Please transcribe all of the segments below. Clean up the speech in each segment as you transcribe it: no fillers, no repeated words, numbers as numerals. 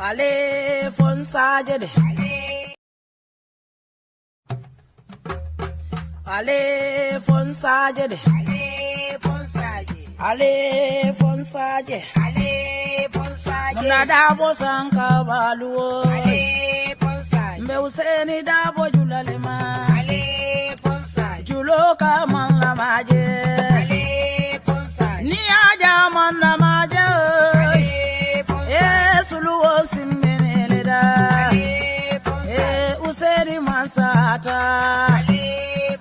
Ale fonsaje de. Ale fonsaje de. Ale fonsaje. Ale fonsaje. Ale fonsaje. Muna dabo sanka baluo. Ale fonsaje. Mbe useni dabo julalema. Ale fonsaje. Julo ka man la maje. Ale fonsaje. Ni aja man la maje. Ale fonsaje. Suluo simbene da. Ale fonsaje. Useni masata. Ale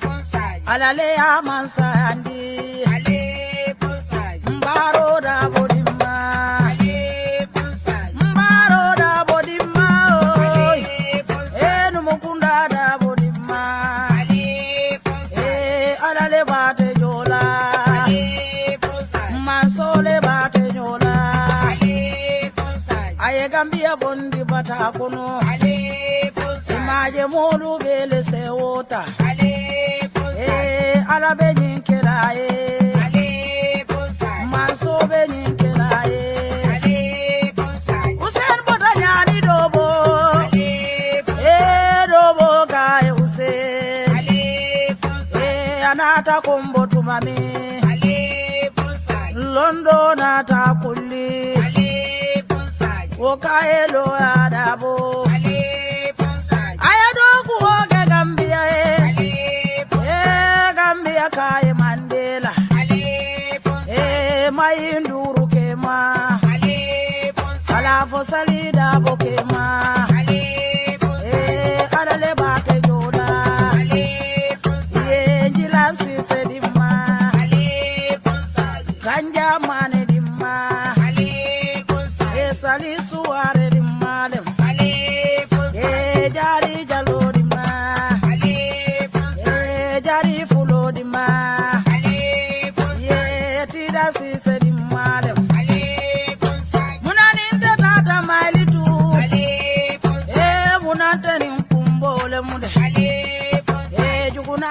fonsaje. Alale ya mansandi. Ale fonsaje. Mbaro da bodima. Ale fonsaje. Mbaro da bodima. Ale fonsaje. Numukunda da bodima. Ale fonsaje. Alale bate jola. Ale fonsaje. Mansole bate jola. Ale fonsaje. Aye Gambia bondi bata kono. Ale fonsaje. Imaje molu bele se wota. Ale fonsaje. Alabe nyinkela Ale fonsaje. Manso be nyinkela Ale fonsaje. Usen bota nyani dobo. Ale fonsaje. Dobo gae Usen. Ale fonsaje. Anata kombo tumami. Ale fonsaje. Londo nata kulli. Ale fonsaje. Okaelo adabo. Ale fonsaje. Ayadoku oge Gambia Ale fonsaje. Gambia kae Mandela. Ale fonsaje. Mayinduru kema. Ale fonsaje. Alafo salida bokema. Ale fonsaje. Adale bate joda. Ale fonsaje. Jilansi se dimma. Ale fonsaje. Ganja mane dimma. Ale fonsaje. Sali suare dimma dem. Ale fonsaje. Jari jalo dimma. Ale fonsaje. Jari fulo dimma. Ale fonsaje. Tida si se dimma dem. Ale fonsaje. Munaninde tata mailitu. Ale fonsaje. Munanteni mkumbole mude. Ale fonsaje. Juguna.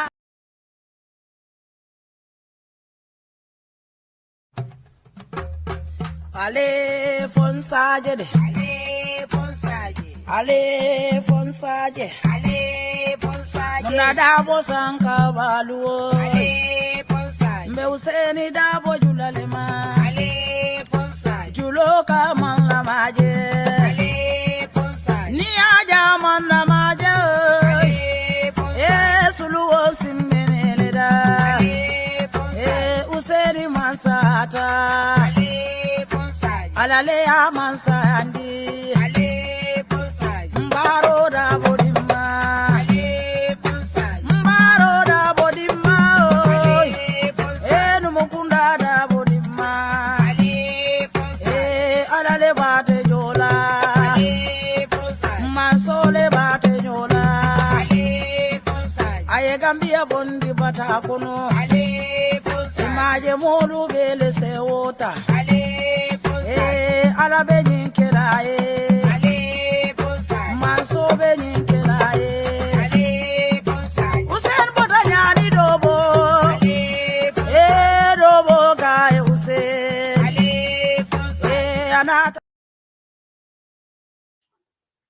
Ale fonsaje de. Ale fonsaje. Ale fonsaje. Ale fonsaje. Muna dabo sanka baluo. Ale fonsaje. Mbe useni dabo julalema. Ale fonsaje. Julo ka man la maje. Ale fonsaje. Ni aja man la maje. Ale fonsaje. Suluo simbene da. Ale fonsaje. Useni masata. Ale fonsaje. Alale ya mansandi. Ale fonsaje. Mbaro da bodima. Ale fonsaje. Mbaro da bodima. Ale fonsaje. Numukunda da bodima. Ale fonsaje. Alale bate jola. Ale fonsaje. Mansole bate jola. Ale fonsaje. Aye Gambia bondi bata kono. Ale fonsaje. Imaje molu bele se wota. Ale fonsaje. Alabe nyinkela Ale fonsaje. Manso be nyinkela Ale fonsaje. Usen bota nyani dobo. Ale fonsaje. Dobo gae Usen. Ale fonsaje. Anata.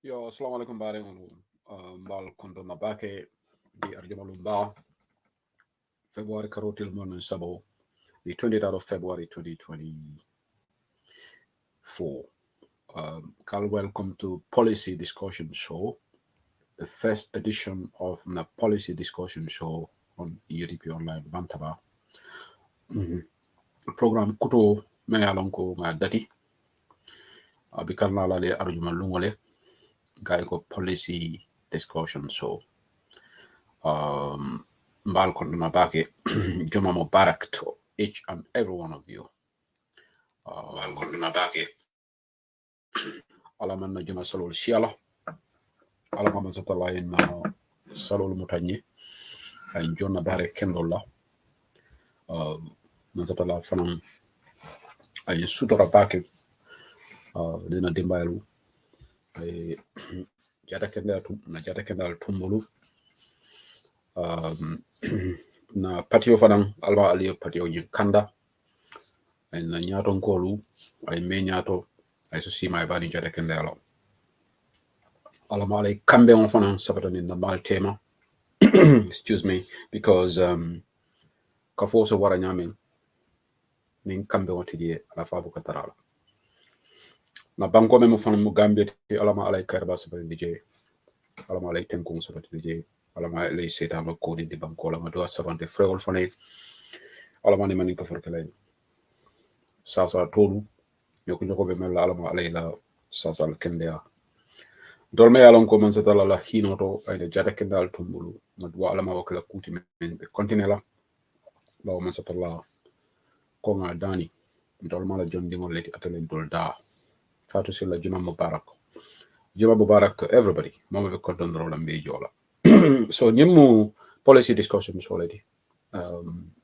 Yo, assalamu alaikum bare mbal konto na bake di arjamalu ba February karotil mon sabo the 20th of February 2024. Carl, welcome to Policy Discussion Show, the first edition of the Policy Discussion Show on UDP Online Bantaba. Program kuto me alonko ma dati abikarna lale arjuma lungole guy ko Policy Discussion Show. Mbal kondona bake Juma Mubarak to each and every one of you. Mbal kondona bake alaman na Juma salol siala alama satala in salol mutanye ay jonna bare kendola na satala fanam ay sutora bake dina dimbalu ay jata kendal tumbulu na patio fanan alba ali patio nyi kanda ay na nyato nkolu ay me nyato ay so sima ay bani jata kendalo alamale kambe on fana sabato ni normal tema. Excuse me, because kafoso wara nyamin nin kambe on tidie ala fabu katarala. Na banko me mo fana mo gambia ti alama alay karba sabato DJ. Alama alay tenkung sabato DJ. Alama alay seta ma kodi di banko alama do sabante frewol fana. Alama ni manin ka forkele. Sasa tolu yoko nyoko be mel alama alay la sasa al kendea. Dolme yalon ko man satala la hinoto ay de jada kendal tumbulu na dua alama wakala kuti men be kontinela law man satala ko nga dani dolma la jon dingol leti atalen dol da fatu sila juma mubarak to everybody mama be konton rola mbe jola so nyemu policy discussions already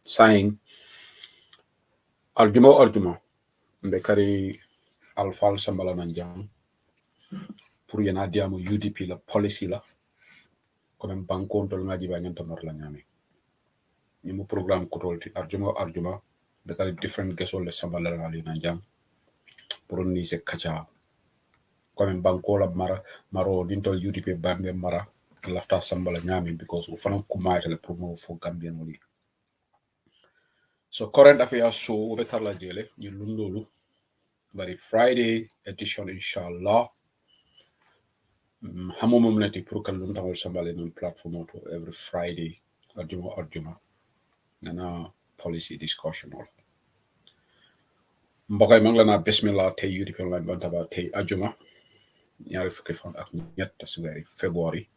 saying aljuma mbe kari alfal sambala nanjam pour yana diamu UDP la policy la comme banko tol ngaji ba nyanta mar la nyame ni mu programme ko tolti arjuma be kala different gesol le sambala la ali nanjam pour ni se kacha comme banko la maro dintol UDP bambe mara lafta sambala nyame because u fana kumaita le promo fo gambien woli so current affairs show be tarla jele ni lundolu bari Friday edition inshallah hamo momnati pour que l'on tawol sambale non platform auto every Friday arjuma nana policy discussion all mbokay mang la na bismillah tay UDP online bantaba tay ajuma ñaari fukki fan ak ñett ci wéri February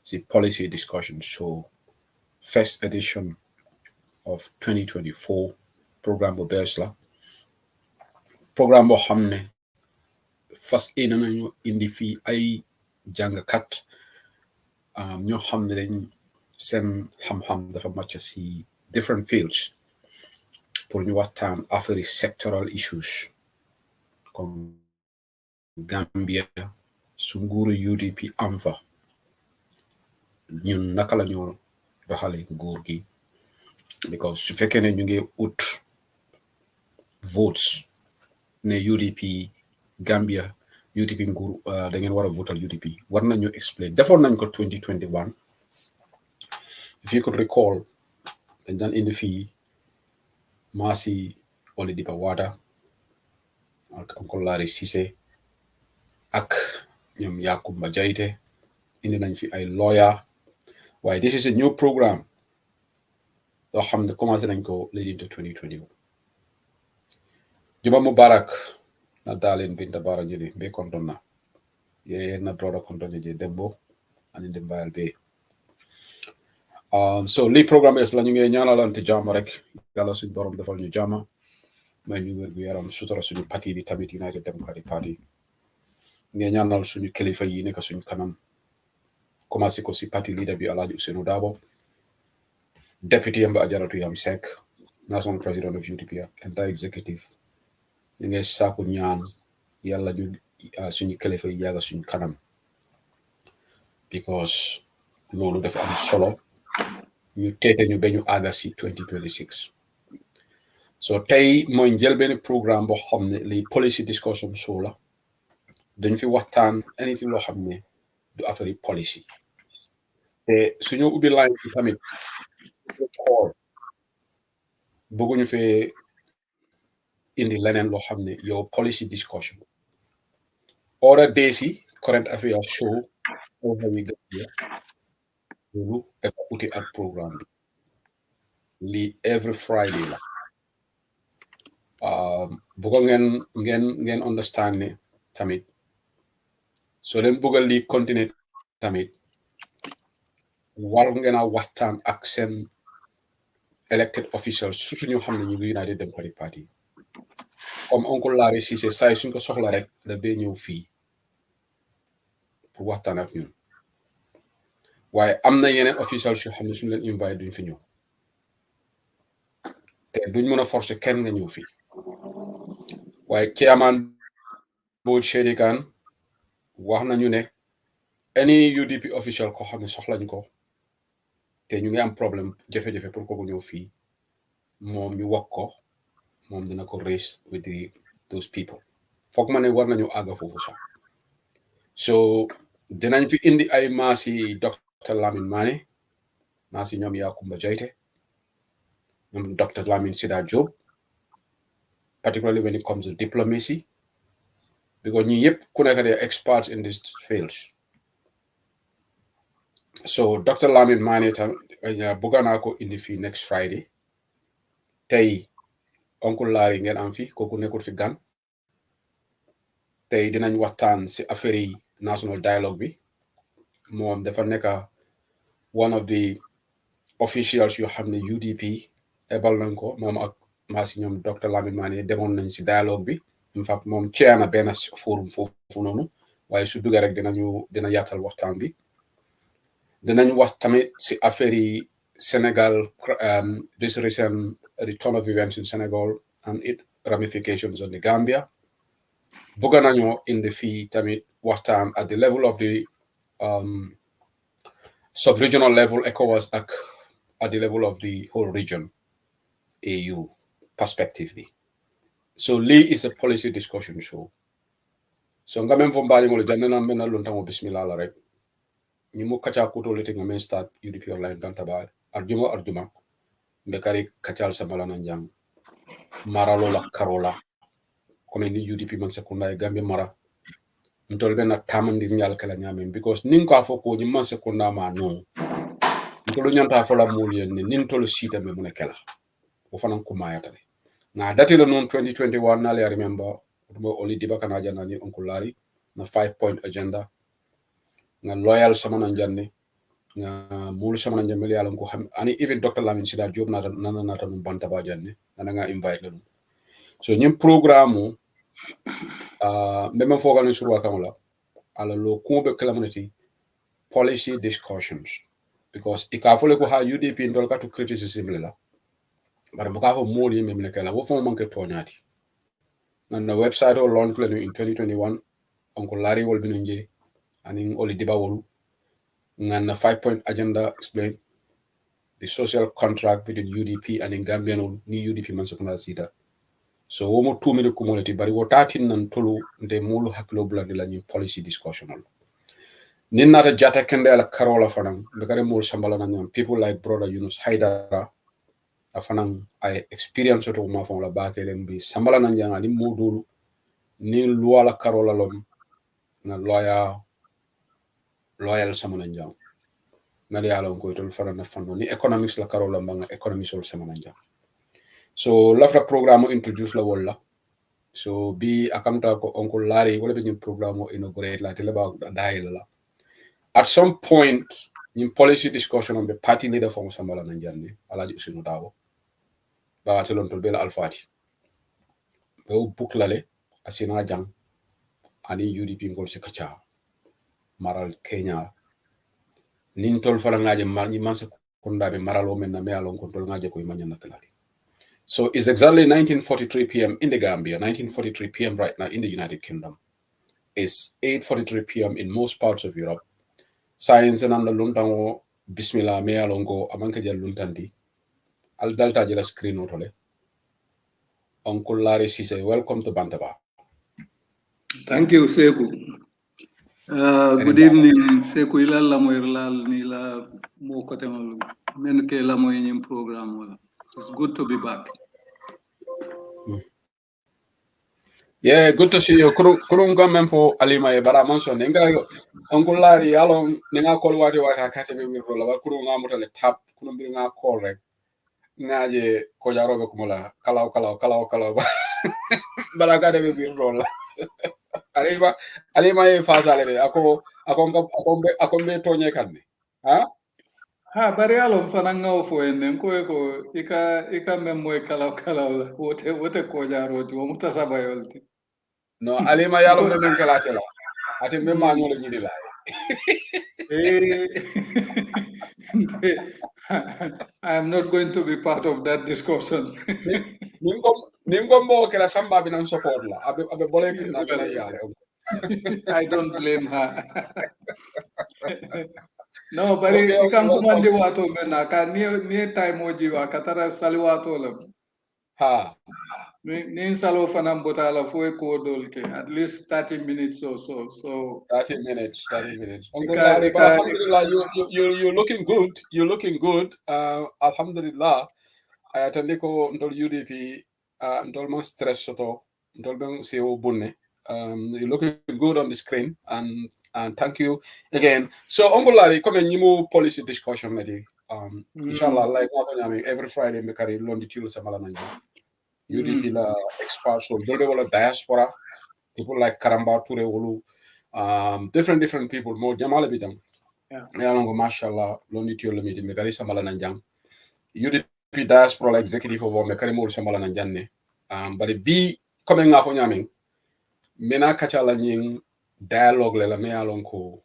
ci policy discussion show first edition of 2024 programme bu bees la programme boo xam ne fas ina nañu indi fii ay jàngkat ñoo xam ne dañ seen xam-xam dafa màcc si different fields pour ñu waxtaan affaire sectoral issues comme Gambia su nguuru UDP am fa ñun naka la ñoo doxale nguur gi because su fekkee ne ñu ngi ut votes ne UDP Gambia UDP nguur da ngeen war a votal UDP war nañu explain defoon nañ ko 2021 if you could recall dañ daan indi fii Masi Oladipo Wada ak Uncle Larry Cissé ak ñoom Yakumba Jaite indi nañ fi ay lawyer waaye this is a new programme yoo xam ne commencé nañ ko leading to 2021 Juma Mubarak na dalen binta bara jeli be kontonna ye na broda kontonne je dembo ani dembayal be so li programme es la ñu ngi ñaanalante jàmm rek yàlla suñu borom defal ñu jàmm may ñu wér gu yaram sutura suñu parti bi tamit United Democratic Party ngi ñaanal suñu kilifa yi nekk suñu kanam commencé ko si parti leader bi Alhaji Ousainou Darboe deputy yamba Ajaratu Yam Seck national president of UDP and the executive ñu ngi saaku ñaan yàlla ñu suñu kilifa yi yàgga suñu kanam because loolu dafa am solo ñu teete ñu ba ñu àgga si 2026 so tey mooy njël benn programme boo xam ne li policy discussion show la dañ fi waxtaan anything loo xam ne du affaire policy te suñu ubbi line bi tamit xool bëgguñu fee indi leneen loo xam ne yow policy discussion other days yi current affairs show overwi Gambia loolu dafa uti ak programme bi lii every Friday la bëgg ngeen understand ne tamit soo leen bëggal lii continuer tamit war ngeen a waxtaan ak seen elected officials surtout ñoo xam ne ñu ngi United Democratic Party comme Uncle Larry Cissé saa suñ ko soxla rek da bee ñëw fii pour waxtaan ak ñun waaye am na yeneen officials yoo xam ne suñu leen invite duñ fi ñëw te duñ mën a forcer kenn nga ñëw fii waaye chairman boo Sherikan wax nañu ne any UDP official ko xam ne soxlañ ko te ñu ngi am problème jafe-jafe pour kooku ñëw fii moom ñu wax ko moom dina ko raise with those people foog ma ne war nañu àgga foofu sax so dinañ fi indi ay maasi Dr. Lamin Mane maasi ñoom Yakumba Jaite ñoom Dr. Lamin Sida Job, particularly when it comes to diplomacy, because ñi yëpp ku nekk they are experts in these fields. So Dr. Lamin Mane tam bëgg naa ko indi fii next Friday. Tey oncle Larry ngeen am fi kooku nekkul fi gan. Tey dinañ waxtaan si affaire yi national dialogue bi moom dafa nekk one of the officials yoo xam ne UDP ebal nañ ko moom ak maa si ñoom Dr. Lamin Mane demoon nañ si dialogue bi in fact moom chair na benn forum foofu noonu waaye su duggee rek dina yaatal waxtaan bi. Dinañ wax tamit si affaire yi Senegal, this recent return of events in Senegal and its ramifications on the Gambia. Bëgg nañoo indi fii tamit waxtaan at the level of the sub-regional level ECOWAS ak at the level of the whole region AU perspective bi. So Lee is a policy discussion show. So nga men fo mbaali ngol janne na mena luntamo bismillah la rek. Ni mu kacha kuto lete nga men start UDP online gantaba arjuma mbekari kachal samala nanjang maralo la karola comme ni UDP man sekunda e Gambia mara ntol ben na tamandi nyal kala nyamen because nin ko afo ko ni man sekunda ma no ntolu nyanta fo la mulien ni nin tolu sita me mun kala o fanan ko mayata na dati la non 2021 na le remember mo oli dibaka na jana ni oncle Larry na 5-point agenda nga loyal sama nan janne nga mulu sama nan jamel yalla ko xam ani even Dr. Lamin Sida Job na nata num banta ba janne na nga invite la so ñim programme même fogal ni surwa kamala ala lo kumbe calamity policy discussions because ikafole ko ha UDP ndol ka to criticism la bara bu ka fo moli même ne kala wo fo manke toñati nan na website o launch plan in 2021 oncle Larry wol binunje anin oli diba wolu ngan na 5-point agenda explain the social contract between UDP and in Gambian ni UDP man sekuna sita so womo 2 minute community bari wo tatin nan tolu nde mulu haklo blandi la ni policy discussion nin nata jata kende ala karola fanan be kare mul sambala nan people like brother Yunus Haidara afanan I experience to ma fon la baake len bi sambala nan janga ni modul ni luala karola lom na loyal sama nan jang na le ala ko tol fara na fando ni economics la karola mbanga economics ol sama nan jang so lafta programme introduce la wala so bi akamta ko oncle Larry wala be programme inaugurate la tele ba daila at some point in policy discussion on the party leader from sambala nan janne alaji usinu dawo ba telon tol bela alfati be buklale asina jang ani UDP ngol sikacha maral Kenya nin tol fala ngaje marni mansa kunda be maralo men na me alon kontrol ngaje ko imanya nakalali. So it's exactly 19:43 p.m. in the Gambia, 19:43 p.m. right now in the United Kingdom. It's 8:43 p.m. in most parts of Europe. Science and the luntango bismillah me alongo amanka jal luntanti al dalta jela screen otole. Uncle Larry Sise, welcome to Bantaba. Thank you, Seku. Good evening, Seku. Ila la mo irlal ni la mo kote malu. Men ke la mo yim program wala. It's good to be back. Yeah, good to see you. Kurun gamen for Alima e bara manso nenga Uncle Larry along nenga call wati kate be wir rola wa kurun ngamuta le tap kurun bir nga call rek ngaje ko jarobe kumula kalaw bara kate be wir rola Alima e fasale de ako be tonye kanne ha bari alom fana ngaw fo en ko ika memmo e kalaw la wote ko jaroti wo mutasaba yolti no Alima yalo men kalate la ate men ma nyolo nyidi la I am not going to be part of that discussion. Ningo mo kala samba binan support la abe bole na gana yale I don't blame her. No, but you can command the water mena ka near time oji wa katara sali water la. Ha. Nin salo fanam botala fue kodolke at least 30 minutes or so. So 30 minutes. Uncle ika Larry, but ika alhamdulillah, you're looking good. You're looking good. Alhamdulillah. I attend ko ndol UDP ndol man stress soto ndol ben CEO bunne. You're looking good on the screen and thank you again. So Uncle Larry, come and you policy discussion maybe. Inshallah, like every Friday me carry longitude samala nanja. UDP la experts so dolbe wala diaspora people like Karamba Ture Wolu, different people more jamala bijam. yeah. Yango mashallah longitude la meeting me carry samala nanjang. UDP diaspora la executive of mekari mo samala nanjanne. But be coming afo nyaming mena kachala nying dialogue le la me alon ko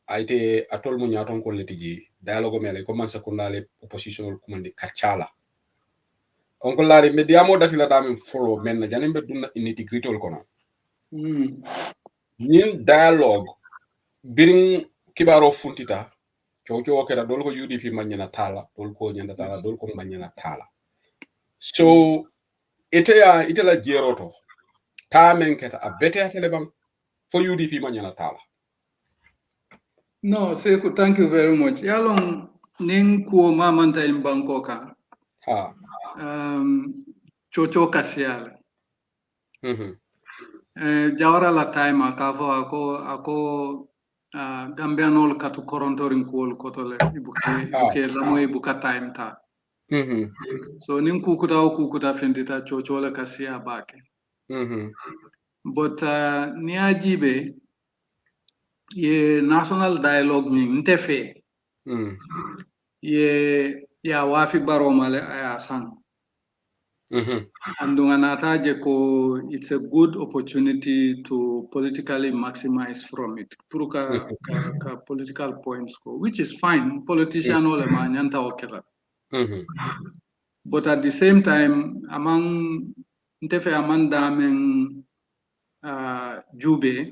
aite atol mu nyaton ko letiji dialogue mele ko man sakundale opposition kumandi kachala onko lari mediamo dati la damen follow men na janembe dunna integrity ol kono nyin dialogue biring kibaro funtita chocho kera dol ko UDP manyana tala dol ko nyanda tala dol ko manyana tala so ite la jeroto tamen keta a bete atele bang for UDP manyana tala. No, Seku, thank you very much. Yalong ning kuo mamanta in Bangkoka. Ha. Chocho kasial. Jawara la time akafo ako Gambianol katu korontoring kuol kotole ibuke lamo ibuka time ta. So ning kukuta fendita chocho la kasia bake. But niajibe ye national dialogue ni ntefe ye ya wafi baromale aya sang andunganataje ko it's a good opportunity to politically maximize from it puruka ka political points ko which is fine politician ole manyanta okela but at the same time among ntefe amanda men jube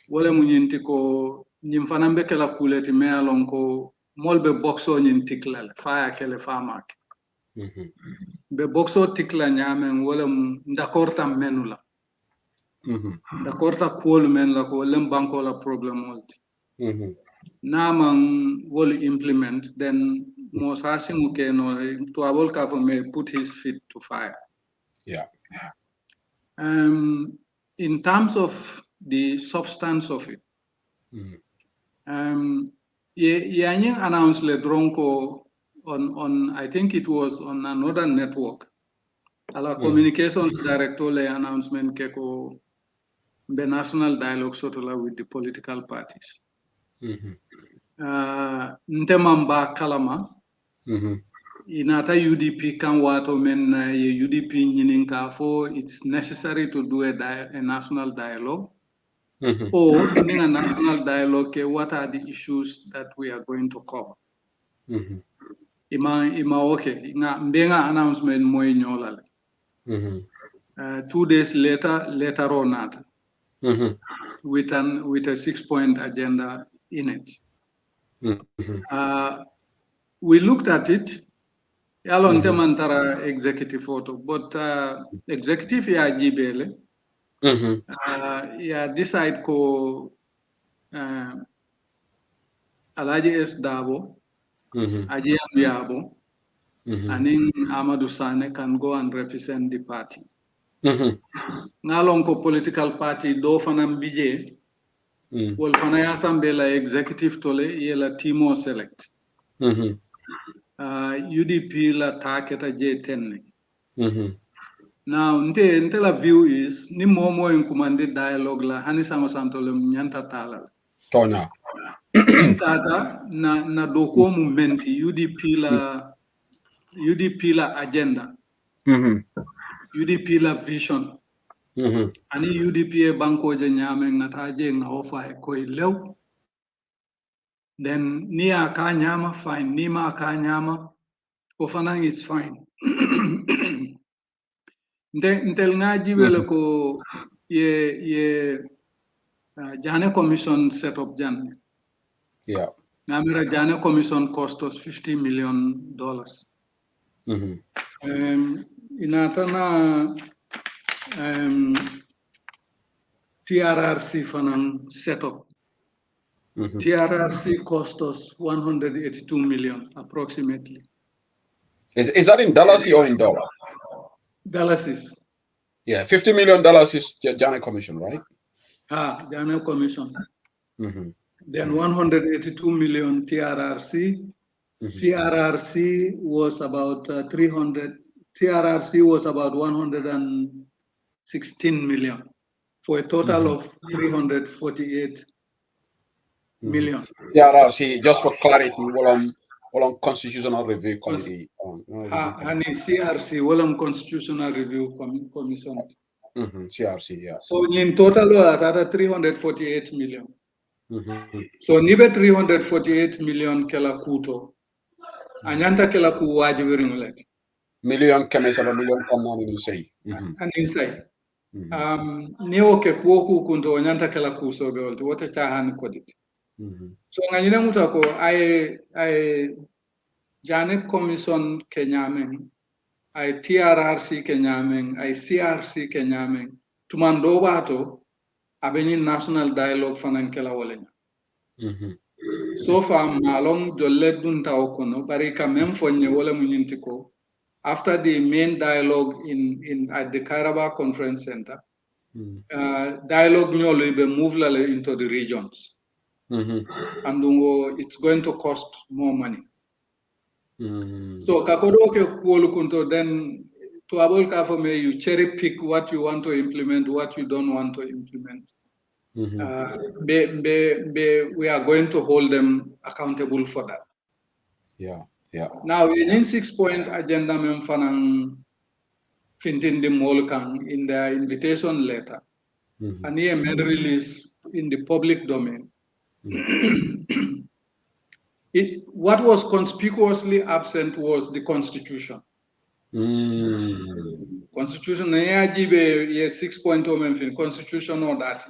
wala munyinti ko nyim fanambe kala kuleti me alon ko molbe boxo nyin tiklal faya kele famak be boxo tikla nyamen wala ndakorta menula ndakorta kuol men la ko lem banko la problem wolti naman will implement then mo sasi muke no to abol ka for me put his feet to fire. Yeah. In terms of the substance of it, Yanyin announced le dronko on I think it was on another network. Ala communications director le announcement keko the national dialogue sotola with the political parties. Ntemamba kalama. Inata UDP kan wato men UDP nyininka for it's necessary to do a national dialogue. Or in a national dialogue, what are the issues that we are going to cover? Ima okay. Mbenga announcement mo inyolale. 2 days later on that, with a 6-point agenda in it. We looked at it. Yalon temantara executive photo, but executive ya jibele. Decide ko Alaji S. Dabo, Aji Ambiabo, and in Amadou Sane can go and represent the party. Ngalong ko political party do fanam bije, wol fanaya sambela executive tole yela timo select. UDP la target J10. Now, nte la view is ni momo in commanded dialogue la hani sama santole nyanta tala. Tonya. Tata na doko mumenti UDP la agenda. UDP la vision. Ani UDP banko je nyame ngataje nga ofa ko lew. Then ni aka nyama fine, ni ma aka nyama ofanang is fine. Ntel ngaji wele ko ye Jane Commission set up Jan. Yeah. Namira Jane Commission cost us $50 million. Inatana TRRC fanan setup. TRRC cost us 182 million approximately. Is that in dollars or in dollars? Dollars is. Yeah, $50 million is Jana Commission, right? Jana Commission. Then 182 million TRRC. CRRC was about 300. TRRC was about 116 million for a total of 348 million. TRRC, just for clarity, well, Constitutional Review Committee. And CRC, well, Constitutional Review Commission. CRC, yeah. So in total, that's 348 million. So nibe 348 million kela kuto. Anyanta kela ku wajibirin let. Million kemesaba million kamani ni say. And inside. Niwo ke kuoku kunto anyanta kela ku so be wata chahan kodit. So nganyina mutako I Jane Commission Kenyamen, I TRRC Kenyamen, I CRC Kenyamen, tumando bato abeni national dialogue fanankela walenya. So far malong jolle dun taokono barika memfonye wala munyintiko after the main dialogue in at the Kairaba Conference Center. Dialogue nyolo be move into the regions. And it's going to cost more money. So kakodoke kuolukunto then to abol kafome you cherry pick what you want to implement, what you don't want to implement. We are going to hold them accountable for that. Yeah. Now in 6-point agenda memfanang fintin the molkang in their invitation letter, and here made release in the public domain. What was conspicuously absent was the Constitution. Constitution, 6-point Constitution or that.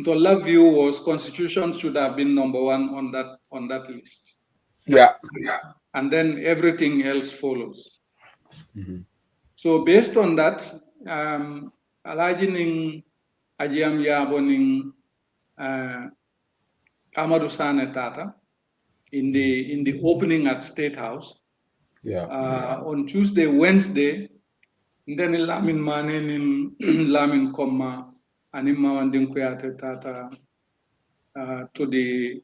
So love view was Constitution should have been number one on that list. Yeah. And then everything else follows. So based on that, Alajining Ajiam Yaboning Amadou Sane Tata in the opening at State House. Yeah. On Tuesday, Wednesday, then Lamin Manin Lamin Koma and Imawandin Kuyate Tata to the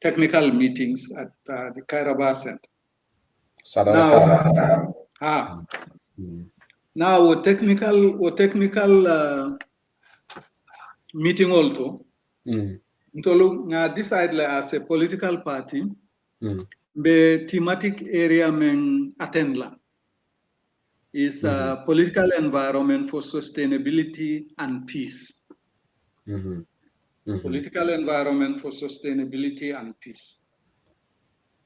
technical meetings at the Kairaba Center. Now technical meeting also. Ntolu decide as a political party, the thematic area men attend la is political environment for sustainability and peace. Political environment for sustainability and peace.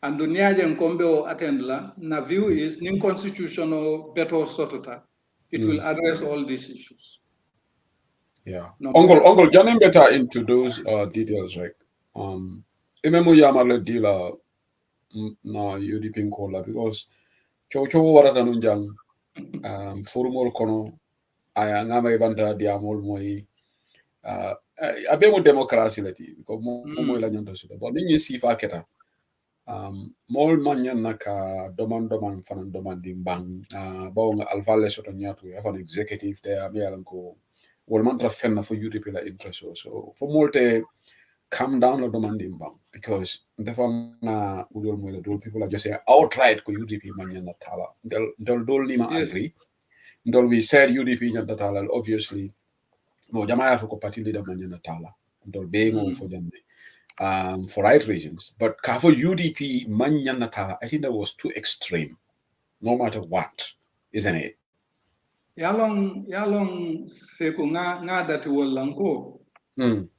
And dunia jenkombe o attend la, na view is nin constitutional better sotota. It will address all these issues. Yeah. Uncle, Janin better into those details, right? Imemu Yamale Dila na UDP Nkola because Chocho Warata Nunjang Furumol Kono Ayangama Evanta Diamol Moi Abemo democracy leti because Momo la Nyanta Suda. But then you see Faketa Mol Manyan Naka Doman Fanan Doman Dimbang Bong Alvale Sotanyatu, you have an executive there, Mialanko. Well, mantra fenna for UDP la interest so for Molte calm down la demanding bang because the fana udol mo la people are just say outright ko UDP man na tala dol lima agree dol we said UDP na tala obviously mo jamaya for ko party leader man na tala dol being for them for right reasons but ka for UDP man na tala I think that was too extreme no matter what isn't it. Yalong seko nga that wolanko.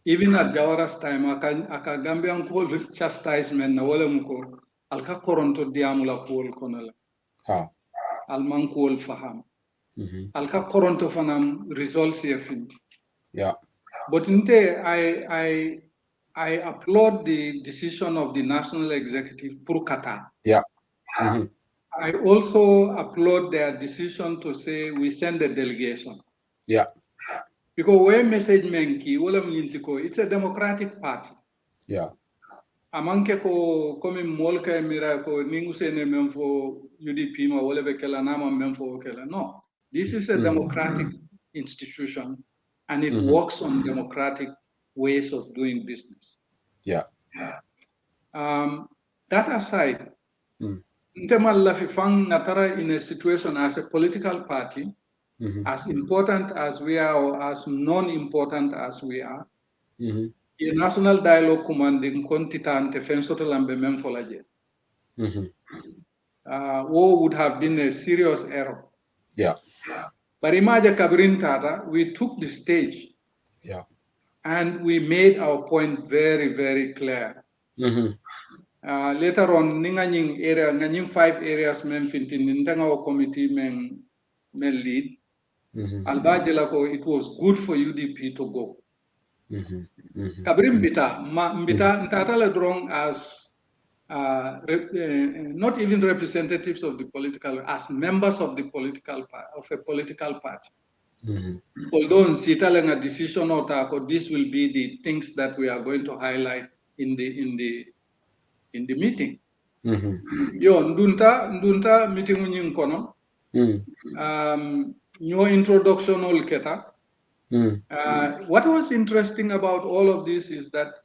Even at Jawara's time, aka Gambian call chastisement na wala muko alka koronto diamula kool konala. Alman kool faham. Alka koronto fanam results here fint. Yeah. But inte I applaud the decision of the national executive Purkata. Yeah. I also applaud their decision to say we send a delegation. Yeah. Because where message menki, it's a democratic party. Yeah. Amanke ko komi molka mira ko ningusene memfo UDP ma wole bekela nama memfo kela. No, this is a democratic institution, and it works on democratic ways of doing business. Yeah. That aside, Ntemal Lafifang Natara in a situation as a political party, as important as we are or as non-important as we are, the National Dialogue Commanding Kontita and Defensoto Lambe Memfolaje. War would have been a serious error. Yeah. But imagine Kabrin Tata, we took the stage. Yeah. And we made our point very, very clear. Later on, Ninganying 5 areas men fintin Nintanga committee men lead. Albajilako, it was good for UDP to go. Kabrim Mbita Ntatala Drong as not even representatives of the political, as members of the political of a political party. Although Sitalang a decision or this will be the things that we are going to highlight in the meeting. Yo ndunta meeting unying kono. Your introduction all keta. What was interesting about all of this is that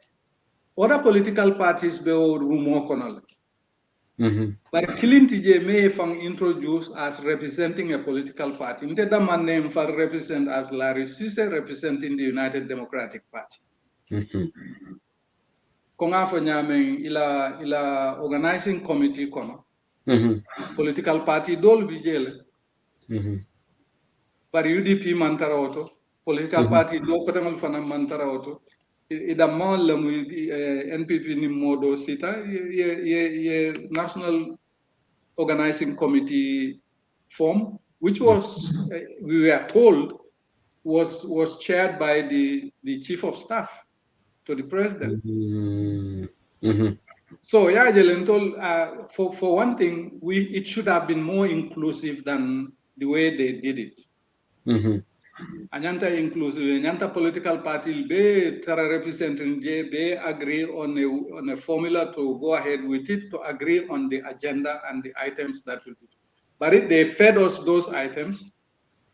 other political parties be rumo kono. But Kilintije may fang introduced as representing a political party. Instead man name for represent as Larry Sise representing the United Democratic Party. Konga fo nyame ila organizing committee kono. Political party dol bijele. But UDP mantara auto, political party do kotamal fana mantara auto. Idamma lamu NPP ni modo sita ye National Organizing Committee form, which was we were told was chaired by the Chief of Staff to the President. So yeah, Jelentol, for one thing, it should have been more inclusive than the way they did it. Anyanta inclusive, anyanta political party be tara representing be agree on a formula to go ahead with it, to agree on the agenda and the items that will be. But they fed us those items,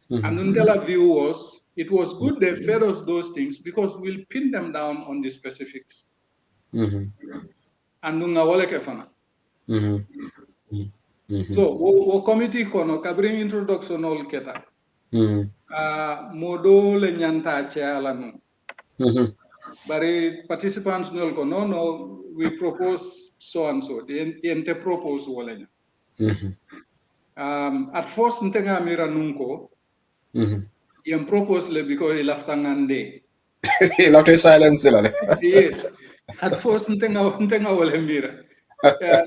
and Undela view was it was good they fed us those things because we'll pin them down on the specifics. And nunga wale kefana. So wo committee kono kabring introduction all keta. Modo le nyanta chala no. But participants no, we propose so and so. The ente propose wala. At first ntenga mira nunko. Yem propose le because he left ngande. He left silence. Yes. At first ntenga wala mira.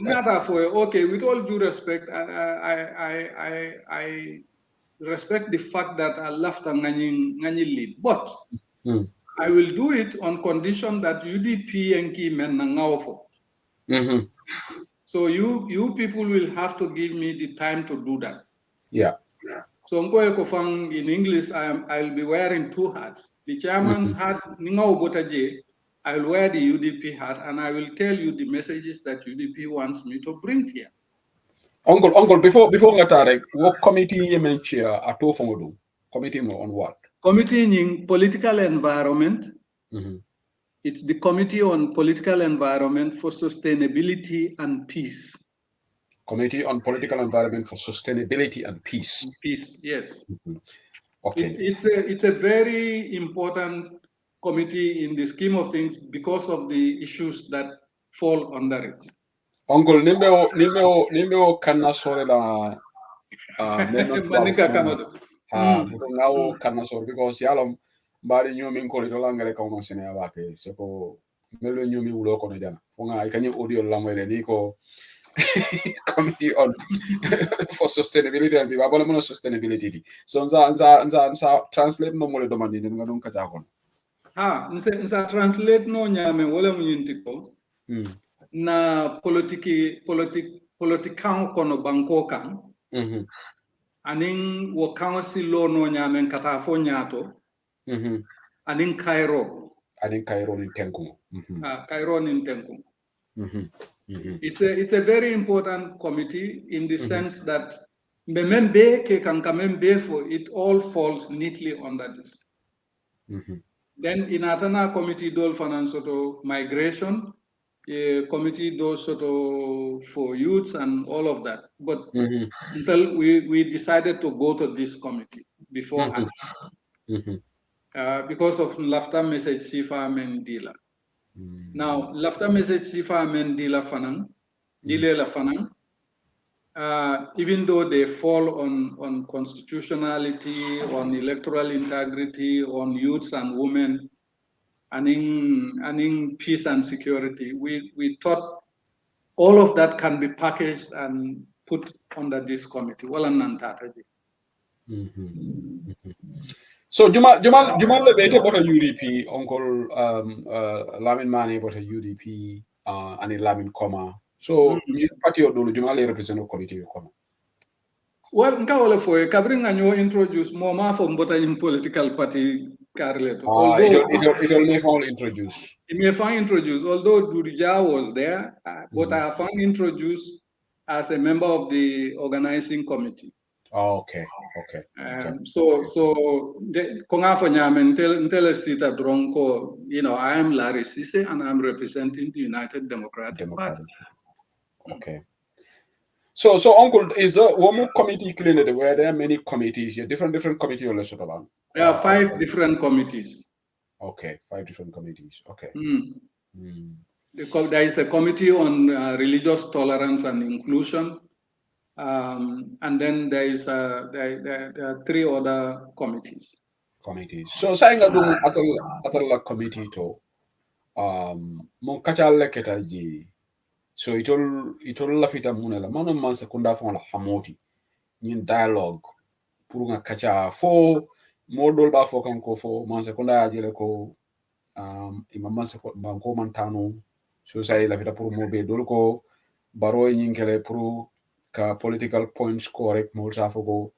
Not for okay. With all due respect, I respect the fact that I left ngani lead, but I will do it on condition that UDP and key men nangawfo. So you people will have to give me the time to do that. Yeah. So in English, I'll be wearing 2 hats. The chairman's hat, ningaw botaje. I will wear the UDP hat, and I will tell you the messages that UDP wants me to bring here. Uncle, before Gatare, what committee you mentioned at all committee on what? Committee in political environment. It's the Committee on Political Environment for Sustainability and Peace. Committee on Political Environment for Sustainability and Peace. Peace, yes. Okay. It's a very important committee in the scheme of things because of the issues that fall under it. Uncle, nimeo kana sore la manika kamado. Now kana sore because yalom bari nyomi ko to langale ka no sene abake seko melo nyomi ulo ko no jana fonga ikanyi audio lamwele niko committee on for sustainability and people abona sustainability so nza translate no mole domandi nga don ka jakon nsa translate no nyame wala munyintiko na politique politikan kono banko kan anin wo council lo no nyamen kata fo nyato anin Cairo nin tenkumo Cairo nin tenkumo it's a very important committee in the sense that membe ke kan kamembe for it all falls neatly under this. Then in Atana committee dol fanan soto migration, a committee do soto for youths and all of that. But until we decided to go to this committee beforehand. Because of laughter message Sifa Mendila. Now, laughter message Sifa Mendila fanan, Dile la fanan, even though they fall on constitutionality, on electoral integrity, on youths and women, and in peace and security, we thought all of that can be packaged and put under this committee. So Jumal le bete bota UDP Uncle Lamin Mane bota UDP and Lamin Koma. So party or do Jumal represent a committee Koma. Well, nkawale foye kabring anyo introduce more from bota in political party Carleto. It will may found introduce. It may find introduced, although Durija was there, but I found introduced as a member of the organizing committee. Oh, okay. So Kongafo Nyamen tell Sita Dronko, I am Larry Sise and I'm representing the United Democratic Party. Okay. So Uncle, is one more committee clearly where there are many committees here, different committees or sort of There are 5 different committees. Okay, 5 different committees. Okay. There is a committee on religious tolerance and inclusion. And then there are 3 other committees. So saying atala committee to mon kachal keta ji. So itol la fita munela mano man sekunda fon la hamoti nin dialogue pour nga kacha fo modol ba fo kan ko fo man sekunda jele ko imam man sekon banko man tanu so say la fita pour mo be dol ko baro nyinkele pour ka political points correct mo sa fo ko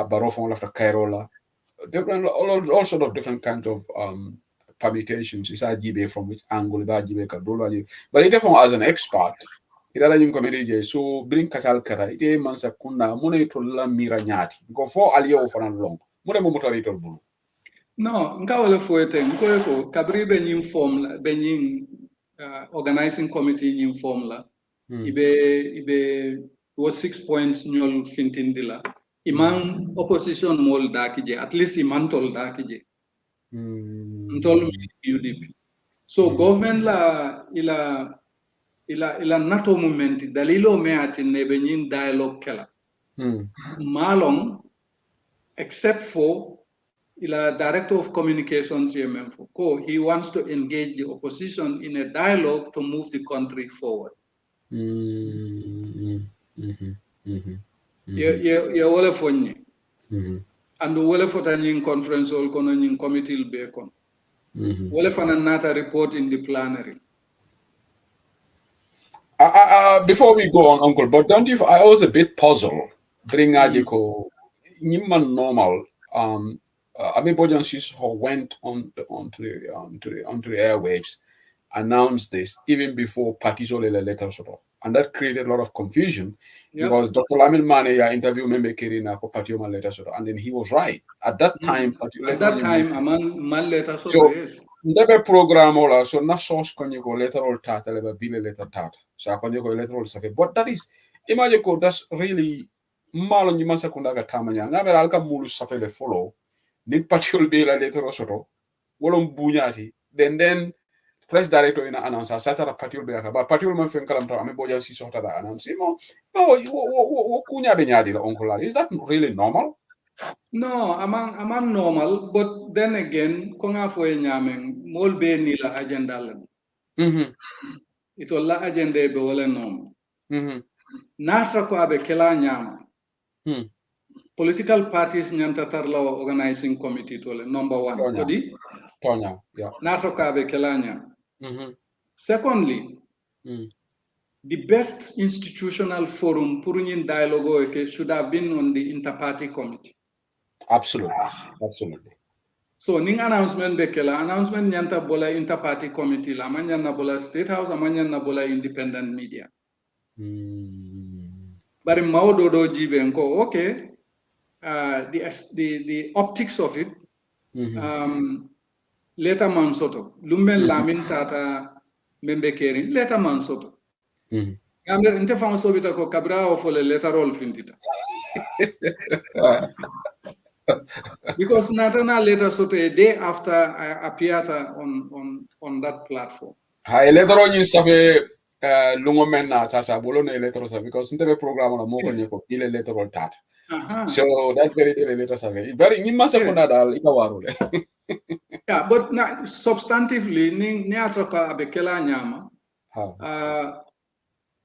baro fon la fita Cairo la different all sort of different kinds of permutations is a from which angle ba jibe ka dolo aji but it from as an expert it ala nyum comedy so bring kachal kara ite man sakunda mune to la mira nyati go fo aliyo fanan long mune mo motari to bulu no nkawale foete ko kabri be nyim form la be nyim organizing committee nyim form la ibe was 6 points nyol fintindila iman opposition mol dakije at least iman tol dakije UDP. So government la ila NATO movement dalilo me atin nebenyin dialogue kela. Malong except for ila director of communications ko he wants to engage the opposition in a dialogue to move the country forward. Ye wala fonye. And wala fota nying conference all kono nying committee be kon. Wala fana nata report in the plenary. Before we go on, Uncle, but don't you? I was a bit puzzled. Bring Ajiko, Nimman normal. Abi Bojan Sisho went onto the airwaves, announced this even before Patisole letter sort of. And that created a lot of confusion because Dr. Lamin Mane interviewed Membe Kirina for Patioma letter and then he was right. At that time, among man letter so the program all so na source can you go letter all tata leba bile letter tata. So can you go letter all safe. But that is imagine ko that's really malo ni mansa kundaga tamanya. Ngabe alka mulu safe le follow. Nik patiol be la letter soto. Wolom bunyati. Then press director in announcer satara patiol be ba patiol man fen kalam ta ame boja si sota da announce mo wo kunya be nyadi la onkola. Is that really normal? No, among normal, but then again, konga fo nyameng mol be ni la agenda la. Ito la agenda be wala normal. Natra ko abe kela nyama. Political parties nyanta tarla organizing committee to le number 1. Kodi? Tonya, yeah. Natra ko abe kela nyama. Secondly, the best institutional forum pour in dialogue should have been on the inter-party committee. Absolutely. Absolutely. So ning announcement bekela announcement nyanta bola inter-party committee la manyana bola State House amanyana bola independent media. But in Maudodo jibe nko okay, the optics of it, later man soto lumben lamin tata membe kering later man soto. Gamber inte fam sobita ko kabra o fole later roll fintita. Because Natana later soto a day after I appeared on that platform. Ha later on you save lungo men na tata bolo na later sa because inte be program on mo ko nyeko ile later on tata. So that very day later survey. Very ni masa kona dal ikawaru le. Yeah, but substantively ni atoka abekela nyama.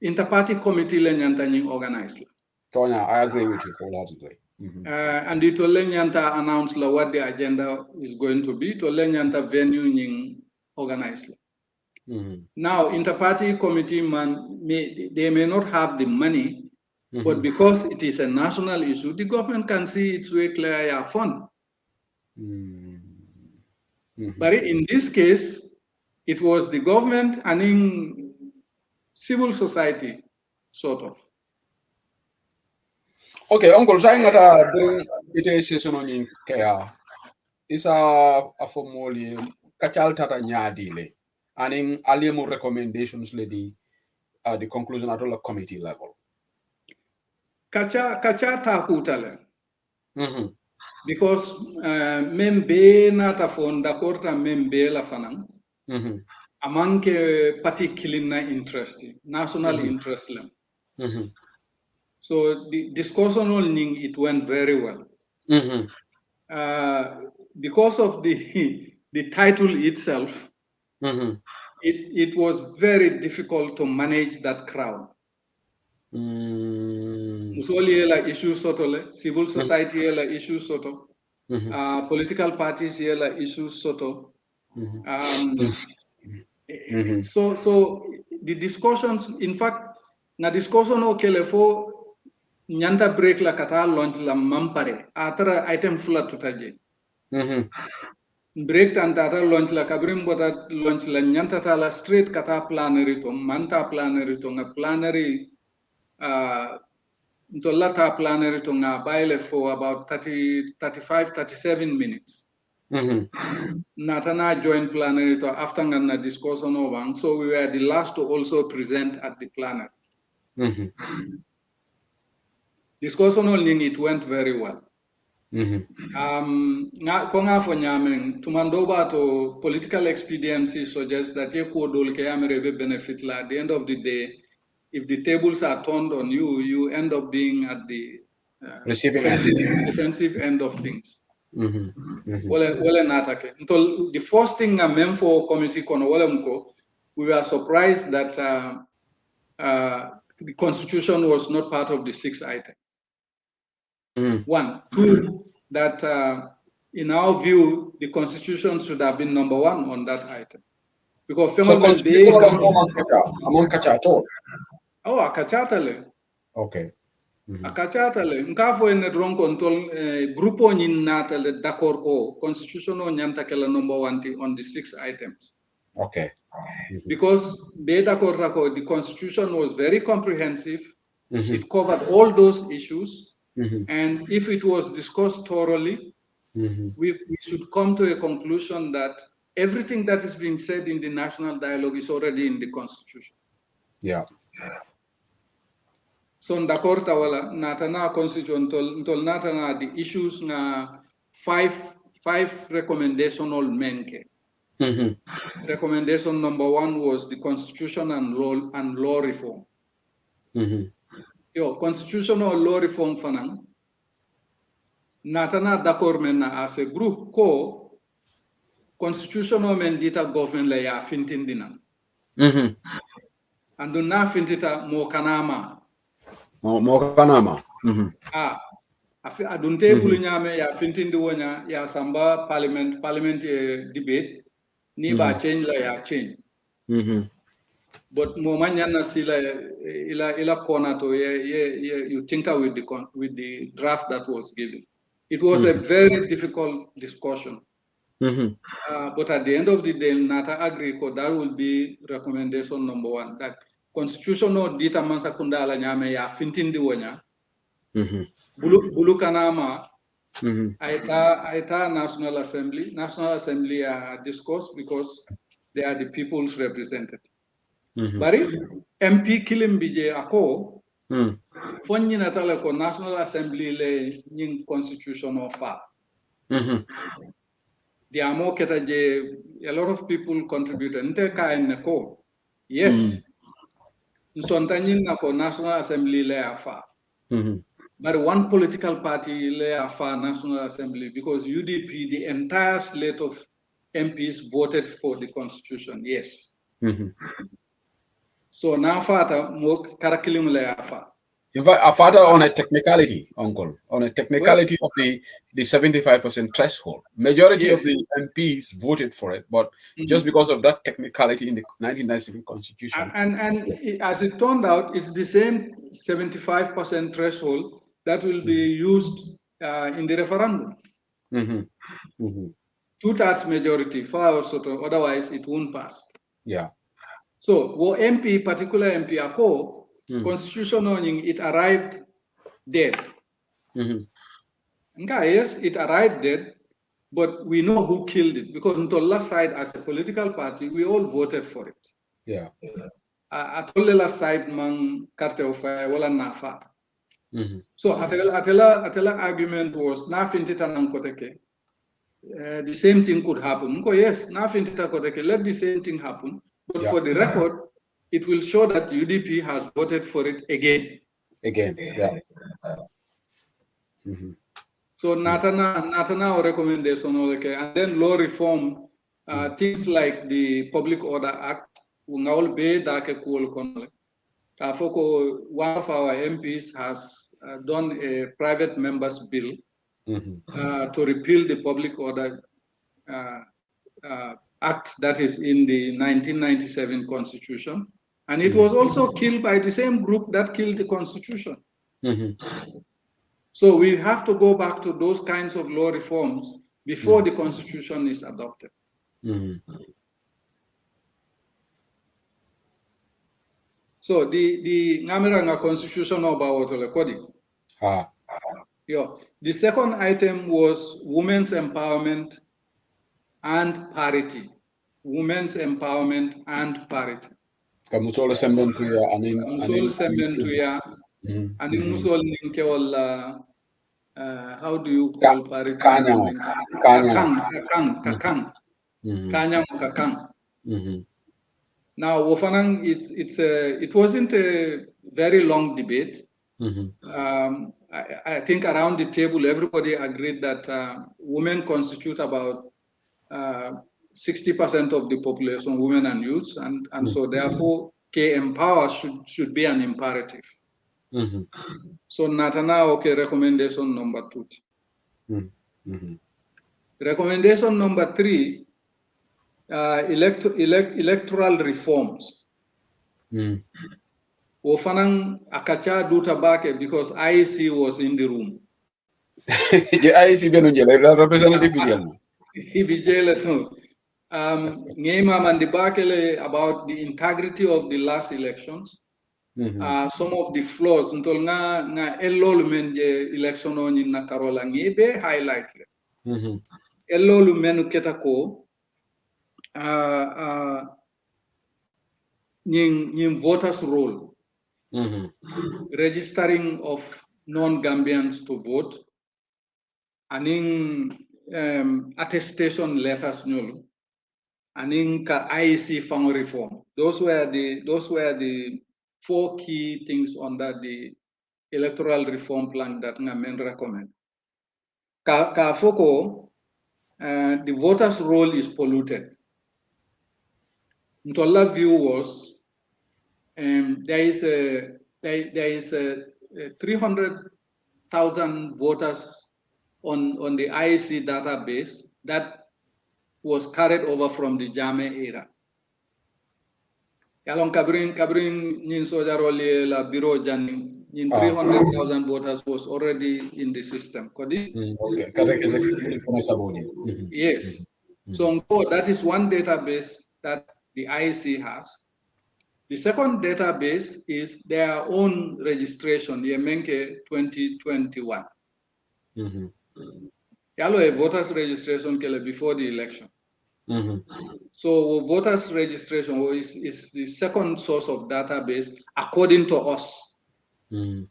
Inter-party committee le nyanta nying organize. Tonya, I agree with you wholeheartedly. And it will nyanta announce what the agenda is going to be. To nyanta venue nying organize. Now, inter-party committee they may not have the money, but because it is a national issue, the government can see its way clear fund. But in this case, it was the government and in civil society, sort of. Okay, Uncle, saying that during it session on in Kaya is a formally kachal tata nyadile and in aliemu recommendations lady the conclusion at all committee level. Kacha ta kutale. Because membe nata fonda korta membe la fanang. Amanke particular interest, national interest lem. So the discussion only it went very well. Because of the title itself, it was very difficult to manage that crowd. Musoli la issues soto, civil society la issues soto, political parties la issues soto. So the discussions, in fact, na discussion o kelefo nyanta break la kata launch la mampare atara item flat tutaje. Break tan tata launch la kabrim bota launch la nyanta ta la straight kata plenary to manta plenary to nga plenary Ntolata plenary to nga baile for about 35-37 minutes. Natana joined plenary to after nga discussion over, so we were the last to also present at the plenary. Discussion only it went very well. Konga for nyameng tumandoba to political expediency suggests that ye kodol ke amerebe benefit la at the end of the day. If the tables are turned on you, you end up being at the defensive end of things. The first thing I meant for committee we were surprised that the constitution was not part of the 6 items. 1, 2, that in our view, the constitution should have been number 1 on that item. Because constitution among kacha at all. Oh, akachatale. Okay. Akachatale. Nkafo ene drone control grupo nyinatale d'accord ko constitution o nyanta kela number 1 on the 6 items. Okay. Because the constitution was very comprehensive. It covered all those issues. And if it was discussed thoroughly, we should come to a conclusion that everything that is being said in the national dialogue is already in the constitution. Yeah. So d'accord tawala natana constitution tol natana the issues na 5 recommendational menke. Recommendation number 1 was the constitution and law reform. Yo, constitutional law reform fanang natana d'accord mena as a group ko constitutional mendita government la ya fintindina. And do na fintita mo kanama. Mokanama. Adunte bulunyame ya fintindi wonya ya samba parliament debate ni ba change la ya change. but momanyana sila ila corner to you tinker with the draft that was given. It was a very difficult discussion. But at the end of the day, Nata agree that will be recommendation number 1. That constitutional dita mansa kundala nyame ya fintindi wanya. Bulu kanama aita National Assembly. National Assembly discussed because they are the people's representative. Bari MP Kilimbije ako fonyi natale ko National Assembly le nying constitutional fa. The amo keta je a lot of people contributed. Nte ka ko yes. Nsontanyin na ko National Assembly le afa. But one political party le afa National Assembly because UDP, the entire slate of MPs voted for the constitution. Yes. So now fata mo karakilim le afa. In fact, a father on a technicality, uncle, on a technicality of the 75% threshold. Majority of the MPs voted for it, but just because of that technicality in the 1997 constitution. And as it turned out, it's the same 75% threshold that will be used in the referendum. 2/3 majority, otherwise it won't pass. Yeah. So, MP, particular MP, constitutional, it arrived dead. Yes, it arrived dead, but we know who killed it because on the last side, as a political party, we all voted for it. Yeah. At all the last side, man, carte of wala nafa. So, atela argument was na fintita nang koteke. The same thing could happen. Yes, na fintita koteke. Let the same thing happen. But for the record, it will show that UDP has voted for it again. Yeah. So Natana recommendation, and then law reform, things like the Public Order Act, one of our MPs has done a private members bill to repeal the Public Order Act that is in the 1997 Constitution. And it was also killed by the same group that killed the Constitution. So we have to go back to those kinds of law reforms before the Constitution is adopted. So the Ngamiranga Constitution about Code. The second item was women's empowerment and parity. Women's empowerment and parity. Kamusol sembentuya anin musol ninke wala how do you call parity? Kakang. Now wofanang it wasn't a very long debate. I think around the table everybody agreed that women constitute about 60% of the population, women and youths, and so therefore empower should be an imperative. So Natana recommendation number 2. Recommendation number 3, electoral reforms. Wofanang akacha dutabake because IEC was in the room. The IEC representative he be jailed too. About the integrity of the last elections, some of the flaws until na election on na Karola be highlighted. Ketako voters roll, registering of non-Gambians to vote, and attestation letters and IEC fund reform. Those were the 4 key things under the electoral reform plan that Ngamen recommend. The voters' roll is polluted. Ntola view was there is a 300,000 voters on the IEC database that was carried over from the Jame era. Yalong kabrin nin sojaroli la bureau janning in 300,000 voters was already in the system. Okay. Correct. Yes. So that is one database that the IEC has. The second database is their own registration, Yemenke 2021. Yalo a voters registration before the election. So voters registration is the second source of database according to us. And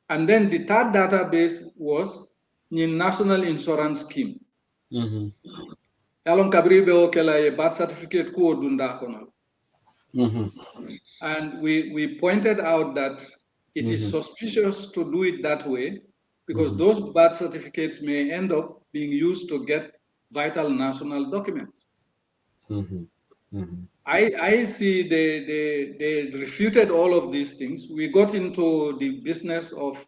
then the third database was the National Insurance Scheme. Yalong kabribe okela a birth certificate ko dunda kono. And we pointed out that it is suspicious to do it that way because those birth certificates may end up being used to get vital national documents. I see they refuted all of these things. We got into the business of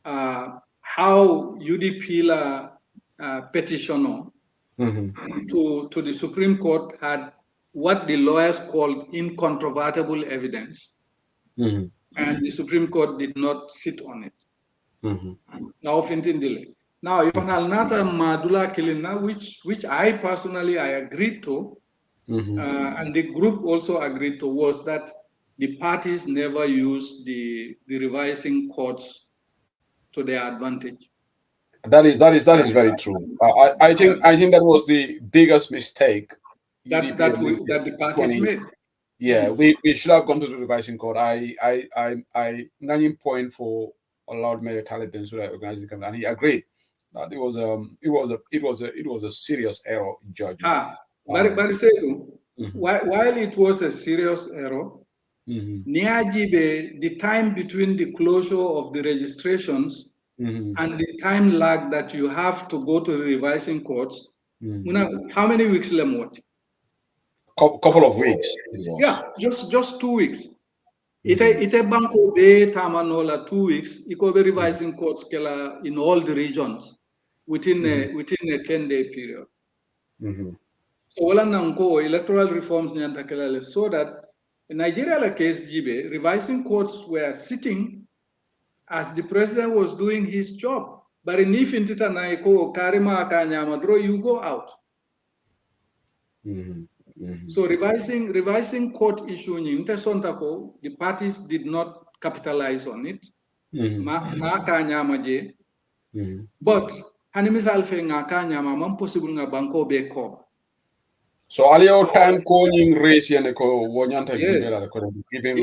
how UDP petitioner to the Supreme Court had what the lawyers called incontrovertible evidence, and the Supreme Court did not sit on it. Now, if an alnata madula kilina, which I personally agreed to, and the group also agreed to, was that the parties never used the revising courts to their advantage. That is very true. I think that was the biggest mistake that the parties made. Yeah, we should have gone to the revising court. I 9 point for allowed Mayor Taliban to organize the campaign, and he agreed that it was a serious error in judgment. While it was a serious error, the time between the closure of the registrations and the time lag that you have to go to the revising courts, how many weeks left? Couple of weeks. Yeah, just 2 weeks. Ite banko be tamanola 2 weeks. Iko be revising courts kela in all the regions within a 10-day period. So wala nango electoral reforms nyantakela so that in Nigeria la case jibe revising courts were sitting as the president was doing his job. But in if intita naiko karima akanyamadro, you go out. So revising court issue in Sontako, the parties did not capitalize on it. But hanimisal fe ngakanyama mam possible nga banko be ko. So alio time calling race and ko wonyanta gibela ko giving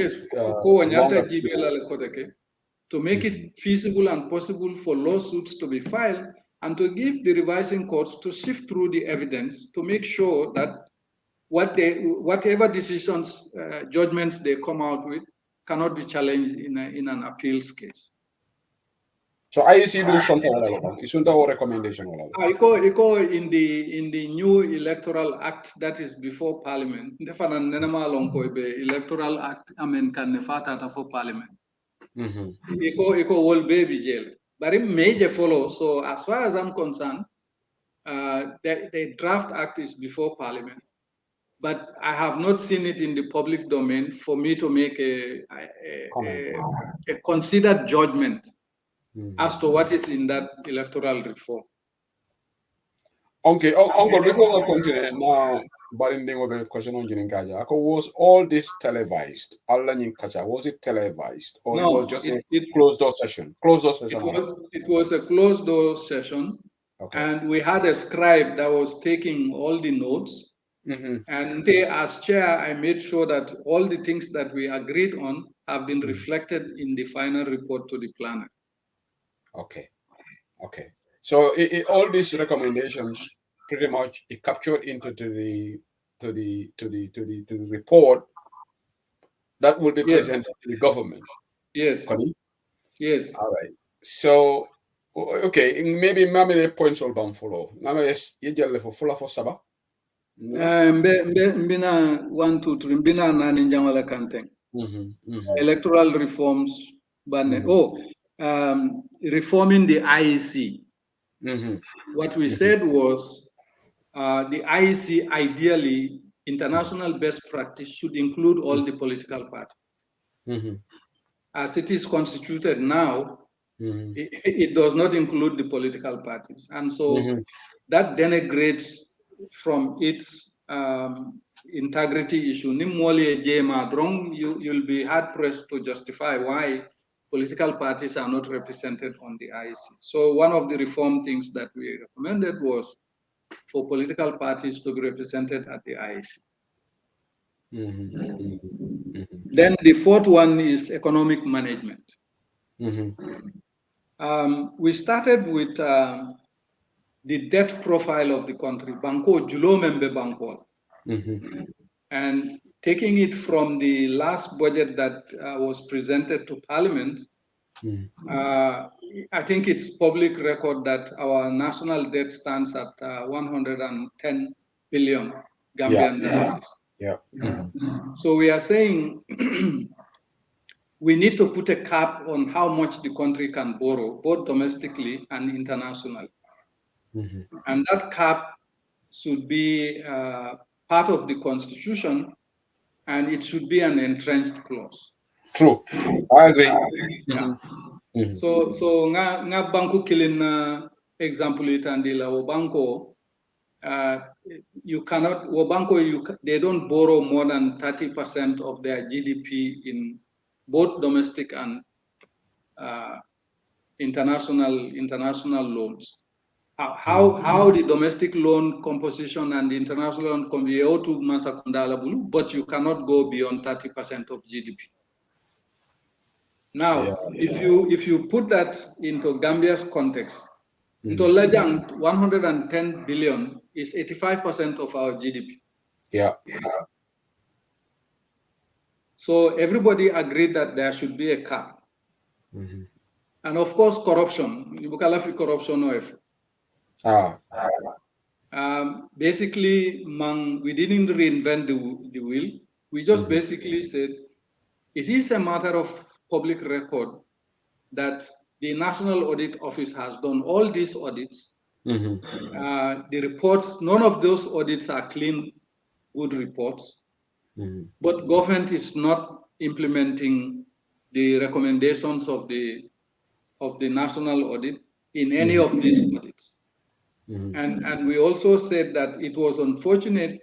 to make it feasible and possible for lawsuits to be filed and to give the revising courts to sift through the evidence to make sure that whatever decisions, judgments they come out with cannot be challenged in an appeals case. So IEC do something isn't our recommendation. Iko in the new electoral act that is before parliament. Ndefana nenema lonko be electoral act amen kan nefata for parliament. Iko will be jail. But it may follow. So as far as I'm concerned, the draft act is before parliament. But I have not seen it in the public domain for me to make a considered judgment as to what is in that electoral reform. Okay, Uncle, before we continue, now, but in the question on Jininkaja, was all this televised? Was it televised? Or no, it was just a closed door session? It was a closed door session. Okay. And we had a scribe that was taking all the notes. And as chair, I made sure that all the things that we agreed on have been reflected in the final report to the planner. Okay. So all these recommendations pretty much captured into the report that will be presented to the government. Yes. Connie? Yes. All right. So okay, maybe the points will be follow. For Saba. Mbina 1, 2, 3. Mbina nani njamala kanteng. Electoral reforms. Reforming the IEC. What we said was the IEC ideally international best practice should include all the political parties. As it is constituted now, it does not include the political parties. And so that denigrates from its integrity issue. You'll be hard pressed to justify why political parties are not represented on the IEC. So one of the reform things that we recommended was for political parties to be represented at the IEC. Then the fourth one is economic management. We started with the debt profile of the country, Banco Julo Membe Banco, and taking it from the last budget that was presented to Parliament. I think it's public record that our national debt stands at 110 billion Gambian dollars. So we are saying we need to put a cap on how much the country can borrow, both domestically and internationally. And that cap should be part of the constitution, and it should be an entrenched clause. True, I agree. So nga banku killing example it and the banko you cannot they don't borrow more than 30% of their GDP in both domestic and international loans. How the domestic loan composition and the international loan can be to but you cannot go beyond 30% of GDP. Now, if you put that into Gambia's context, into Lajang, 110 billion is 85% of our GDP. So everybody agreed that there should be a cap. And of course, corruption. Basically, we didn't reinvent the wheel. We just basically said it is a matter of public record that the National Audit Office has done all these audits. The reports, none of those audits are clean, good reports. But government is not implementing the recommendations of the national audit in any of these audits. And we also said that it was unfortunate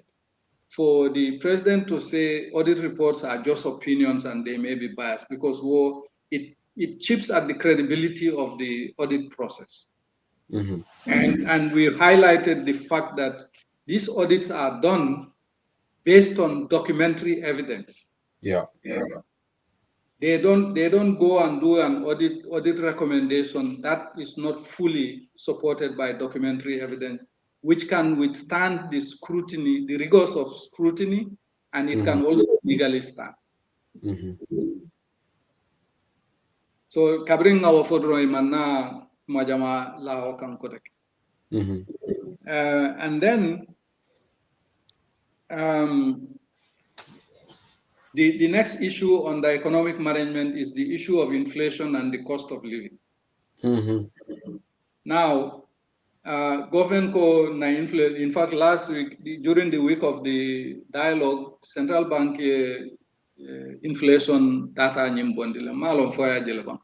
for the president to say audit reports are just opinions and they may be biased, because it chips at the credibility of the audit process. And we highlighted the fact that these audits are done based on documentary evidence. They don't go and do an audit recommendation that is not fully supported by documentary evidence, which can withstand the scrutiny, the rigors of scrutiny, and it can also legally stand. So kabring our fodro imana majama la okam kotek. And then the next issue on the economic management is the issue of inflation and the cost of living. Now, government ko na inflation. In fact, last week, during the week of the dialogue, central bank inflation data nyimbondile malom foya jelebang.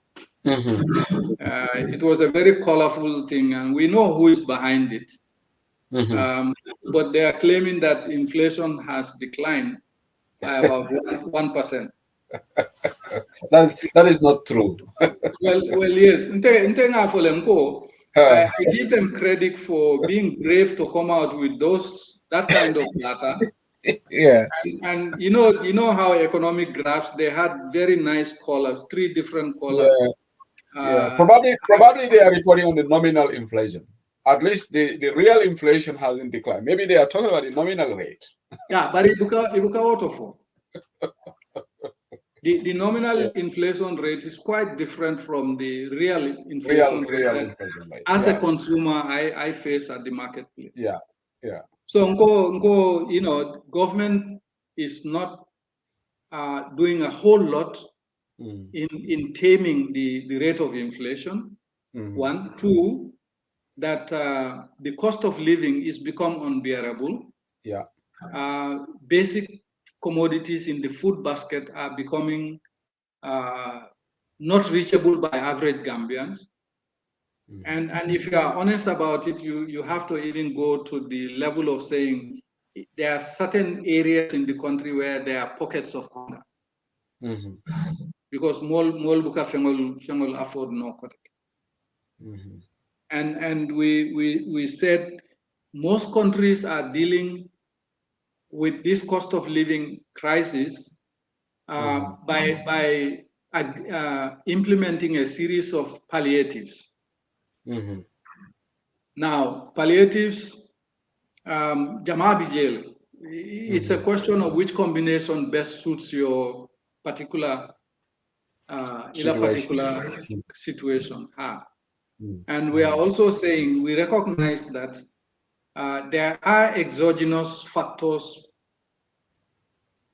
It was a very colorful thing, and we know who is behind it. But they are claiming that inflation has declined by about 1%. That is not true. well, yes. I give them credit for being brave to come out with that kind of data. And you know how economic graphs, they had very nice colors, 3 different colors. Probably they are reporting on the nominal inflation. At least the real inflation hasn't declined. Maybe they are talking about the nominal rate. But the nominal inflation rate is quite different from the real inflation rate. As a consumer, I face at the marketplace. So government is not doing a whole lot in taming the rate of inflation. 1, 2, that the cost of living is become unbearable. basic commodities in the food basket are becoming not reachable by average Gambians. And if you are honest about it, you have to even go to the level of saying there are certain areas in the country where there are pockets of hunger. Because mol buka fengol afford no kote. And we said most countries are dealing with this cost of living crisis by implementing a series of palliatives. Now, palliatives, Jamabi jail, it's a question of which combination best suits your particular situation. And we are also saying we recognize that there are exogenous factors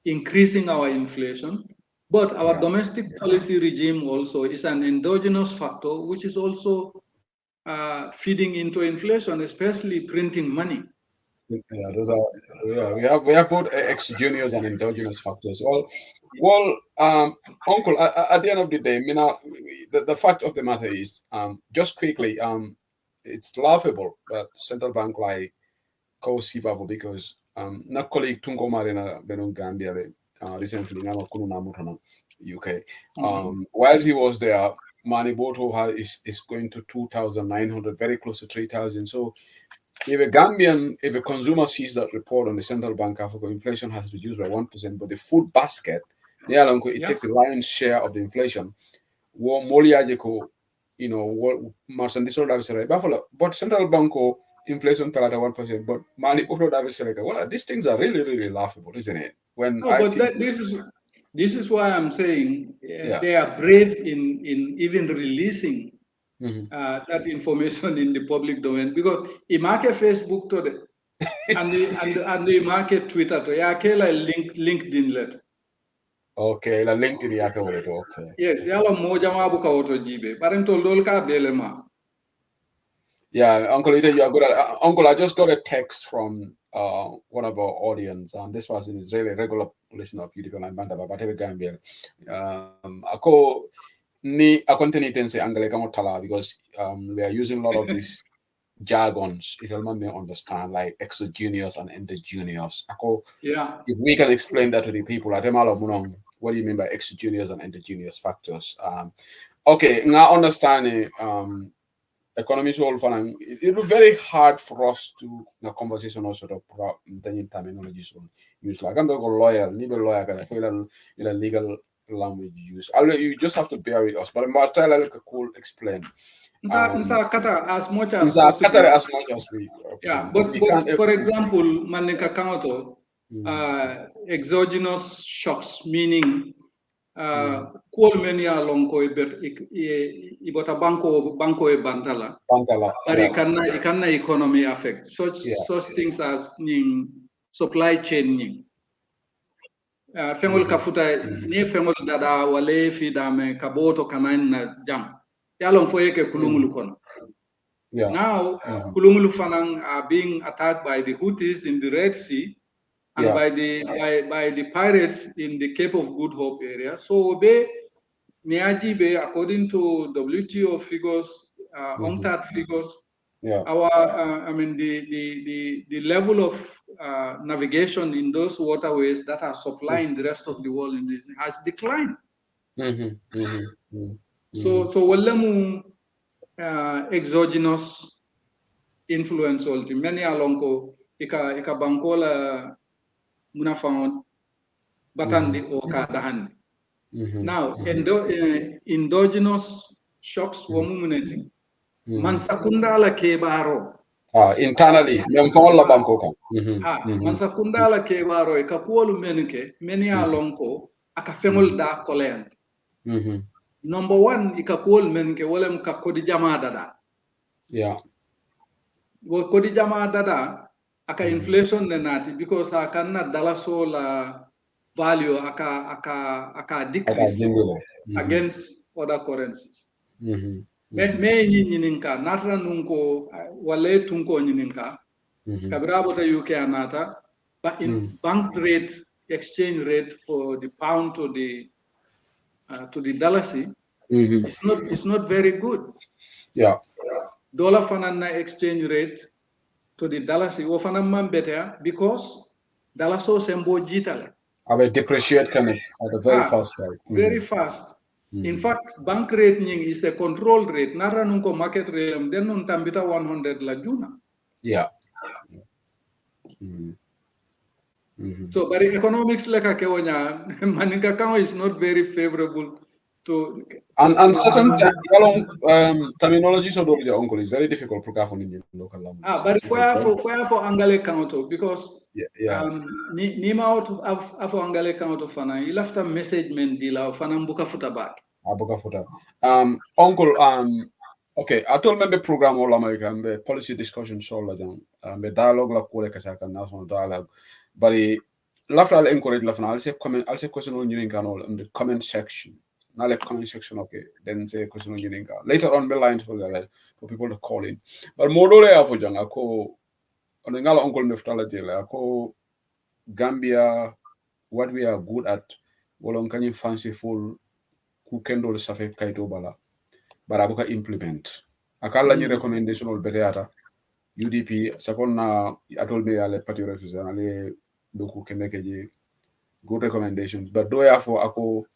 increasing our inflation, but our domestic policy regime also is an endogenous factor, which is also feeding into inflation, especially printing money. Yeah, those are we have both exogenous and endogenous factors. Well, Uncle, at the end of the day, the fact of the matter is, just quickly, it's laughable that central bank like Sivavu because na colleague Tungo Marina Benon Gambia recently UK. While he was there, Maniboto is going to 2,900, very close to 3,000. So if a consumer sees that report on the central bank Africa, inflation has reduced by 1%, but the food basket, it takes the lion's share of the inflation. But central bank inflation 1%, but well, these things are really, really laughable, isn't it? This is why I'm saying they are brave in even releasing that information in the public domain, because you market Facebook to the and the market Twitter to LinkedIn letter. Okay, la LinkedIn yake okay. Yes, yalo moja mabuka auto jibe. Parento lolka belema. Yeah, Uncle Ida, you are good at Uncle. I just got a text from one of our audience, and this person is really a regular listener of YouTube and Banda, but every Gambia. Ako ni akonteni tense angale kamo tala because we are using a lot of these jargons. If you may understand, like exogenous and endogenous. Ako, if we can explain that to the people, what do you mean by exogenous and endogenous factors? Okay, now understanding economy is all fun. It will be very hard for us to the conversation also to terminology use like I'm not a lawyer, legal lawyer, I feel in a legal language use. You just have to bear with us. But I'm try like a cool explain. As much as possible. As much as we but for example, Manika Kanto, exogenous shocks, meaning mania lonko ibota banko e bantala but it can economy affect such things as supply chain fengol kafuta ni fengol dada wale fi dame kaboto kanan na jam yalon foyeke kulungulu kono now kulungulu fanang are being attacked by the Houthis in the Red Sea and by the pirates in the Cape of Good Hope area. So Niajibe, according to WTO figures, UNCTAD figures, our the level of navigation in those waterways that are supplying the rest of the world in this has declined. So walemu exogenous influence ulti many alonko ika bankola munafang batandi o kadahandi. Now, endogenous shocks were moving. Mansakundala kebaro. Internally, Mansakundala kebaro, ekapuolu menike, many alonko, akafemol da kolen. Number one, ikapuol menike, wolem ka kodijama dada. Well, kodijama dada, aka inflation nenati, because akana dalaso la value aka decrease against other currencies. Me nyininka natra nunko wale tunko nyininka kabira bota UK anata But in bank rate, exchange rate for the pound to the dollars, it's not very good. Yeah. Dollar fanana exchange rate to the dollars wo fanama better because dollar so sembo jitale. I will depreciate kind of at a very fast rate. Very fast. In fact, bank rate is a control rate. Nara nunko market rate, then nun tambita 100 la juna. Yeah. So, but economics like a kewanya, manika kama is not very favorable to. And certain terminology so do your uncle is very difficult to for in local language. But for angale counter because nima out of angale counter fana you left a message men dealer fana buka futa back. Buka futa. Uncle okay, I told me the program all America and the policy discussion so the dialogue la kule kachaka national dialogue, but left I'll encourage left I'll say question on you in the comment section. Now like comment section, okay. Then say question on you later on the lines for people to call in. But more for jang ako on the uncle methodology ako Gambia what we are good at wolong kanyi fanciful who can do the safe kaito bala. But abuka implement. Akala ni recommendation ol beteata UDP sakona atol me ale party represent ale doku kemekeji good recommendations but do ya for ako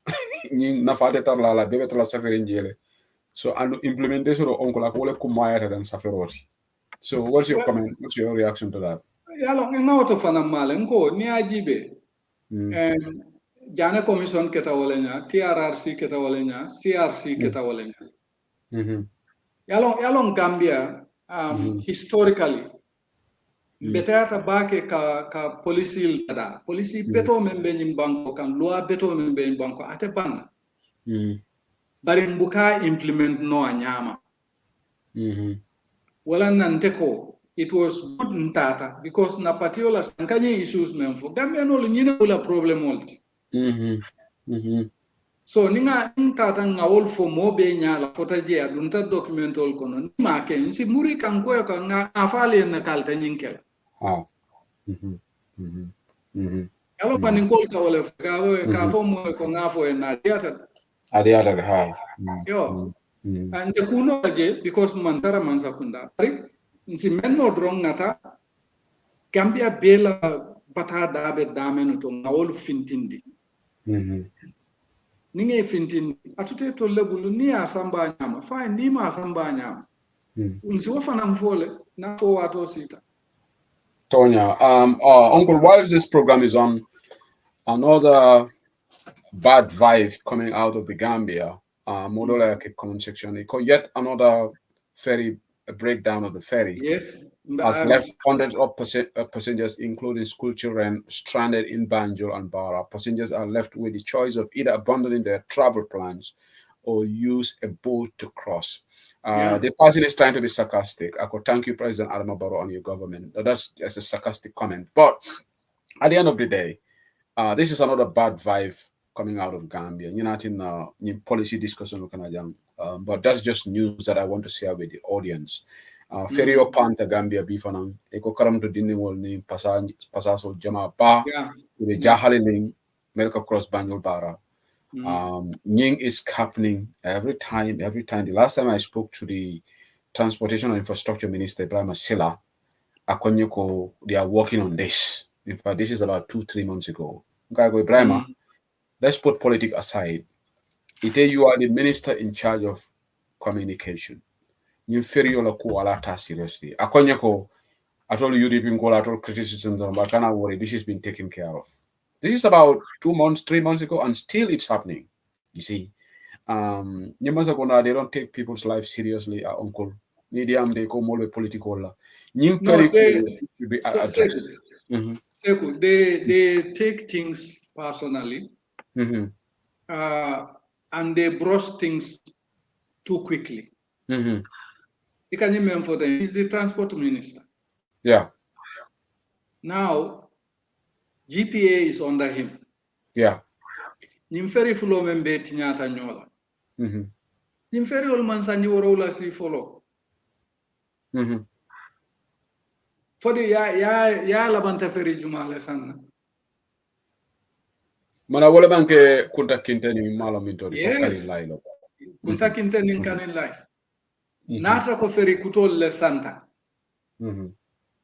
ñing nafaate tar la bebe tala safari njele so and implementation of onko la ko le kumaya than safaroti. So what's your comment, what's your reaction to that? Yalo nga to fana male ngo ni ajibe jana commission keta wolenya TRRC keta wolenya CRC keta wolenya yalo Gambia historically betata bake ka policy dada policy beto membe nyim banko kan loi beto membe banko ate bang bari mbuka implement no anyama wala nante ko it was good ntata because na patiola sankanye issues memfo Gambia no nyina wala problem wolti so ninga ntata ngawol fo mobe nyala fotaje adunta documentol kono ni make nsi muri kan ko ka nga afale na kalta nyinkel Alo panin kol ka wala ka fo mo ko ngafo na diata ha yo and the kuno aje because mantara mansakunda ari nsi menno drong ngata Gambia bela bata dabe damenu to ngawol fintindi ninge fintindi atute to lebulu ni asamba nyama fa ni ma asamba nyama nsi wafana mfole na fo wato sita Tonya, Uncle, while this program is on, another bad vibe coming out of the Gambia, Modola comment section, yet another ferry, a breakdown of the ferry. Yes. Has left hundreds of passengers, including school children, stranded in Banjul and Bara. Passengers are left with the choice of either abandoning their travel plans or use a boat to cross. The person is trying to be sarcastic. I could thank you, President Adama Barrow, and your government. That's just a sarcastic comment. But at the end of the day, this is another bad vibe coming out of Gambia. You're not in policy discussion, but that's just news that I want to share with the audience. Ferry Panta Gambia Bifanang, Eko Karam to Dinewol name Pasaso Jama Ba, the Jahaliling, Medical Cross Banjul Bara. Nying is happening every time. The last time I spoke to the Transportation and Infrastructure Minister, Ibrahim Silla, Akonyoko, they are working on this. In fact, this is about 2-3 months ago. Ibrahim, let's put politics aside. You are the minister in charge of communication. You ferry seriously. Akonyoko, I told you, I told criticism, but can't worry, this has been taken care of. This is about 2 months, 3 months ago, and still it's happening. You see, they don't take people's lives seriously. Uncle, they come all the political. Be addressed. They take things personally, and they brush things too quickly. You can remember for them. He's the transport minister. Yeah. Now, GPA is under him. Yeah. Nimferi fulo membe tinyata nyola. Nimferi ol mansanyi worola si follow. fodi ya labanta feri jumale sanna mana wala banke kunta kinteni malo minto yes. fo kali laylo kunta kinteni kanin lay nata ko feri kutol le santa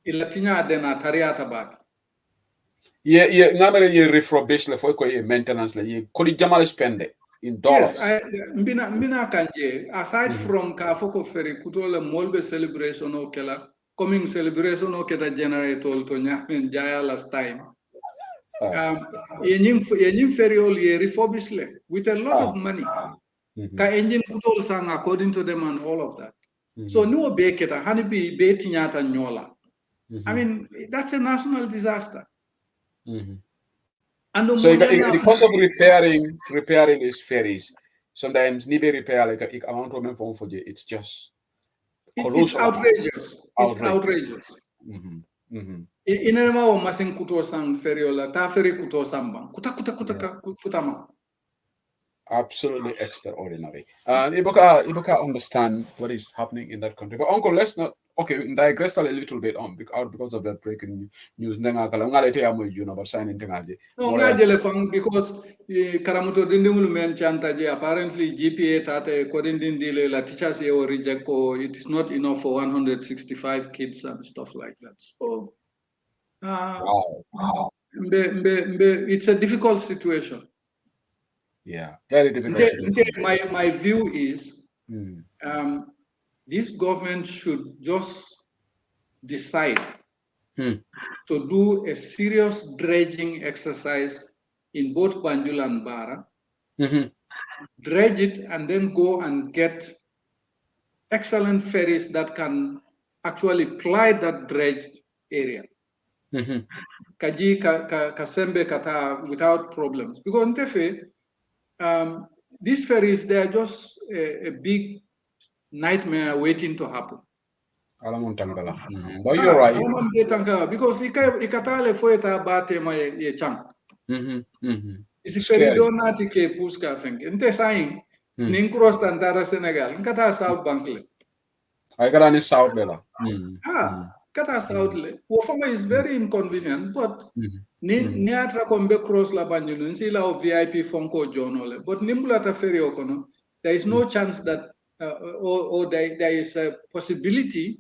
ila tinya dena tariata bak ye ngamere ye refurbish le fo ko ye maintenance le ye koli jamal spende in dollars. Yes, mbina kanje aside from ka foko feri kutole molbe celebration o kela coming celebration o keta generate all to nyamen jaya last time. Yenyim feri all ye refurbish le with a lot of money. Ka engine kutol sang according to them and all of that. So no be keta hanibi be tinyata nyola. I mean that's a national disaster. And so the cost of repairing these ferries, sometimes need repair like a amount of money for it's just it's outrageous. It's outrageous. Inema o masin kuto sang feriola ta feri kuto samba kutama. Absolutely extraordinary. Ibuka understand what is happening in that country. But Uncle, let's not digress a little bit on because of that breaking news. No, because Karamuto dindimul men chantaje apparently GPA tate kodindindile la teachers ye reject ko it is not enough for 165 kids and stuff like that. So it's a difficult situation. Yeah, very difficult situation. My view is this government should just decide to do a serious dredging exercise in both Banjul and Bara, dredge it, and then go and get excellent ferries that can actually ply that dredged area. Kaji Kasembe Kata without problems. Because in Tefe, these ferries, they are just a big nightmare waiting to happen. But you're right. Because ikatale foeta bate ma ye chang. Isi ferry donati ke puska fenke. Nte saing ning cross tantara Senegal. Nkata South Bank le. I got any South lela. Kata South le. Wofama is very inconvenient, but ni atra kombe cross la banjulu nsi la o VIP fonko jono le. But nimbulata ferry okono. There is no chance that or there is a possibility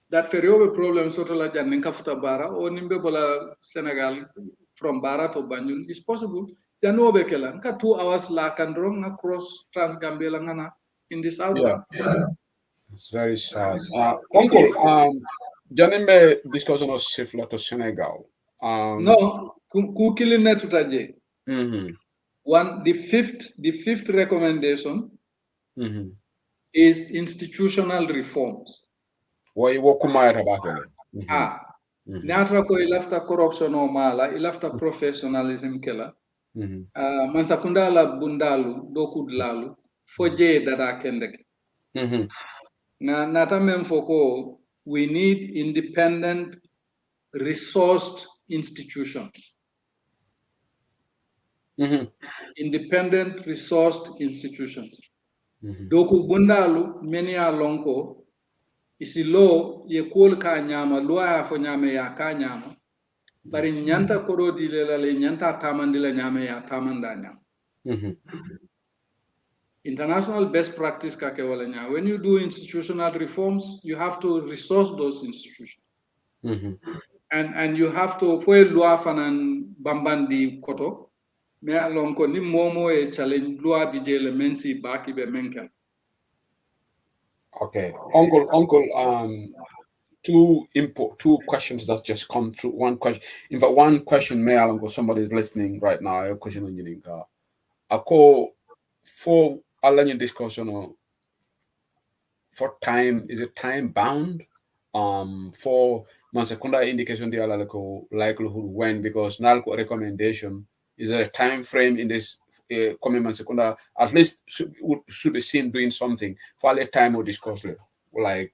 that ferry over problem soto la janne kafuta bara or nimbe bola Senegal from Bara to Banjul is possible. Janu obe kela nka 2 hours la kandrong across Transgambia la ngana in the south. It's very sad. Uncle, Janimbe discussion of Sifla to Senegal. No, kukili netutaje. One, the fifth recommendation is institutional reforms. Natra ko ilafta corruption o mala, ilafta professionalism kela. Mansakunda la bundalu, dokudlalu, foje dada kendeke. Nata memfoko, we need independent, resourced institutions. Independent, resourced institutions. Doku bundalu, many alonko, isi lo ye kol ka nyama lo ya fo nyame ya ka nyama bari nyanta koro dile le nyanta tamandile nyame ya tamanda nyama. International best practice ka ke wala nya. When you do institutional reforms, you have to resource those institutions. And you have to fo loi fanan bambandi koto me alonko ni momo e challenge loi DJ le mensi baki be menkel. Okay, Uncle. Two questions that just come through. One question, in fact, one question. May Uncle, somebody is listening right now. A question on you. I call for a learning discussion or for time. Is it time bound? For my secondary indication, the likelihood when because NALCO recommendation is there a time frame in this. Coming secondary, at least should be seen doing something for a time or discuss like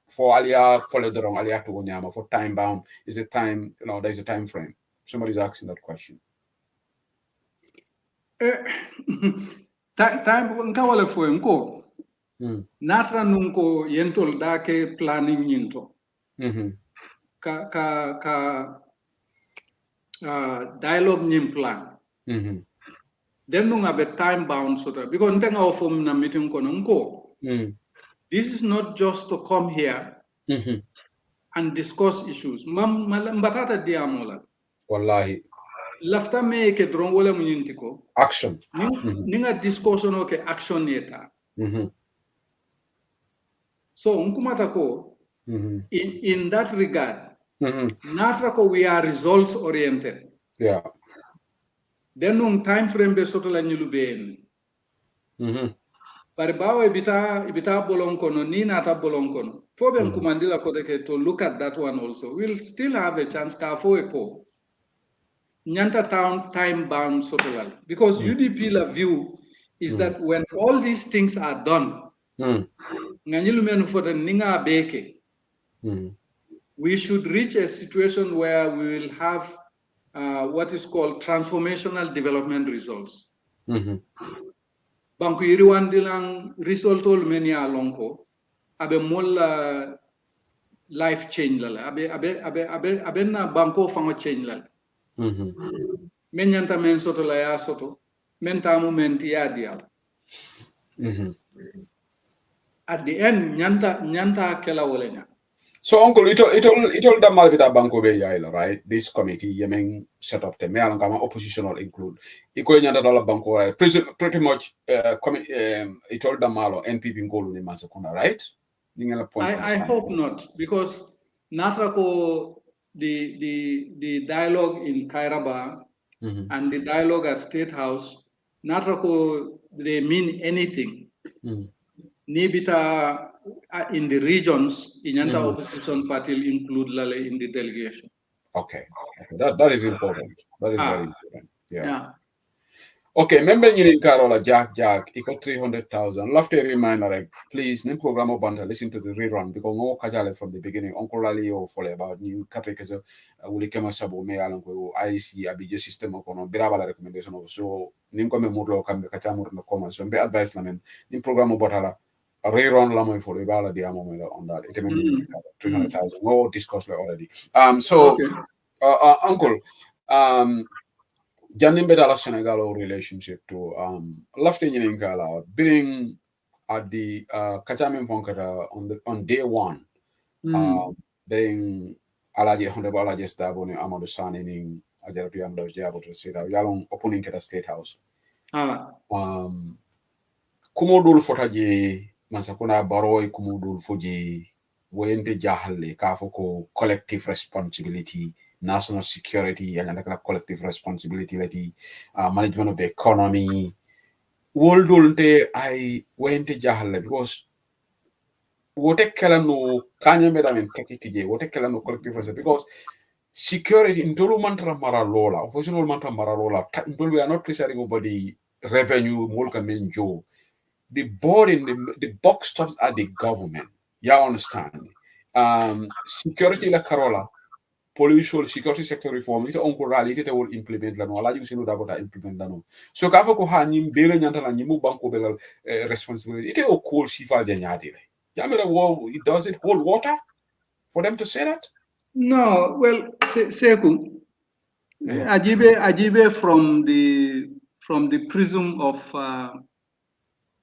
for alia follow the wrong alia to wonyama for time bound is a time there's a time frame. Somebody's asking that question. Time nkawale fo nko natra nunko yentol dake planning yinto ka dialogue nim plan. Then no have a time bound sort of because ntenga ofom na meeting kono nko. This is not just to come here and discuss issues. Mbatata diamola. Wallahi. Lafta me ke dron wala munyintiko. Action. Ninga discussion o ke action yeta. So unkumata ko in that regard, natrako we are results oriented. Yeah. Then on time frame be soto la nyulubeen. But bawa ibita bolong kono ni nata bolong kono. Fobe kumandila kote ke to look at that one also. We'll still have a chance ka fo epo. Nyanta town time bound soto because UDP la view is that when all these things are done, nganyilumenu for the ninga beke. We should reach a situation where we will have what is called transformational development results. Banku iriwan dilang result all many alonko abe molla life change lala abe na banko fango change lala. Men nyanta men soto la ya soto men tamu men tiya dial. At the end nyanta kela wolenya. So, Uncle, it all the Malvita Banco Bay, right? This committee, Yemen set up the Mealangama oppositional include. Ikoyanda dollar banco, right? Pretty much, it all the Malo NPP in Golu in Masakuna, right? I hope not, because Natrako, the dialogue in Kairaba and the dialogue at State House, Natrako, they mean anything. Nibita in the regions, Inyanta opposition party include Lale in the delegation. Okay. That is important. That is very important. Yeah. Okay, remember in Carola Jack, it got 300,000. Love to reminder, like, please, name program of band, listen to the rerun because no Kajale from the beginning. Uncle Lali or for about new Katrikazo, Ulikema Sabo, May Alanko, IC, Abija system of Birabala recommendation of so Ninkome Mudlo can be Katamur in the comments. So be advice, Lamin, in program of Botala, a rerun Lamoy for the Bala Diamo on that. It may 300,000. No discussed already. Uncle, Janin Bedala Senegal relationship to Lafting in Gala being at the Kachamin Fonkata on day one. Being Alaji Honorable Alaji Staboni Amado San in Ajarapiam Doj Jabo to say that Yalong opening at the State House. Kumodul Fotaji Mansakuna Baroi Kumudul Fuji Wente Jahale Kafoko collective responsibility. National security and like collective responsibility, like the management of the economy. World I went to Jahale because what a kelano kanya medam and take it today, what a kelano collective responsibility because security in Tolu Mantra Maralola, oppositional Mantra Maralola, we are not presiding over the revenue, Molkamen Joe. The board in the box stops at the government. You understand? Security la Carola. Pollution security sector reform ite on ko rali ite will implement la no ala ju sinu dabota implement la no so ka fa ko ha nyim bele nyanta la nyimu banko belal responsibility ite o cool sifa janyati le yamira wo it does it hold water for them to say that no well Seku ajibe from the prism of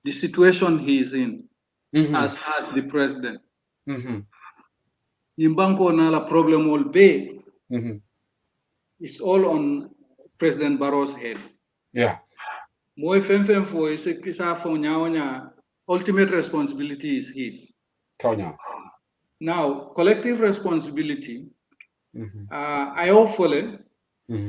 the situation he is in as the president Nimbanko Nala problem will be it's all on President Barrow's head. Yeah. Moi fem for is for nyaonya ultimate responsibility is his. Tonya. Now, collective responsibility, I hopefully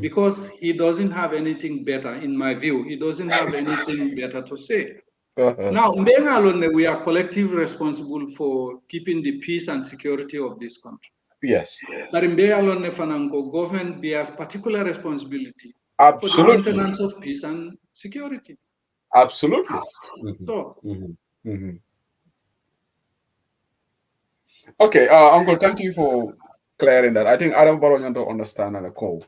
because he doesn't have anything better, in my view, he doesn't have anything better to say. Now, we are collectively responsible for keeping the peace and security of this country. Yes. But in government bears particular responsibility Absolutely. for the maintenance of peace and security. Absolutely. So. Okay, Uncle, thank you for clearing that. I think Adam Baron don't understand the call.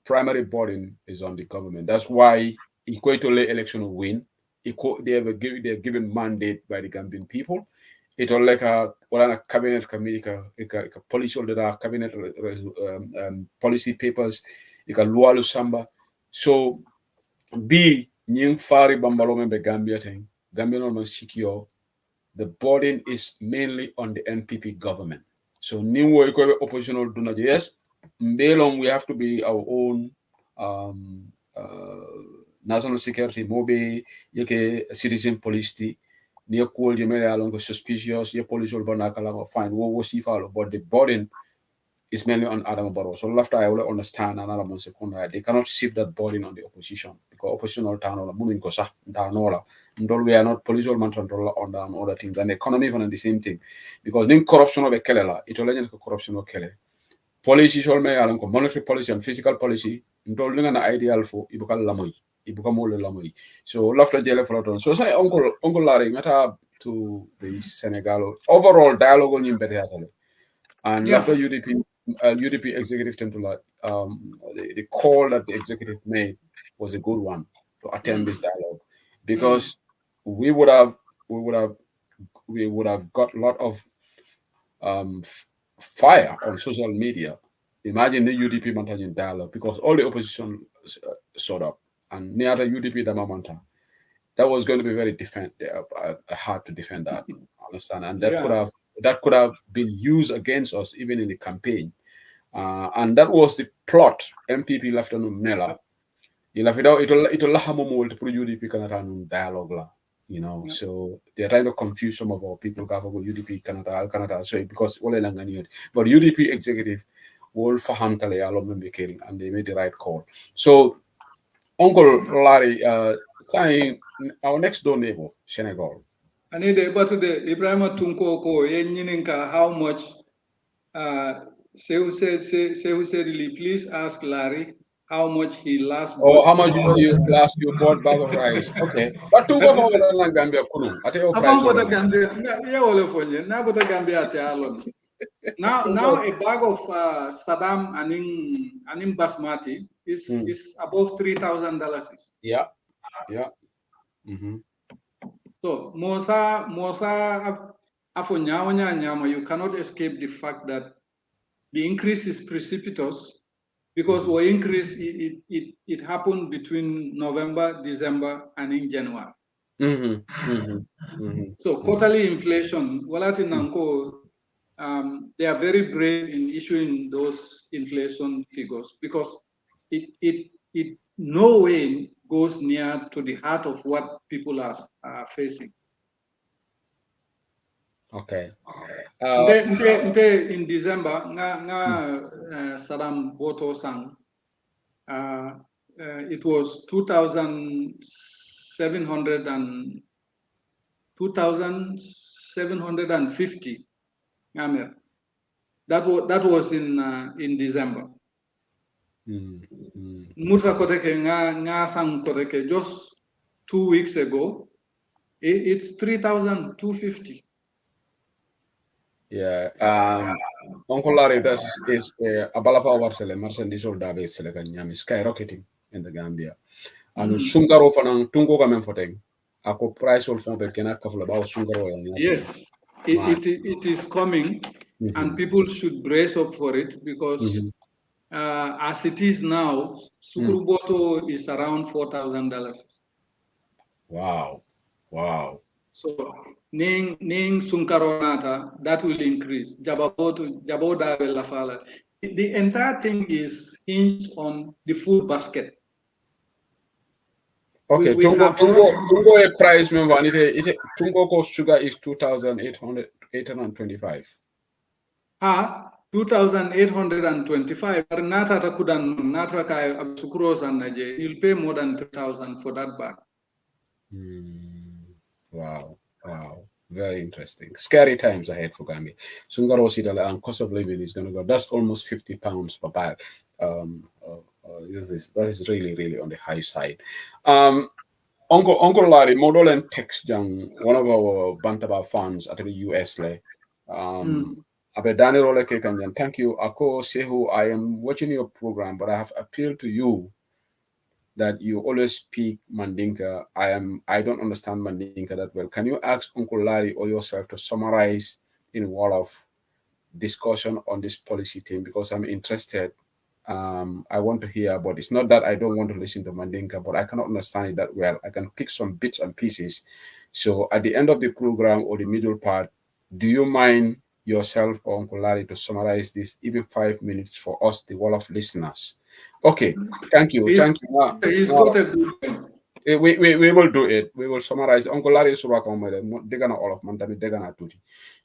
Primary burden is on the government. That's why equatorial election will win. They're given mandate by the Gambian people, It all like a cabinet committee, a policy or the cabinet policy papers, a lualu samba. So B nying fari bambalo be Gambia thing. Gambia no secure. The burden is mainly on the NPP government. So new oppositional do not yes. Mbelong we have to be our own um, national security mobe yeke citizen police ti near cool jemele along suspicious ye police will banakala fine wo see follow but the burden is mainly on Adam Barrow. So after I will understand another one second they cannot shift that burden on the opposition because opposition all town or moving kosa danola ndol we are not police or mantra on down other things and the economy even the same thing because then corruption of a kelela it will corruption of kele policy is all me alam ko monetary policy and physical policy ndol nga ideal for ibukal lamoy ibuka mole lamoy so after jele floton so say uncle Larry ngata to the Senegal overall dialogue on better and after UDP executive temple, the call that the executive made was a good one to attend this dialogue because we would have got a lot of fire on social media. Imagine the UDP managing dialogue because all the opposition showed up and near the UDP Damamanta. That was going to be very hard to defend that. Understand? And that could have been used against us even in the campaign. And that was the plot MPP left on Nella. It'll to put UDP Canada dialogue. So they're trying to confuse some of our people about UDP Canada. So because but UDP executive will faham tale and they made the right call. So Uncle Larry, saying our next door neighbor, Senegal. Ani de batu de Ibrahima Tunko ko yenyinka how much Sehu said please ask Larry how much he last bought. How much you bought bag of rice. Okay. But Tunko for Gambia Kunu. At your price. Gambia, na bota Gambia te alon. Now a bag of Saddam anim basmati is above $3,000. Yeah. Mm-hmm. So Mosa Afonyama, you cannot escape the fact that the increase is precipitous because the increase it happened between November, December, and in January. So quarterly inflation, they are very brave in issuing those inflation figures because it no way goes near to the heart of what people are facing. Okay. In December, Saddam Boto sang. It was 2,750. That was in December. Muta koteke nga sang koteke just 2 weeks ago. It's 3,250. Yeah. Uncle Larry, that is Abalafa Warsele, Marchandise Dabe Selekanyami skyrocketing in the Gambia. And Sungaro Fanang Tungo Gamen Foteng. Ako price of Fompe Kena Kafla about Sungaro. Yes, it is coming, and people should brace up for it because as it is now, Sukuruboto is around $4,000. Wow. So, Ning Sunkaronata, that will increase. Jaboda Lafala. The entire thing is hinged on the food basket. Okay, Tungo a price member Tungo cost sugar is 2,825. 2,825. Nata takudan nata kai absukros and naje. You'll pay more than 3,000 for that bag. Wow. Very interesting. Scary times ahead for Gambia. Sungaro Sidala and cost of living is going to go. That's almost £50 per bag. That is really, really on the high side. Uncle Larry, Model and Text Young, one of our Bantaba fans at the US. Thank you. Ako Sehu, I am watching your program, but I have appealed to you that you always speak Mandinka. I don't understand Mandinka that well. Can you ask Uncle Larry or yourself to summarize in Wolof discussion on this policy thing, because I'm interested. I want to hear about it. It's not that I don't want to listen to Mandinka, but I cannot understand it that well. I can pick some bits and pieces. So at the end of the program or the middle part, do you mind yourself or Uncle Larry to summarize this, even 5 minutes for us, the Wolof listeners? Okay, thank you. Thank you. He's got a good point. We will do it. We will summarize. Uncle Larry Suraka degana all of mandami degana tuti.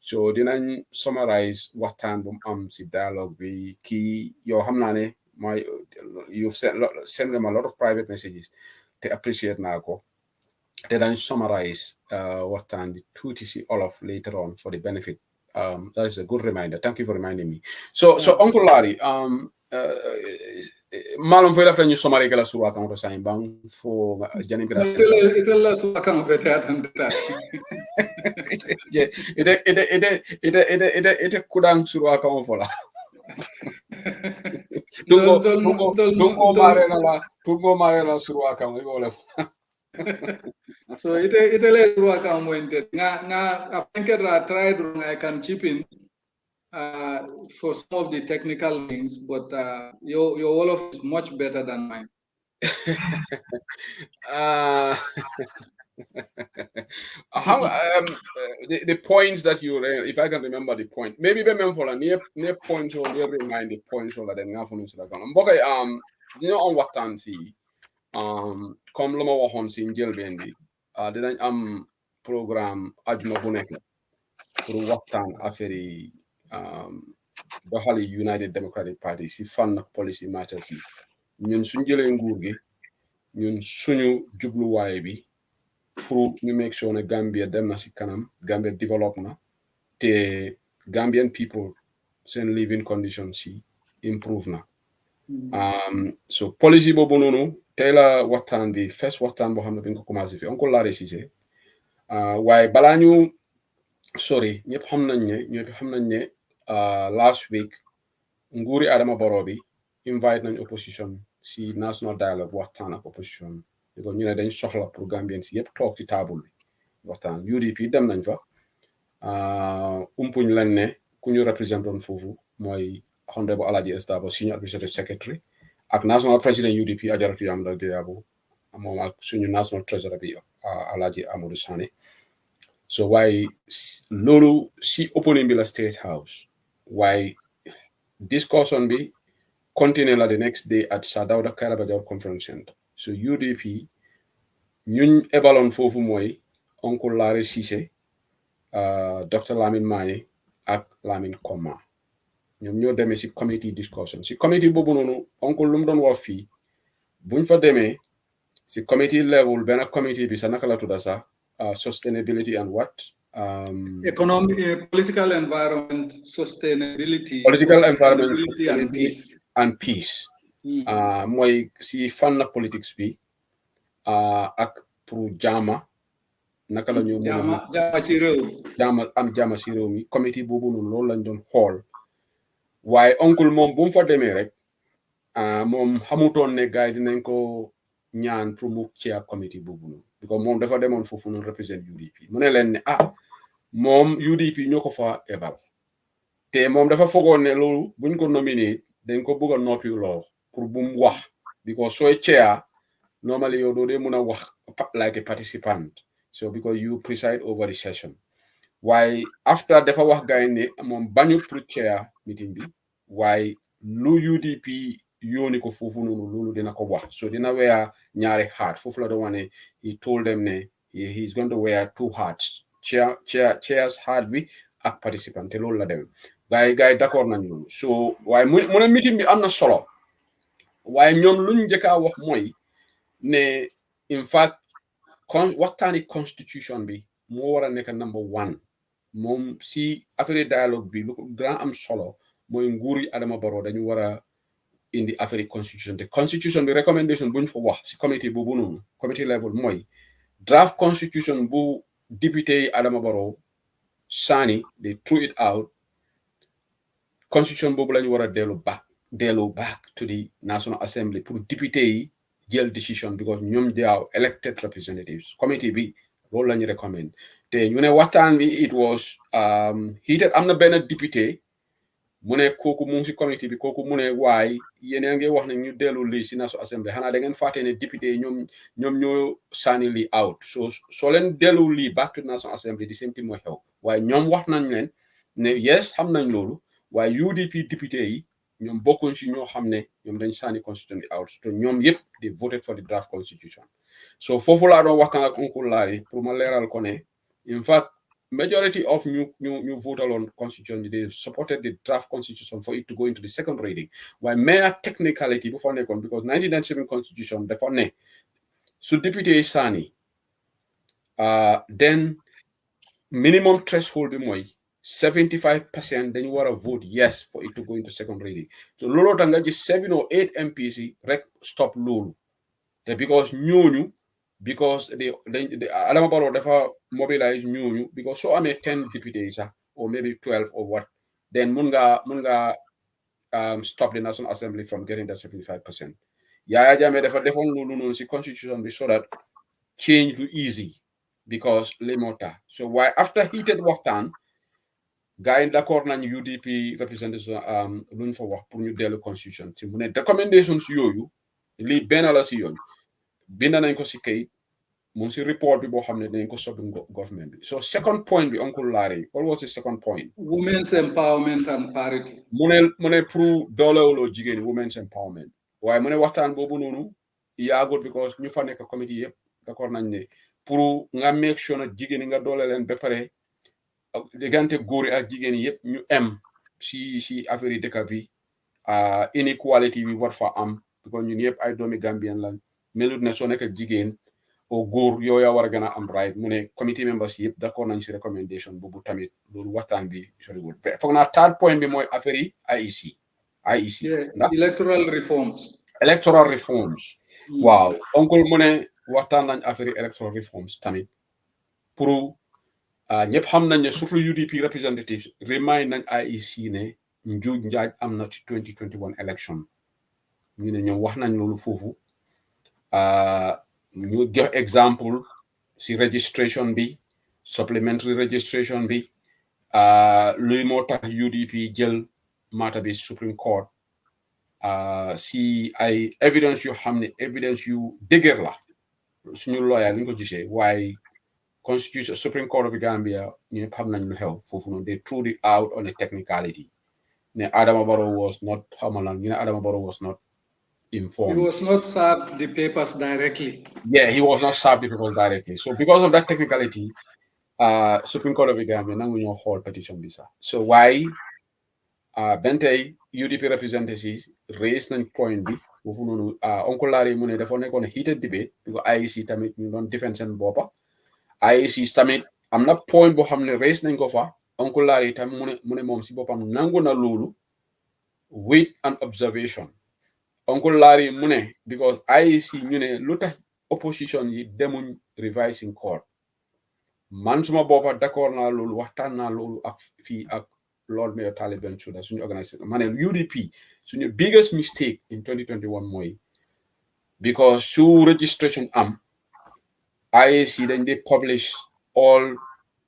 So dinañ summarize waxtaan bu am si dialogue bi key yo xamna my you've sent them a lot of private messages to appreciate nako. Then summarize waxtaan bi tuti si all of later on for the benefit. That is a good reminder. Thank you for reminding me. So Uncle Larry, malum foi dafta ñu somari gala suwa kan to sain bang fo janim gala itella suwa kan bete atandata ite kudang suwa kan fola tungo mare la suwa kan e wala so itele suwa kan mo inte nga afanke try I can chip in for some of the technical things, but your Wolof is much better than mine. The points that you read, if I can remember the point, maybe be for near points or near remind the points or that you know on what time fee come loma waxon ci njël bendi dinañ am programme ajuma bu nekk pour waxtaan affaire yi doxali United Democratic Party si fan policy matters yi ñun suñ jëlee nguur gi ñun suñu jubluwaay bi pour ñu make sure ne Gambia dem na si kanam, Gambia develop na te Gambian people seen living conditions si improve na. So policy boobu noonu tey la waxtaan bi first waxtaan boo xam ne dañ ko commencé fi Uncle Larry Ceesay waaye balaa ñu sorry ñëpp xam nañ ne last week nguuri Adama Barrow bi invite nañ opposition si national dialogue waxtaan ak opposition because ñu ne dañ soxla pour Gambien si yëpp toog ci table bi waxtaan UDP dem nañ fa umpuñ leen ne ku ñu représenté woon foofu mooy Honorable Alhaji Estabo Senior Administrative Secretary ak national president UDP Ajaratu Yamda Gayabo moom ak suñu national treasurer bi Alhaji Amadou Sane so waaye loolu si opening bi la State House waaye discussion bi continue la the next day at Sir Dawda Kairaba Jawara Conference Center so UDP ñuñ ebaloon foofu mooy Uncle Larry Ceesay Dr. Lamin Mane ak Lamin Koma ñoom ñoo demee si committee discussion si committee boobu noonu Uncle lu mu doon wax fii buñ fa demee si committee level benn committee bi sa naka la tudda sax sustainability and what economic political environment sustainability and peace mooy si fànn politics bi ak pour jaama naka la ñu jaama ci réew jaama si réew mi committee boobu noonu loolu lañ doon xool waaye Uncle moom bu mu fa demee rek moom xamutoon ne gars yi dinañ ko ñaan pour mu chair committee boobu noonu because moom dafa demoon foofu noonu represent UDP mu ne leen ne moom UDP ñoo ko fa ebal te moom dafa fogoon ne loolu buñ ko nominé dañ ko bëgg a noppi loo pour bu mu wax because sooy chair normally yow doo dee mën a wax like a participant so because you preside over the session waaye after dafa wax gars yi ne moom bañu pour chair meeting bi waaye lu UDP yóoni ko foofu noonu loolu dina ko wax so dina wear ñaari hat foofu la doon wane he told them ne he's going to wear two hats chairs hat bi ak participant te loolu la dem gars yi d'accord nañ loolu so waaye mu ne meeting bi am na solo waaye ñoom luñ njëkkaa wax mooy ne in fact waxtaani constitution bi moo war a nekk number one moom si affaire dialogue bi lu ko grand am solo mooy nguuri Adama Barrow dañu war a indi affaire constitution te constitution bi recommendation buñ fa wax si committee boobu noonu committee level mooy draft constitution bu député yi Adama Barrow sani they threw it out constitution boobu lañu war a dellu back to the National Assembly pour député yi jël decision because ñoom they are elected representatives committee bi loolu la ñu recommend te ñu ne waxtaan bi it was heated am na benn député mu ne kooku mu ngi si committee bi kooku mu ne waaye yéen a ngi wax ne ñu dellu lii si National Assembly xanaa da ngeen fàtte ne député yi ñoom ñoo sànni lii out soo leen dellu lii back to National Assembly di same thing mooy xew waaye ñoom wax nañ leen ne yes xam nañ loolu waaye UDP député yi ñoom bokkuñ si ñoo xam ne ñoom dañ sànni constitution bi out so ñoom yëpp they voted for the draft constitution so foofu laa doon waxtaan ak Uncle Larry pour ma leeral ko ne in fact majority of new voted on constitution they supported the draft constitution for it to go into the second reading why mere technicality before nekon because 1997 constitution dafa ne su député sani then minimum threshold bi moy 75% then you want to vote yes for it to go into second reading so lolo tanga just 7 or 8 MPs rek stop lolo because ñooñu because they Adama Barrow dafa mobilize ñooñu because so amee 10 deputies or maybe 12 or what then mun nga stop the National Assembly from getting that 75%. Yaya Jammeh dafa defoon loolu noonu si constitution bi so that change to easy because li moo tax so why after heated waxtaan gars yi d'accord nañ UDP representation luñ fa wax pour ñu dellu constitution si mu ne recommendations yooyu lii benn la si yoon binda nañ ko si kayit mu si report bi boo xam ne dañ ko soppi government bi so second point bi Uncle Larry what was the second point women's empowerment and parity mu ne pour doolewuloo jigéen women's empowerment waaye mu ne waxtaan boobu noonu yaagut because ñu fa nekk committee yëpp d'accord nañ ne pour nga make sure na jigéen yi nga doole leen ba pare diggante góor yi ak jigéen yëpp ñu si affaire yi dëkk bi inequality bi war fa am because ñun yëpp ay doomi Gambien lañ melut ne soo nekk ak jigéen o góor yow yaa war a gën a am right mu ne committee members yëpp d'accord nañ si recommendation boobu tamit loolu waxtaan bi soriwul foog naa third point bi mooy affaire yi IEC electoral reforms waaw oncle mu ne waxtaan nañ affaire yi electoral reforms tamit pour ñëpp xam nañ ne surtout UDP representatives remind nañ IEC ne njuuj njaaj am na ci 2021 election ñu ne ñoom wax nañ loolu foofu ñu jox exemple si registration bi supplementary registration bi luy moo tax UDP jël matter bi Supreme Court si ay evidence yu xam ne evidence yu dëgër la suñu lawyer li ñu ko gisee waaye Constitution Supreme Court of Gambia ñu xam nañ lu xew foofu noonu they threw it out on a technicality ne Adama Barrow was not xamalan ñu ne Adama Barrow was not informed. He was not served the papers directly. Yeah, he was not served the papers directly. So because of that technicality, Supreme Court of the Gambia nangu ñoo xool petition bi sax. So why bentay UDP representatives raised nañ point bi foofu noonu Uncle Larry mu ne dafa nekkoon heated debate because IEC tamit ñu doon defend seen boppa IEC tamit am na point boo xam ne raised nañ ko fa Uncle Larry tam mu ne moom si boppam nangu na loolu wait and observation Uncle Larry mu ne because IEC ñu ne lu tax opposition yi demuñ revising court man suma boppa d'accord naa loolu waxtaan naa loolu ak fii ak Lord Mayor Talib Bensouda suñu organisation ma ne UDP suñu biggest mistake in 2021 mooy because su registration am IEC dañ dey publish all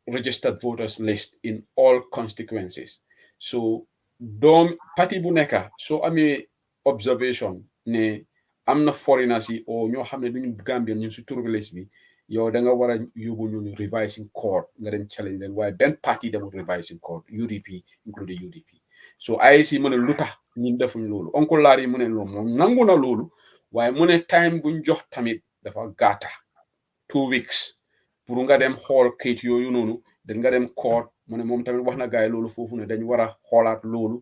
registered voters list in all constituencies so doom parti bu nekka soo amee observation ne am na foreigners yi o ñoo xam ne duñu Gambien ñu si tur list bi yow da nga war a yóbbu ñu revising court nga dem challenge leen waaye benn parti demul revising court UDP including UDP so IEC mu ne lu tax ñun defuñ loolu Uncle Larry mu ne loolu moom nangu na loolu waaye mu ne time buñ jox tamit dafa gàtta 2 weeks pour nga dem xool kayit yooyu noonu dañ nga dem court mu ne moom tamit wax na gaay loolu foofu ne dañ war a xoolaat loolu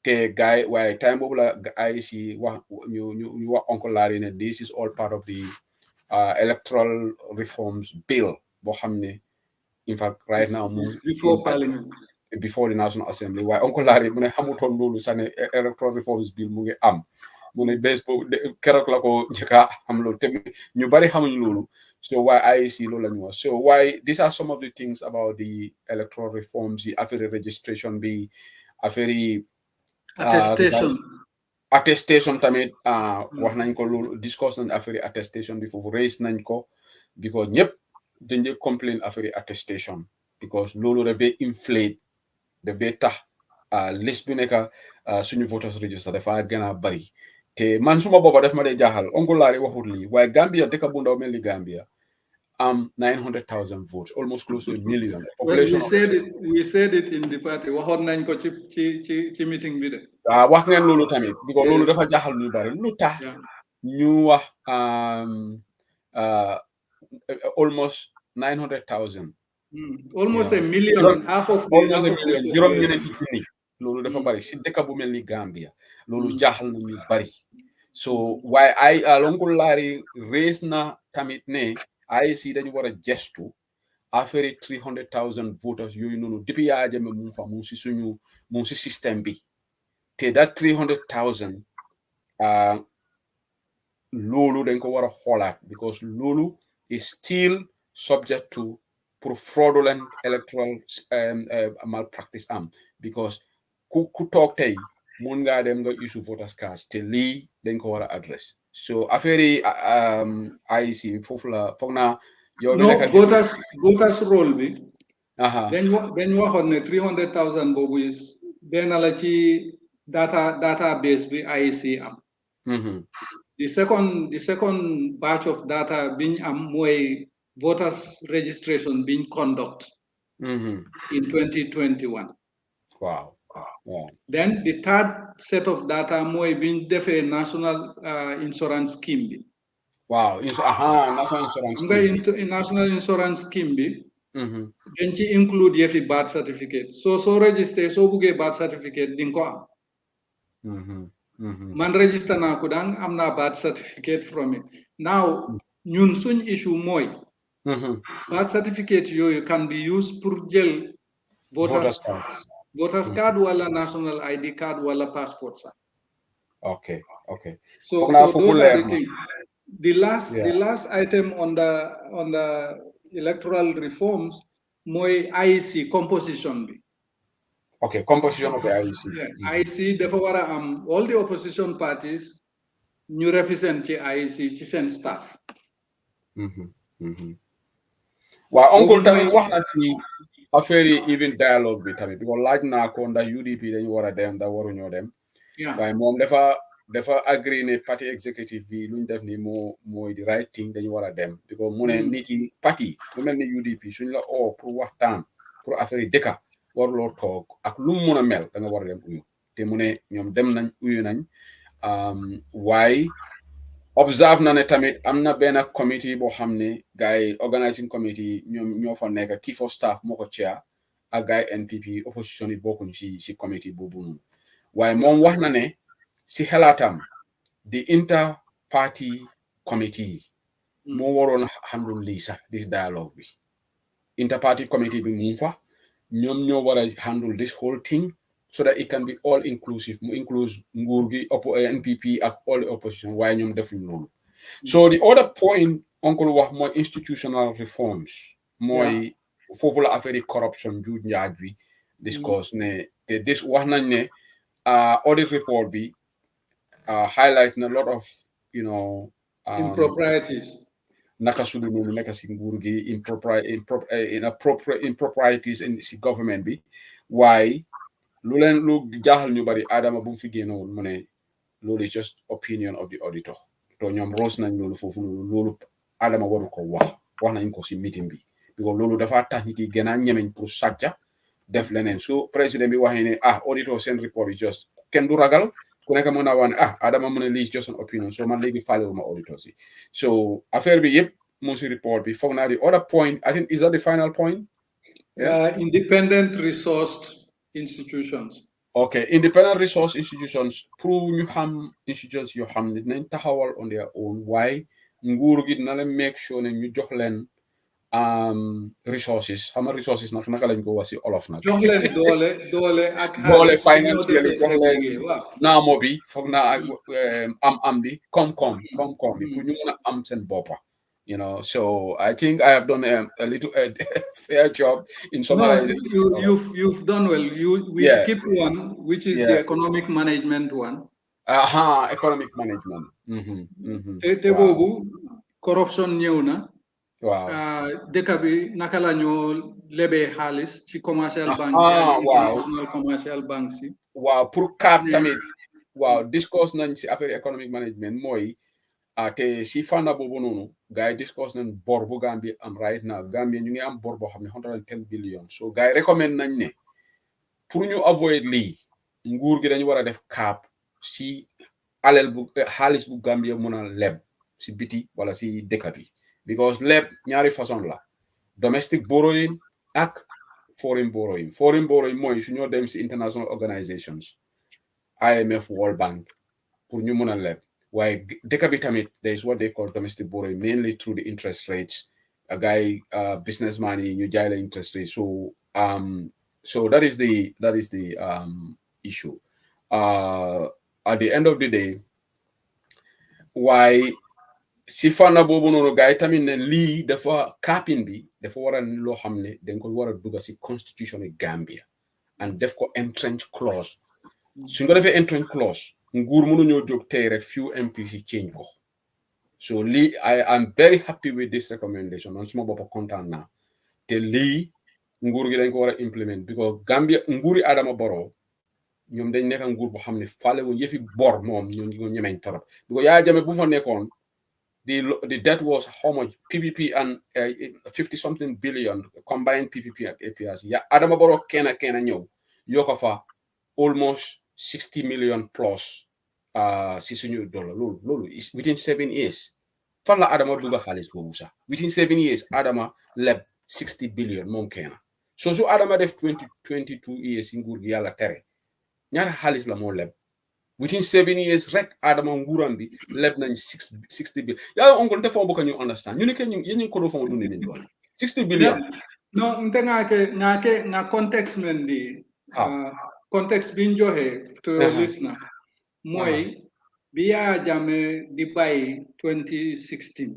te gaay waaye time boobu la IEC wax ñu wax Uncle Larry ne this is all part of the electoral reforms bill boo xam ne in fact right now before parliament before the National Assembly waaye Uncle Larry mu ne xamutoon loolu sax ne electoral reforms bill mu ngi am mu ne bés boobu keroog la ko njëkka am loolu te ñu bari xamuñ loolu so why IEC loolu la ñu wax so why these are some of the things about the electoral reforms yi affaire registration bi affaire attestation attestation tamit wax nañ ko loolu discuss nañ affaire attestation bi foofu raise nañ ko because ñëpp dañ dee complain affaire attestation because loolu daf dee inflate daf dee tax list bu nekk suñu voters register dafa gën a bari te man suma boppa daf ma dee jaaxal Uncle Larry waxut lii waaye Gambia dëkk bu ndaw mel ni Gambia 900,000 votes, almost close to a million. Population we said it in the party. Waxoon nañ ko ci meeting bi de. wax ngeen loolu tamit because loolu dafa jaaxal lu bari lu tax ñu wax almost 900,000. Almost a million, half of almost a million. juróom-ñeenti junni loolu dafa bari si dëkk bu mel ni Gambia loolu jaaxal na ñu bari so waaye ay Uncle Larry raise na tamit ne IEC dañu war a gestu affaire 300,000 voters yooyu noonu depuis Yaya Jammeh mu fa mu si suñu mu si système bi te that 300,000 loolu dañ ko war a xoolaat because loolu is still subject to fraudulent electoral malpractice because ku toog tey mun ngaa dem nga issue voters cards te lii dañ ko war a address so affaire yi IEC foofu la foog naa yow voters role bi dañ waxoon ne 300,000 boobu is benn la ci database bi IEC am the second batch of data biñ am mooy voters registration being conduct in 2021. Wow. Then the third set of data mooy biñ defee national insurance scheme bi. Wow, national insurance scheme. National insurance scheme bi. Dañ ci include yëfi birth certificate. So register soo buggee birth certificate di nga ko am. Man register naa ko dang am naa birth certificate from it. Now ñun suñ issue mooy. Birth certificate yooyu can be used pour jël voters card wala national ID card wala passport sax. Okay. So those are the things. The last item on the electoral reforms mooy IEC composition bi. Okay, composition of the IEC. Yeah, IEC dafa war a am all the opposition parties ñu represent ci IEC ci seen staff. waaw Uncle tamit wax na si affaire yi even dialogue bi tamit because laaj naa ko ndax UDP dañu war a dem ndax waruñoo dem waaye moom dafa agree ne party executive bi luñ def ni mooy the right thing dañu war a dem because mu ne nit yi parti lu mel ni UDP suñ la pour waxtaan pour affaire yi dëkka waruloo toog ak lu mu mun a mel da nga war a dem uyu te mu ne ñoom dem nañ uyu nañ waaye observe na ne tamit am na benn committee boo xam ne gars yi organizing committee ñoo fa nekk key for staff moo ko chair ak gars yi NPP opposition yi bokkuñ si committee boobu noonu waaye moom wax na ne si xalaatam the inter party committee moo waroon handle lii sax this dialogue bi inter party committee bi mu fa ñoom ñoo war a handle this whole thing so that it can be all inclusive mu include nguur gi NPP ak all the opposition waaye ñoom defuñ loolu so the other point Uncle wax mooy institutional reforms mooy foofu la affaire corruption juuj njaaj bi discourse ne te this wax nañ ne audit report bi highlight na lot of improprieties naka sudu noonu nekk si nguur gi improprieties in si government bi waaye lu jaaxal ñu bari Adama bu mu fi génnoon mu ne loolu is just opinion of the auditor to ñoom roos nañ loolu foofu loolu Adama waru ko wax nañ ko si meeting bi because loolu dafa tax nit yi gën a ñemeñ pour sàcca def leneen so président bi waxee ne auditor seen report is just kenn du ragal ku nekk mën a wax ne Adama mu ne lii is just an opinion so man léegi faalewuma auditor si so affaire bi yëpp mu si report bi foog naa the other point I think is that the final point independent resourced institutions. Okay, independent resource institutions pour ñu xam institutions yoo xam ne dinañ taxawal on their own waaye nguur gi dina leen make sure ne ñu jox leen resources xam nga resources naka lañ ko wax si olof nag. jox leen doole ak doole financially jox leen naamo bi foog naa am bi koom-koom bi pour ñu mun a am seen boppa so I think I have done a little fair job in summarizing. You've done well. We skipped one, which is the economic management one. Economic management. te boobu corruption ñëw na. Waaw. dëkk bi naka la ñoo lebee xaalis ci commercial banks yi ak international commercial banks yi. waaw pour cap tamit waaw discourse nañ si affaire economic management mooy te si fànna boobu noonu gars yi discourse nañ bor bu Gambie am right now Gambie ñu ngi am bor boo xam ne 110 billion so gars yi recommend nañ ne pour ñu avoid lii nguur gi dañu war a def cap si alal bu xaalis bu Gambie mun a leb si biti wala si dëkk bi because leb ñaari façon la domestic borrowing ak foreign borrowing mooy su ñoo dem si international organizations IMF World Bank pour ñu mun a leb waaye dëkk bi tamit there is what they call domestic borrowing mainly through the interest rates a guy businessman yi ñu jaay la interest rates so that is the issue at the end of the day waaye si fànna boobu noonu gars yi tamit ne lii dafa capping bi dafa war a loo xam ne dañ ko war a dugga si constitution yi Gambia and def ko entrench clause suñ ko defee entrench clause nguur mënuñoo jóg tey rek few MPs yi change ko so lii I am very happy with this recommendation man suma boppa kontaan naa te lii nguur gi dañ ko war a implement because Gambia nguuri Adama Barrow ñoom dañ nekk nguur boo xam ne fale wu yëfi bor moom ñoo ngi ko ñemeñ torop because Yaya Jammeh bu fa nekkoon the debt was how much PPP and 50 something billion combined PPP ak APRC Adama Barrow kenn ñëw yokk fa almost 60 million plus si suñu dollar loolu is within 7 years fan la Adama dugga xaalis boobu sax within 7 years Adama leb 60 billion moom kenn so su Adama def 22 years si nguur gi yàlla tere ñaata xaalis la moo leb within 7 years rek Adama nguuram bi leb nañ 60 billion yaa oncle te fo bu ko ñu understand ñu ne ke ñu yeen ko do fa dundi ni 60 billion no nte ngake na context men di context biñ joxe to your listener mooy bi Yaya Jammeh di bàyyi 2016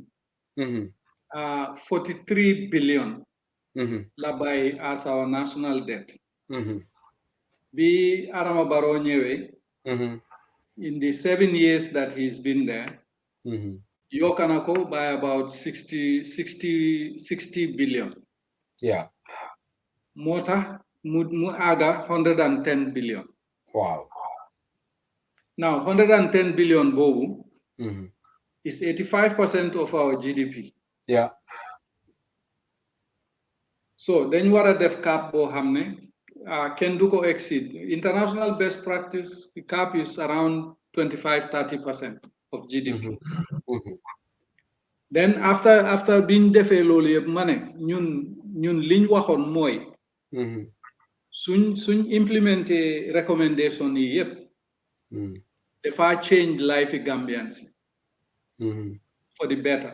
43 billion la bàyyi as our national debt bi Adama Barrow ñëwee in the 7 years that he's been there yokana ko by about 60 billion mota mu aga 110 billion wow now 110 billion bobu is 85% of our GDP so dañ wara def cap bo xamne can do ko exceed international best practice the cap is around 25-30% of GDP then after being defee loolu yëpp ma ne ñun liñ waxoon mooy suñ implémenté recommendation yi yëpp dafa change life Gambians for the better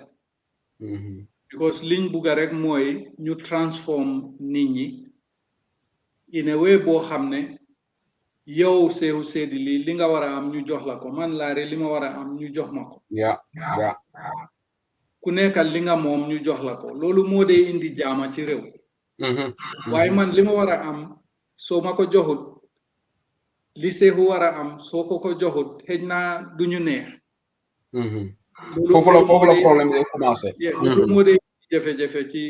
because liñ bugga rek mooy ñu transform nit ñi in a way boo xam ne yow Seeku Seedi li nga war a am ñu jox la ko man Laare li ma war a am ñu jox ma ko ku nekkal li nga moom ñu jox la ko loolu moo dee indi jaama ci réew waaye man li ma war a am soo ma ko joxut li Seeku war a am soo ko joxut xëj naa du ñu neex foofu la problème day commencé loolu moo dee jafe-jafe ci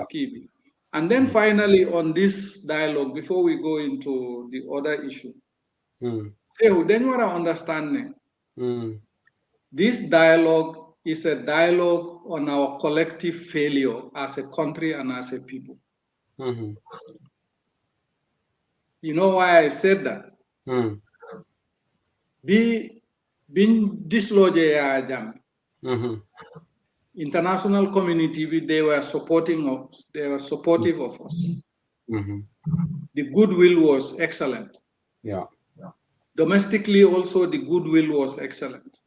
kii bi and then finally on this dialogue before we go into the other issue Seeku dañ war a understand ne this dialogue is a dialogue on our collective failure as a country and as a people. You know why I said that? Being dislodged Yaya Jammeh, international community, they were supporting us. They were supportive of us. The goodwill was excellent. Domestically also, the goodwill was excellent.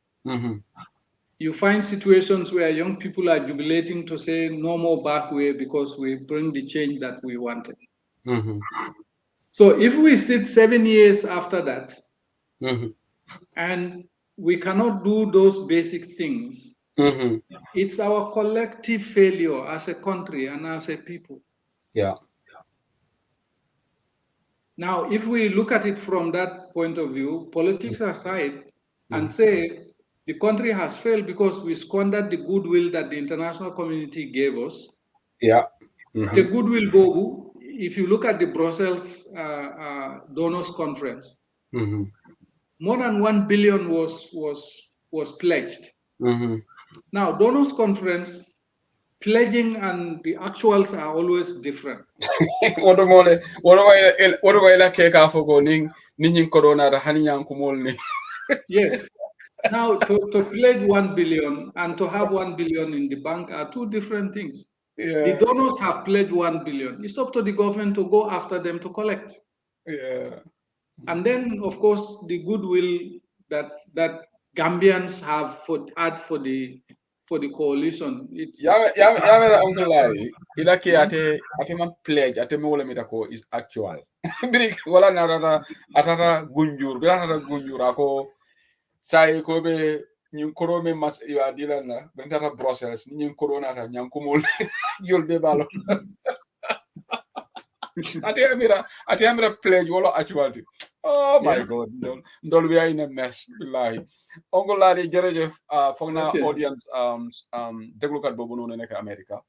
You find situations where young people are jubilating to say no more back way because we bring the change that we wanted. So if we sit 7 years after that and we cannot do those basic things, it's our collective failure as a country and as a people. Now, if we look at it from that point of view, politics aside, and say the country has failed because we squandered the goodwill that the international community gave us. Yeah. The goodwill bobu, if you look at the Brussels donors conference, more than 1 billion was pledged. Now, donors conference pledging and the actuals are always different. What do I like for ning corona the honey yankumol? Yes. Now, to pledge 1 billion and to have 1 billion in the bank are two different things. Yeah. The donors have pledged 1 billion. It's up to the government to go after them to collect. Yeah. And then, of course, the goodwill that Gambians have had for the coalition. Yeah, Uncle Larry. Ilaki ate man pledge ate me wala mitako is actual. Birik wala na atata gunjur bila gunjur ako sai ko be nyun koro me mas yo adila na bentata Brussels nyun corona ta nyam kumul yol be balo. ate amira pledge wala actuality. Oh my God, don't we are in a mess. Billahi. Uncle Larry jerejef for now audience deglukat bobu no neka America.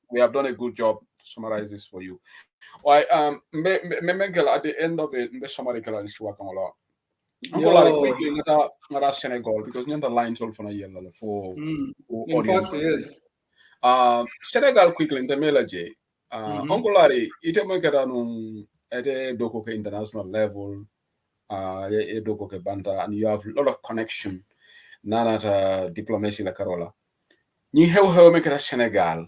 We have done a good job to summarize this for you. Why me at the end of it, me summary kala is working a lot. Uncle Larry quickly ngata Senegal because nyanta lines all for a year for audience. In fact, yes. Senegal quickly the melaje. Uncle Larry ite mo kata nung ete doko ke international level doko ke banta and you have a lot of connection nanata diplomacy la karola ni hew me kata Senegal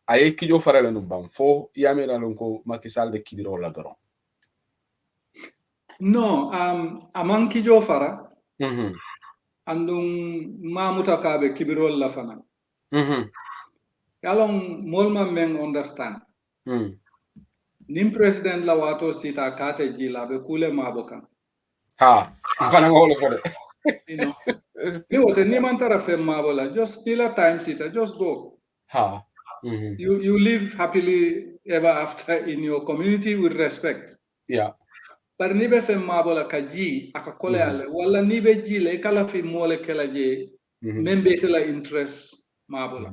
ay kijo farale no bam fo yamela lonko Macky Sall de kibiro la doron no amang kijo fara andung mamuta kabe kibiro la fana yalong molma men understand nim president la wato sita kate jila be kule maboka ha fana ngolo fode you know ni wote ni mantara fe mabola just pila time sita just go ha you live happily ever after in your community with respect yeah par ni be fe mabola ka ji aka kole ale wala ni be ji le kala fi mole kala je membe tela interest mabola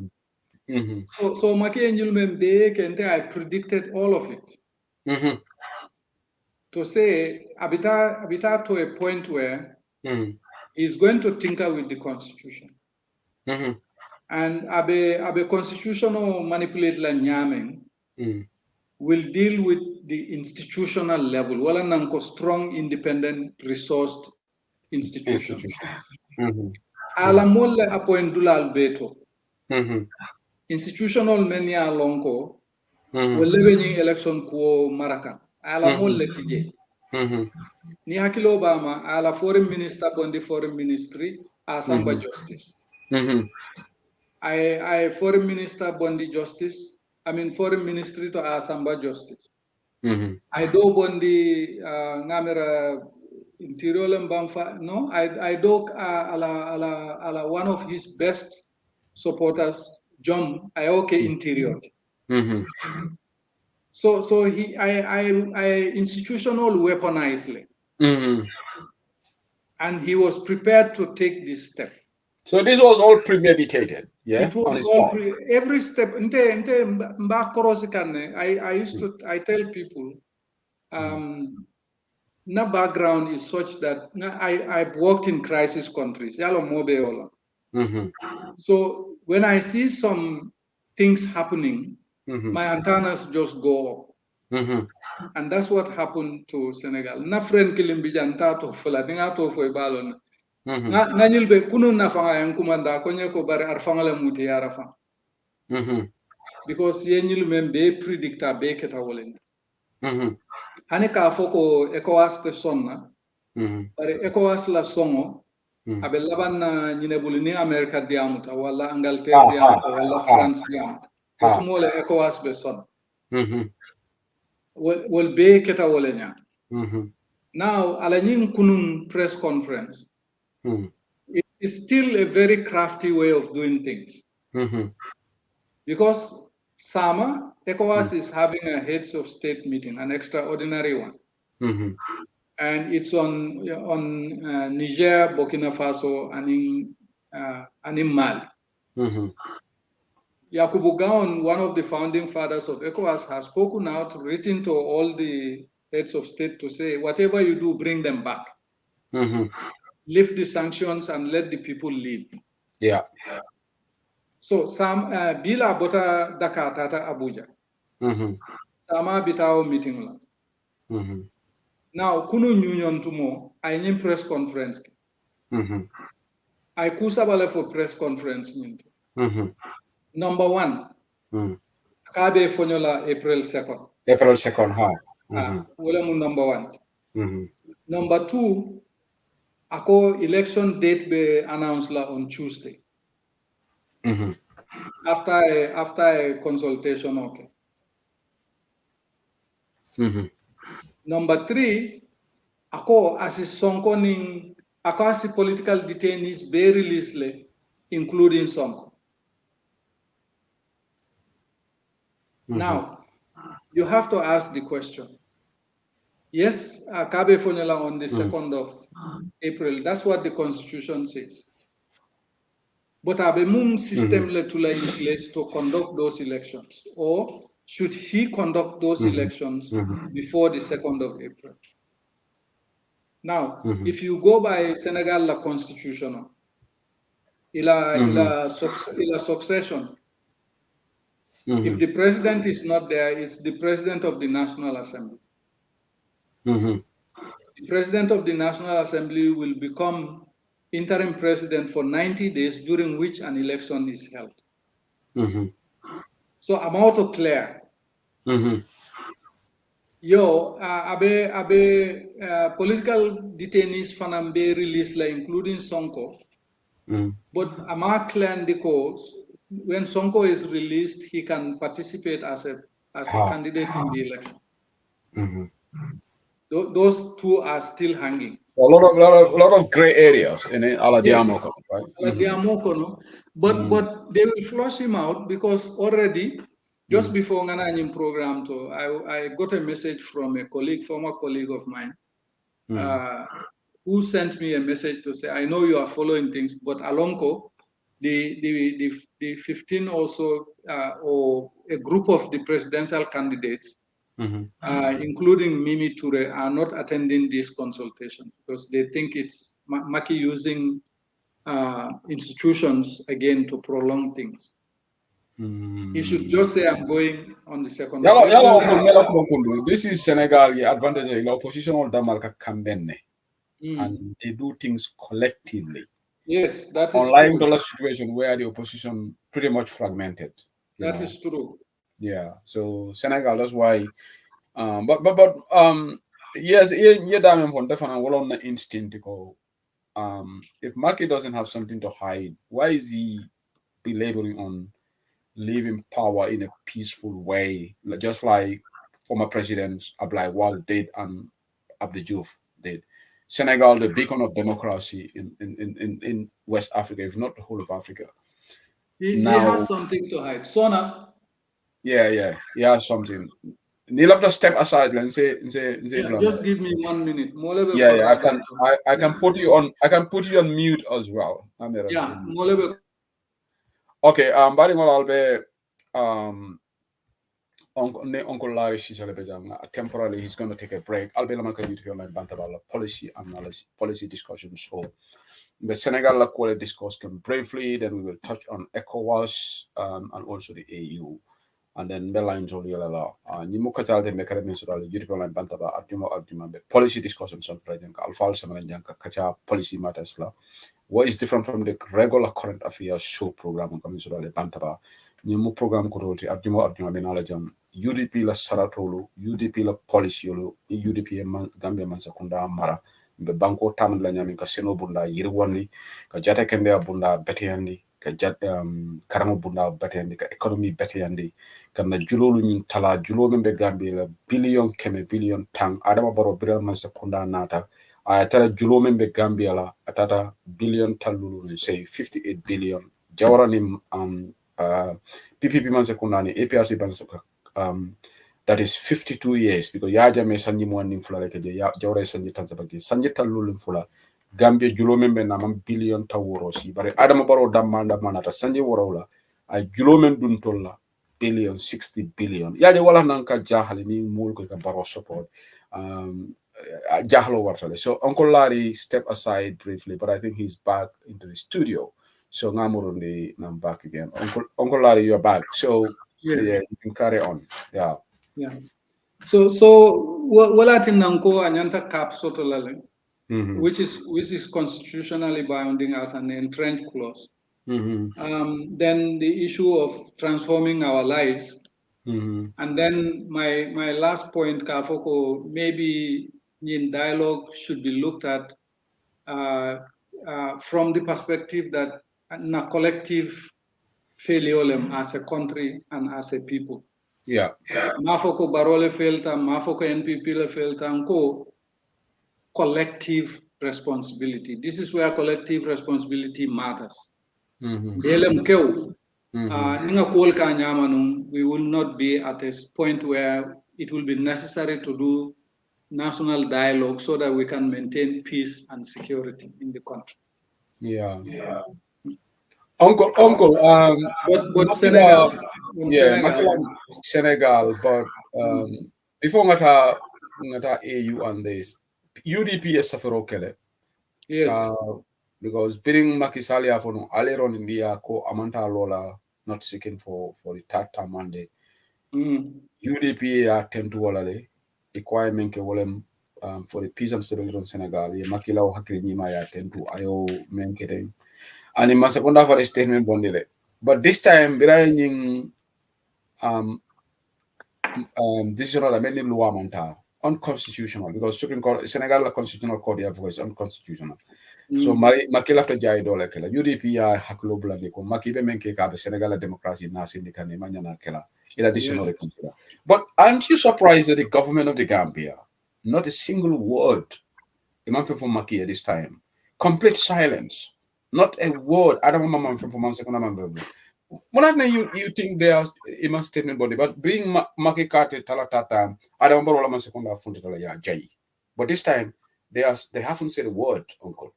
so Macky Angel membe kente I predicted all of it to say abita to a point where he's going to tinker with the constitution and abe constitutional manipulate la nyaming will deal with the institutional level wala nanko strong independent resourced institutions ala molle appoint dulal beto institutional menia lonko wala be election ko maraka ala molle tije ni hakilo bama ala foreign minister bondi foreign ministry asamba justice I foreign minister bondi justice foreign ministry to asamba justice I do bondi ngamera interior lembamfa no I do ala one of his best supporters John Ayoke interior so he I institutional weaponized and he was prepared to take this step. So this was all premeditated, yeah? It was all every step. I tell people, na background is such that I've worked in crisis countries. So when I see some things happening, my antennas just go up. And that's what happened to Senegal. Na friend kilimbijan tato fula dinga to fo balon. Na nyilbe kunu na fanga yang kumanda konye ko bare arfanga muti arafa. Because ye nyil membe predicta be keta wolen. Hani ka foko ECOWAS te sonna. Bare ECOWAS la songo abe laban na nyine bulini America diamuta wala Angleterre diamuta wala France diamuta. Tumole ECOWAS be sonna. Will be keta wolenya. Now, Alanin Kunun press conference. It is still a very crafty way of doing things. Because Sama, ECOWAS is having a heads of state meeting, an extraordinary one. and it's on Niger, Burkina Faso, and in Mali. Yakubu Gowon, one of the founding fathers of ECOWAS, has spoken out, written to all the heads of state to say, whatever you do, bring them back. Lift the sanctions and let the people live. Yeah. So some bila bota Dakar tata Abuja. Sama bitao meeting la. Now kunu union tumo I need press conference. I kusabale for press conference. Number one, Kabe Fonyola April 2nd. April 2nd, ha. Number one. Number two, ako election date be announced la on Tuesday. After a consultation, okay. Number three, ako asi Sonko ning ako asi political detainees be released le, including Sonko. Now, you have to ask the question. Yes, Kabe Fonyola on the 2nd of April. That's what the Constitution says. But Abemum system letula in place to conduct those elections, or should he conduct those elections before the 2nd of April? Now, if you go by Senegal la constitution, ila succession. If the president is not there, it's the president of the National Assembly. The president of the National Assembly will become interim president for 90 days, during which an election is held. So I'm auto clear. Yo, political detainees fanambe released, including Sonko. But ama clear because when Sonko is released, he can participate as a candidate in the election. Those two are still hanging. A lot of gray areas in Aladiamoko, right? Aladiamoko, but they will flush him out because already, just before Ngana program, I got a message from a former colleague of mine, who sent me a message to say, I know you are following things, but Alonko, the 15 also, or a group of the presidential candidates, including Mimi Toure, are not attending this consultation because they think it's Maki using institutions again to prolong things. He should just say, I'm going on the 2nd of April. This is Senegal, the advantage of the opposition or Damalka Kambene. And they do things collectively. Yes, that is unlike true. the last situation where the opposition pretty much fragmented. That is true. Yeah. So Senegal, that's why. Yes, yeah, damn from definitely well on the instinct to go. If Maki doesn't have something to hide, why is he belaboring on leaving power in a peaceful way, just like former presidents Abdoulaye Wade did and Abdou Diouf did? Senegal, the beacon of democracy in West Africa, if not the whole of Africa. He has something to hide. Sona. Yeah, he has something. You'll have to step aside and say just give me 1 minute. Yeah, I can put you on. I can put you on mute as well. Okay. I'll be Uncle Larry temporarily he's going to take a break. I'll be policy analysis, policy discussion. So the Senegal quality discuss briefly, then we will touch on ECOWAS and also the AU. And then the lines only Nimukatal de Mechanism, European Bantaba, Arjuma, policy discussions on President Alpha Samaranjanka Kacha policy matters. What is different from the regular current affairs show program on Commissioner Bantaba? Nimu program Kuroti, Arjuma Benalajam, UDP la Saratolu, UDP la policy, UDP Gambia Mansakunda Mara, the Banco Tam Lanyami Casino Bunda, Yirwani, Kajata Kembea Bunda, Betiandi. Karamo bunda batende ka economy batende kana julolu min tala julo membe Gambia la billion tang adama baro biral man sekunda nata tala julo membe Gambia la atata billion talulu say 58 billion jawara ni PPP man sekunda ni APRC ban that is 52 years because Yajame Sanji Mwaning Fula like Jawra Sanji Tanzabaki, Sanji Talulun Fula, Gambia Julomembe Naman billion Tawurosi, but Adam Baro Damanda Manata, Sanji Waraula, I Julomen Duntola, billion, 60 billion. Yaja Wala Nanka Jahali, ni Mulko Baro support. Jahlo Watale. So Uncle Larry stepped aside briefly, but I think he's back into the studio. So Namurundi, I'm back again. Uncle Larry, you're back. So yeah, you can carry on. Yeah. Yeah. So wala tinanko anyanta cap sotolale, which is constitutionally binding as an entrenched clause. Then the issue of transforming our lives. And then my last point, Kafoko, maybe in dialogue should be looked at from the perspective that na collective failure as a country and as a people. Yeah. Mafoko Barole Felta, Mafoko NPP Felta, collective responsibility. This is where collective responsibility matters. We will not be at a point where it will be necessary to do national dialogue so that we can maintain peace and security in the country. Yeah. Uncle, but Senegal. Senegal, but before ngata AU on this, UDP is suffer. Yes. Because being Macky Sall for Aleron India ko Amanta Lola not seeking for the third term Monday. UDP attempt to walale requirement ke wolem for the peace and stability in Senegal. Ye Makila o hakili nyima ya attempt to ayo menkete. And in Masakonda for a statement bondile. But this time biraying decision of amending law manta unconstitutional because Supreme Court Senegal constitutional court have voice unconstitutional. So Maki after Jai Dole Kela, UDP Haklo Blandiko, Maki Menke Kabe, Senegal democracy Nasindika Nemanja Kela, in addition to consider. But aren't you surprised that the government of the Gambia, not a single word, Imam from Maki at this time, complete silence, not a word. I don't remember from Mansekona. You think they are Imam statement body, but bring Maki Kate Talatata, I don't remember Mansekona Funtalaya Jai. But this time they haven't said a word, Uncle.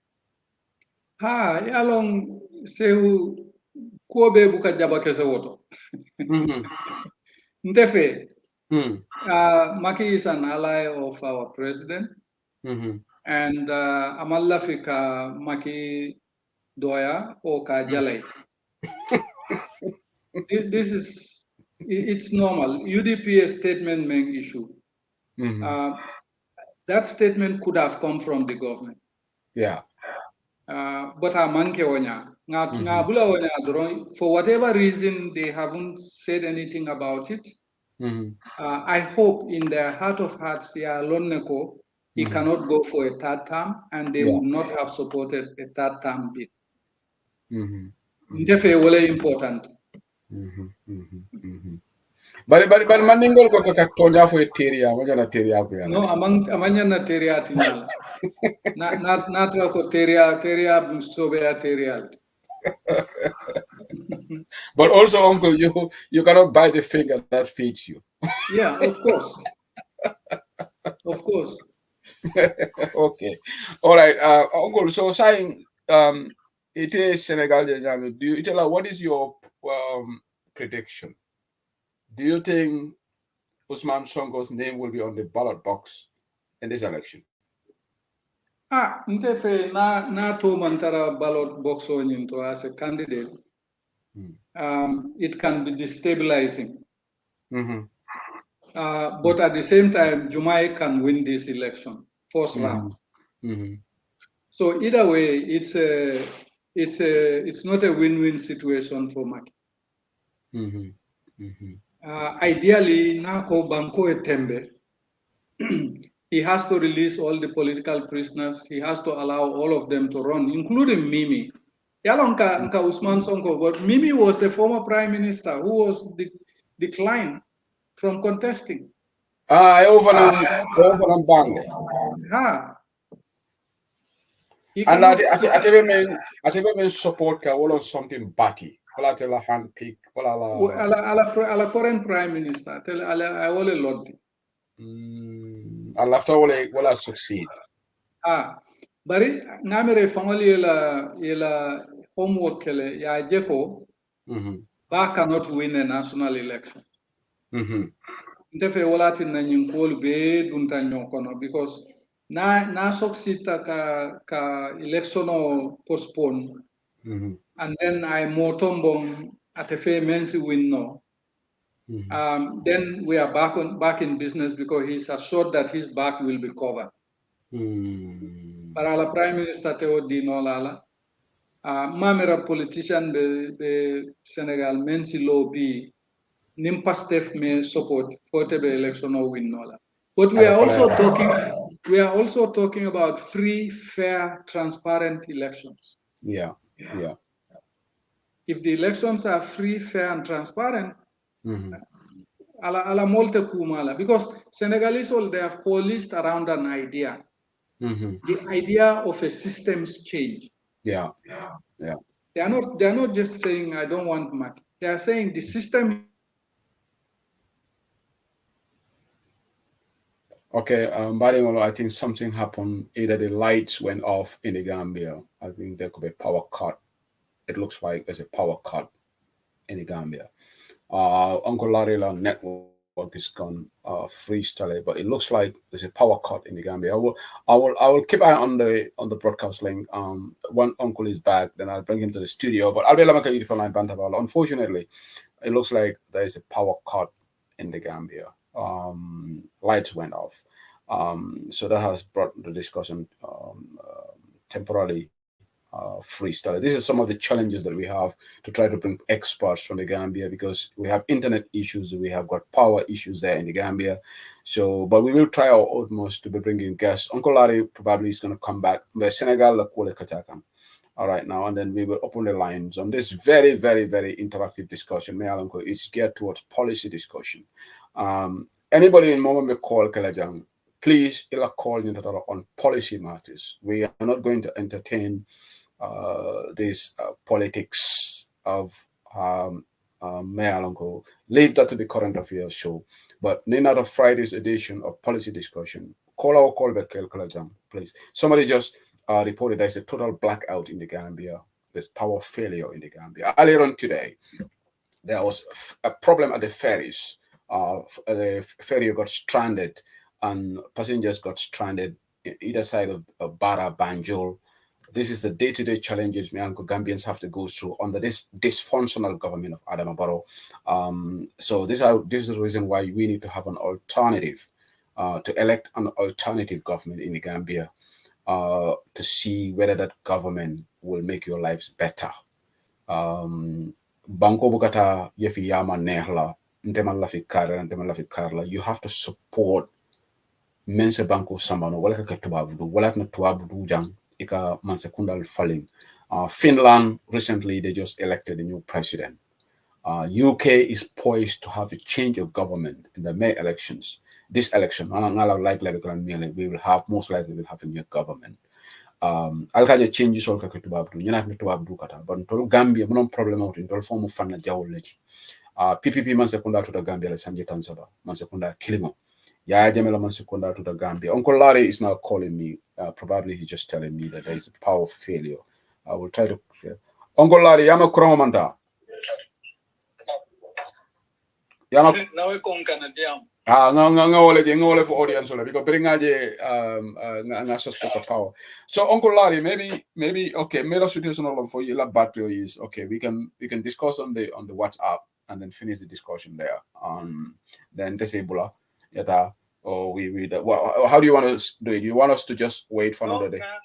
Along Sehu Kobe Buka Jaba Kesawoto. Ntefe, Maki is an ally of our president, and Amallafika Maki Doya or Kajalai. It's normal. UDP statement main issue. That statement could have come from the government. Yeah. But for whatever reason they haven't said anything about it. I hope in their heart of hearts, he cannot go for a third term, and they would not have supported a third term bid. It's very important. But maningol ko kakatonya fo teria wajana teria ko yana. No, amanya na teria tinyala. Not ko teria sobea teria. But also, Uncle, you cannot buy the finger that feeds you. Yeah, of course. Of course. Okay. All right, Uncle. So saying it is Senegal. Do you tell us what is your prediction? Do you think Usman Sonko's name will be on the ballot box in this election? Ntefe na to mantara ballot box on as a candidate. It can be destabilizing. But at the same time, Jumai can win this election, first round. So either way, it's not a win-win situation for Maki. Ideally, Nako Banko Etembe, he has to release all the political prisoners. He has to allow all of them to run, including Mimi. Yalonka Nka Usman Sonko, but Mimi was a former prime minister who was declined from contesting. Over Bangla. And I support Kawolo something batty. wala tela hand pick wala la ala current prime minister tell ala wala lodi Allah after wala succeed bari ngamere fangoli yela homework kele ya jeko ba cannot win a national election ntefe wala tin na nyinkol be dunta nyokono because na succeed ka election o postpone and then I motombong at a fair men's win no. Then we are back in business because he's assured that his back will be covered. But our Prime Minister Teo Dino Lala, Mamera politician the Senegal men's lobby, Nimpastef may support for the election or win Nola. But we are also talking about free, fair, transparent elections. Yeah. If the elections are free, fair, and transparent, ala molte kumala, because Senegalese they have coalesced around an idea, the idea of a systems change. Yeah. They are not just saying I don't want much. They are saying the system. Okay, I think something happened. Either the lights went off in the Gambia. I think there could be a power cut. It looks like there's a power cut in the Gambia. Uncle Larila network is gone freestyle, but it looks like there's a power cut in the Gambia. I will keep an eye on the broadcast link. When Uncle is back, then I'll bring him to the studio. But I'll be able to line. Unfortunately, it looks like there is a power cut in the Gambia. Lights went off. So that has brought the discussion temporarily freestyle. This is some of the challenges that we have to try to bring experts from the Gambia, because we have internet issues, we have got power issues there in the Gambia. So, but we will try our utmost to be bringing guests. Uncle Larry probably is going to come back. The Senegal, all right now, and then we will open the lines on this very, very, very interactive discussion. It's geared towards policy discussion. Anybody in moment call Kalajang, please call on policy matters. We are not going to entertain this politics of Mayalongo. Leave that to the current affairs show. But in out of Friday's edition of policy discussion, call back Kalajang, please. Somebody just reported there's a total blackout in the Gambia. There's power failure in the Gambia. Earlier on today, there was a problem at the ferries. The ferry got stranded and passengers got stranded either side of Bara, Banjul. This is the day-to-day challenges Gambians have to go through under this dysfunctional government of Adama Barrow. So this is the reason why we need to have an alternative, to elect an alternative government in the Gambia, to see whether that government will make your lives better. Banko Bukata Yefi Yama Nehla, you have to support Mensa Banko Sambano, Walaka Tuabdu, Walakna Tuabdu Jang, Ika Mansekundal Falling. Finland, recently, they just elected a new president. UK is poised to have a change of government in the May elections. This election, we will have, most likely, we'll have a new government. Alkaja changes all Kakutubabdu, Yanakutubabdu Kata, but until Gambia, no problem out in the form of Fana Jawleti. PPP Mansekunda to the Gambia, Sanjay Tansaba, Mansekunda Kilimo. Yaya Jamela Mansekunda to the Gambia. Uncle Larry is now calling me. Probably he's just telling me that there is a power failure. I will try to. Uncle Larry, Yama Kromanda. Yama. Ngole for audience because bring a suspect of power. So Uncle Larry, maybe okay, maybe situational for you battery is okay. We can discuss on the WhatsApp and then finish the discussion there. Then disable yata or we well, how do you want to do it? You want us to just wait for another day? I have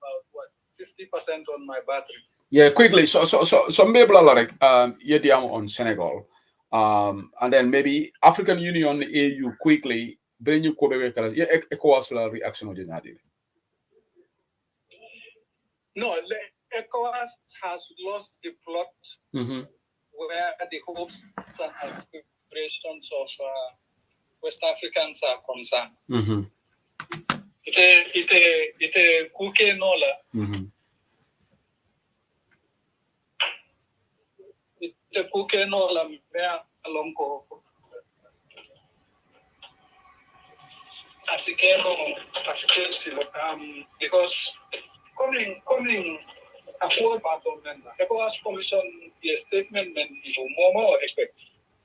about 50% on my battery. Yeah, quickly. So maybe like on Senegal, and then maybe African Union, AU quickly bring you ECOWAS reaction on No, ECOWAS has lost the plot where the hopes and aspirations of West Africans are concerned. It kuke nola. te kuke no la mea alonko asikeno asikeno because coming a full part of member ECOWAS commission the statement meant more expect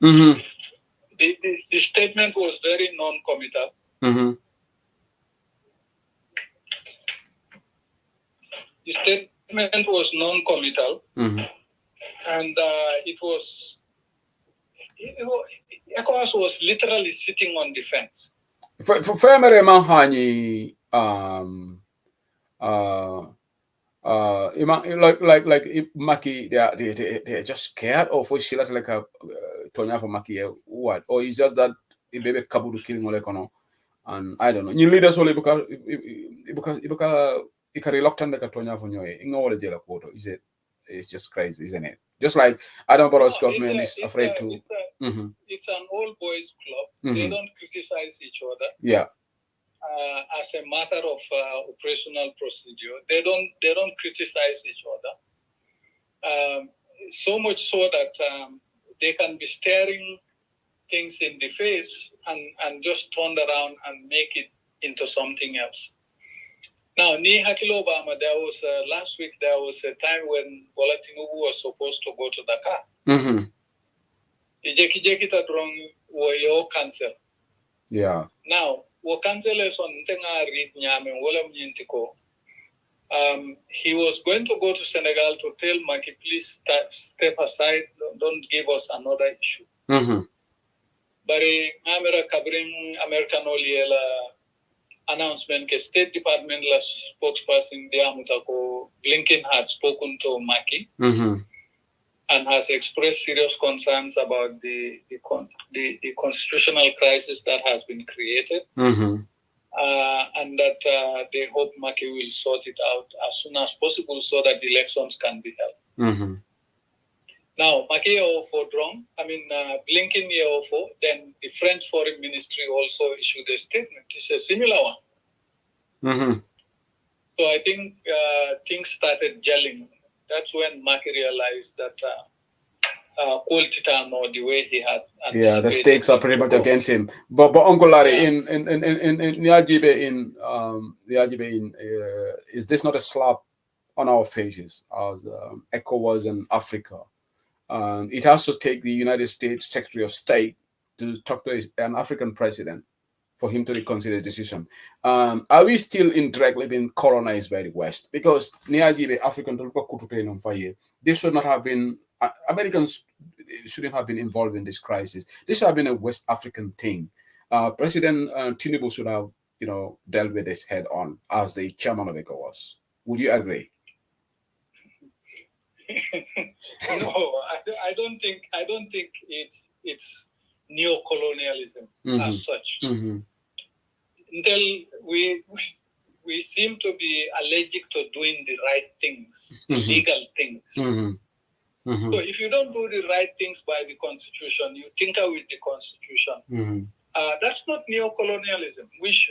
the statement was very non-committal. The statement was non-committal, and ECOWAS was literally sitting on the fence. For family mahani like Maki, they're just scared of what she like a Tonya for Maki what, or is just that a baby kabudu killing molekono, and I don't know. You leaders only because it reluctant like a Tonya for you in all the jail quota. Is it? It's just crazy, isn't it? Just like Adam Barrow's government is afraid to. It's an old boys club. They don't criticize each other. Yeah. As a matter of operational procedure, they don't criticize each other. So much so that they can be staring things in the face and just turn around and make it into something else. Now, ni Hakilo Obama, there was last week. There was a time when Bola Tinubu was supposed to go to Dakar. Ijeki Tadrong were cancel. Yeah. Now, what cancel is on Tenga read Nyame Wolam Yintiko. He was going to go to Senegal to tell Maki, please step aside, don't give us another issue. But Amera Kabring American Oliela announcement ke State Department la spokesperson Diamutako Blinken had spoken to Maki and has expressed serious concerns about the constitutional crisis that has been created, and that they hope Maki will sort it out as soon as possible so that elections can be held. Now, Maki for drone, Blinken for, then the French Foreign Ministry also issued a statement. It's a similar one. So I think things started gelling. That's when Maki realized that or the way he had. Yeah, the stakes are pretty much against him. But Uncle Larry, in is this not a slap on our faces as ECOWAS and Africa? It has to take the United States Secretary of State to talk to an African president for him to reconsider the decision. Are we still indirectly being colonized by the West? Because African this should not have been, Americans shouldn't have been involved in this crisis. This should have been a West African thing. President Tinubu should have, dealt with this head on as the chairman of ECOWAS. Would you agree? No, I don't think it's neo-colonialism as such. Until we seem to be allergic to doing the right things, legal things. So if you don't do the right things by the Constitution, you tinker with the Constitution. That's not neo-colonialism.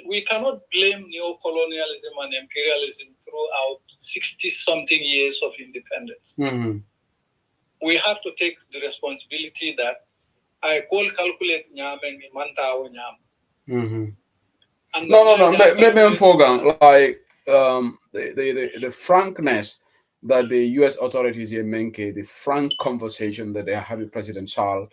We cannot blame neo-colonialism and imperialism throughout 60-something years of independence. We have to take the responsibility that I call calculate nyame ni mantawo nyam. No. Maybe Fogan, like the frankness that the U.S. authorities here make, the frank conversation that they have with President Charles,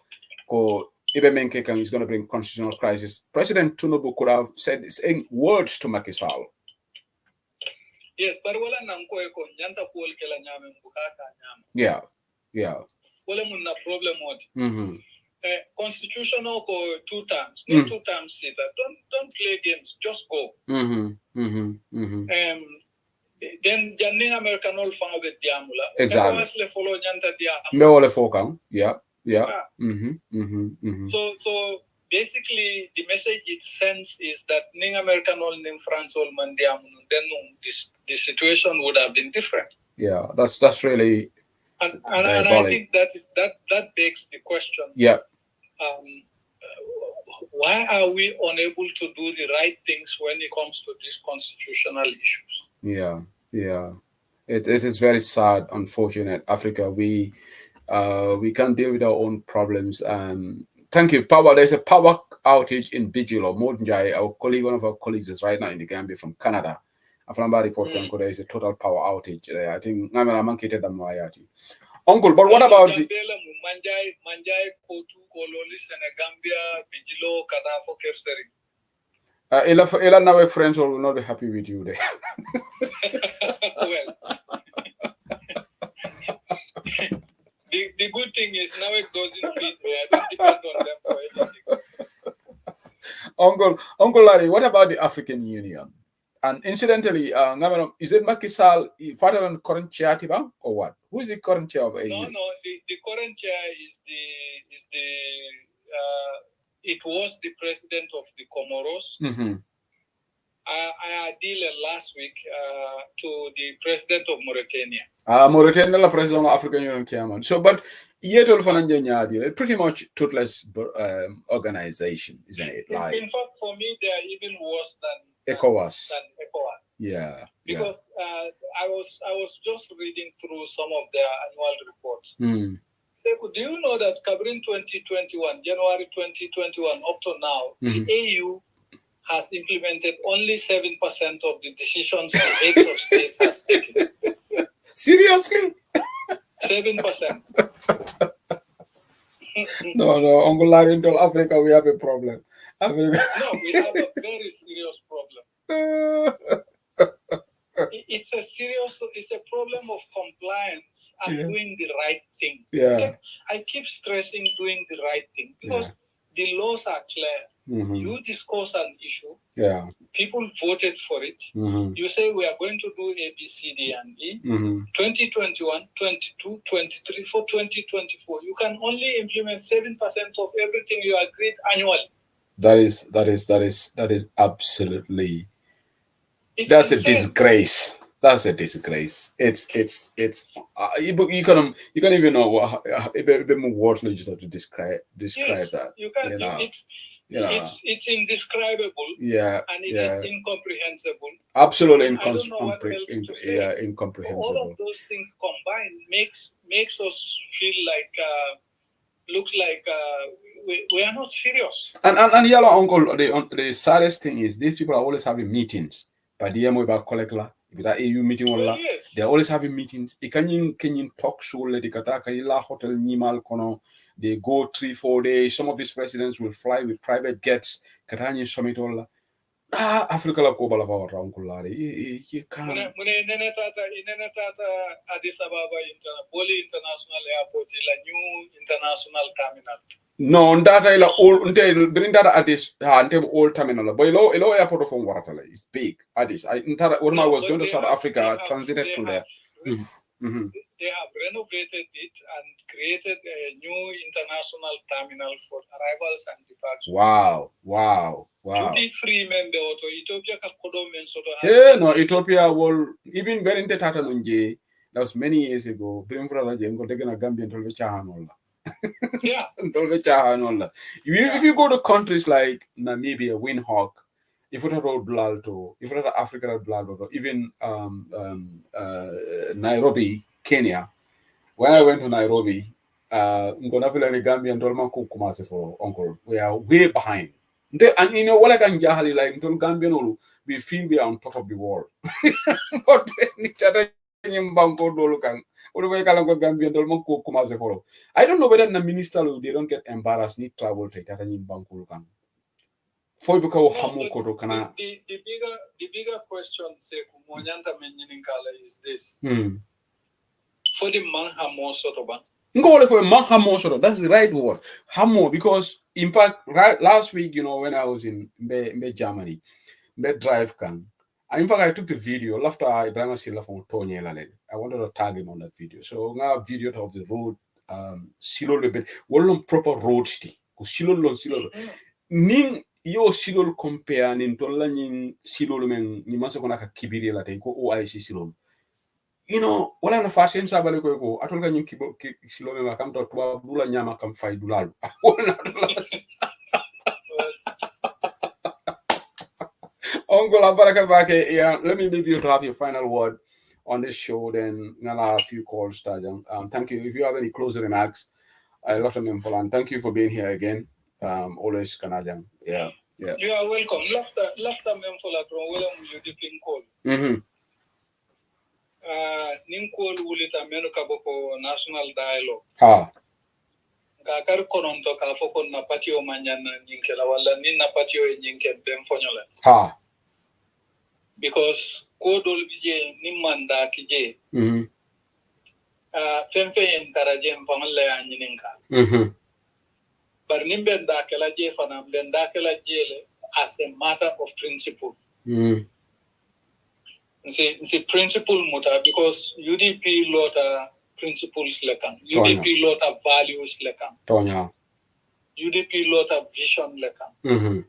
is going to bring constitutional crisis. President Tinubu could have said saying words to Macky Sall. Yes, but wala nanko eko nyanta kuol kela nyame mbukaka nyama. Yeah. Wala munna problem what? Constitutional ko 2 terms, no 2 terms sita. Don't play games, just go. Then Janning American all found with Diamula. Exactly. Follow nyanta Diamula. Me ole fokang. Yeah. So basically, the message it sends is that Ning American all Ning France all Mandiam, then the situation would have been different. Yeah, that's really. And I think that begs the question. Yeah. Why are we unable to do the right things when it comes to these constitutional issues? Yeah. It is very sad, unfortunate. Africa, we We can deal with our own problems. Thank you. Power. There's a power outage in Bijulo. Modnjai, our colleague, one of our colleagues is right now in the Gambia from Canada. After report, there is a total power outage there. I think I'm mancated them Mayati. Uncle, but what about the Manjai Kotu Kololi Senegambia Bijulo Katafo Kerseri? Ela now friends will not be happy with you there. Well, the good thing is now it doesn't fit me. I don't depend on them for anything. Uncle Larry, what about the African Union? And incidentally, is it Macky Sall father and current chair Tiba, or what? Who is the current chair of AU? No, the current chair is it was the president of the Comoros. Mm-hmm. I deal last week to the president of Mauritania. Mauritania, the president of African Union chairman. So, but yet pretty much toothless organization, isn't it? Like, in fact, for me, they are even worse than ECOWAS. Yeah. Because I was just reading through some of their annual reports. So, do you know that covering 2021, January 2021, up to now, the AU has implemented only 7% of the decisions the heads of state has taken. Seriously? 7%. No, Uncle Larry, in Africa, we have a problem. No, we have a very serious problem. It's a problem of compliance and doing the right thing. Yeah. I keep stressing doing the right thing because the laws are clear. You discuss an issue. Yeah. People voted for it. You say we are going to do A, B, C, D, and E. 2021, 22, 23, for 2024. You can only implement 7% of everything you agreed annually. That is absolutely. That's insane. A disgrace. That's a disgrace. It's you can't even know a bit more words just to describe that. You can. It's indescribable. Yeah. And it is incomprehensible. Absolutely incomprehensible. All of those things combined makes us feel like looks like we are not serious. And yellow uncle, the saddest thing is these people are always having meetings. But the about collector, with that AU meeting, they're always having meetings. Kenyan talk show, hotel Nimal Kono. They go 3-4 days. Some of these presidents will fly with private jets. Katanya summit all. Africa la ko bala power uncle Larry. You can't. Addis Ababa Boli International Airport, la new international terminal. No, data ila old bring data Addis old terminal. But ilo airport from Waratala is big. Addis. When I was going to South Africa, transited to there. They have renovated it and created a new international terminal for arrivals and departures. Wow. Duty-free member auto Ethiopia yeah, no, Ethiopia will even very into Tata Nunje. That was many years ago. Yeah. If you go to countries like Namibia, Windhoek, if you go to if you go to Africa, even Nairobi, Kenya. When I went to Nairobi, uncle, we are way behind. And you know what I can like Gambian, we feel we are on top of the world. But I don't know whether the minister they don't get embarrassed need travel to the bigger question is this. For the Manhamo Sotoban. That's the right word. Hamo, because in fact, last week, when I was in Germany, drive can. In fact, I took the video after Ibrahim Silla from Tony. I wanted to tag him on that video. So now video of the road, silo le bit, one proper road sti. Silo. Ning yo silo compare nin tola nin silo men ni masa kona ka kibiri la te ko OIC silo. Wala na fashion sabale ko atolga nyim silo me makam to tuwa dula nyama kam fay dulalu. Uncle Abarakabake, let me leave you to have your final word on this show, then I'll have a few calls. Thank you. If you have any closing remarks, I love them for and thank you for being here again. Always Canadian. Yeah. You are welcome. Lafta memfola from William Udipin call. Nin call wulita menu kaboko national dialogue. Ha. Kakar koronto ka foko na patio manyana nyinkela wala nin na patio nyinke benfonyola. Ha. Because kodol bije nimanda kije. Femfe entaraje mfamale anyininka. But nimbe ndakela je fana ndakela jele as a matter of principle. It's principle muta because UDP lota principles lekan. UDP lota values lekan. Tonya. UDP lota vision lekan.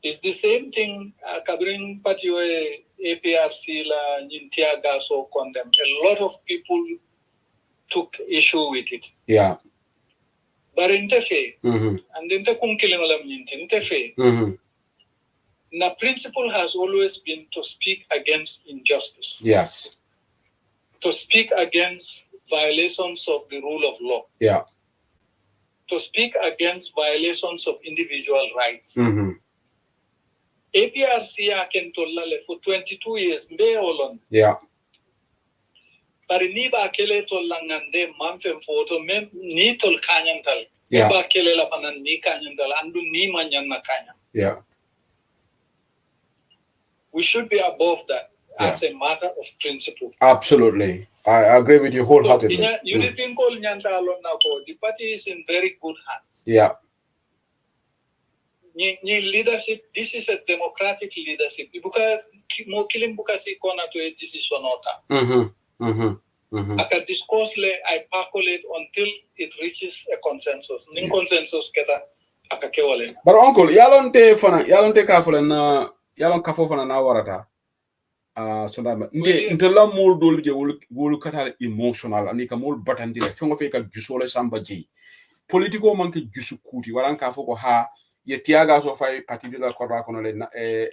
It's the same thing kabring patiwe APRC la nyintia gaso condemn. A lot of people took issue with it. Yeah. But in tefe, and in the kunkilingolam nyinti, in tefe, the principle has always been to speak against injustice. Yes. To speak against violations of the rule of law. Yeah. To speak against violations of individual rights. APRC can tollale for 22 years. Yeah. But ni ba kele tollangande manfem photo mem ni tol kanyantal. Yeah. Ba kele la fanan ni kanyantal andu ni manyan na kanya. Yeah. We should be above that as a matter of principle. Absolutely. I agree with you wholeheartedly. So, European call nyanta alon na ko. The party is in very good hands. Yeah. Ni leadership, this is a democratic leadership. Ibuka mo kilim buka si kona to a decision ota. Aka discourse le I percolate until it reaches a consensus. Ning consensus keta aka kewale. But uncle, yalon te kafole na yalon kafo fana na warata. So that nte la mol dol je wol kata emotional ani ka mol batandi le fengo fe ka jusole samba ji. Politico manke jusu kuti waran kafo ko ha ye tiaga so fay parti de la korba kono le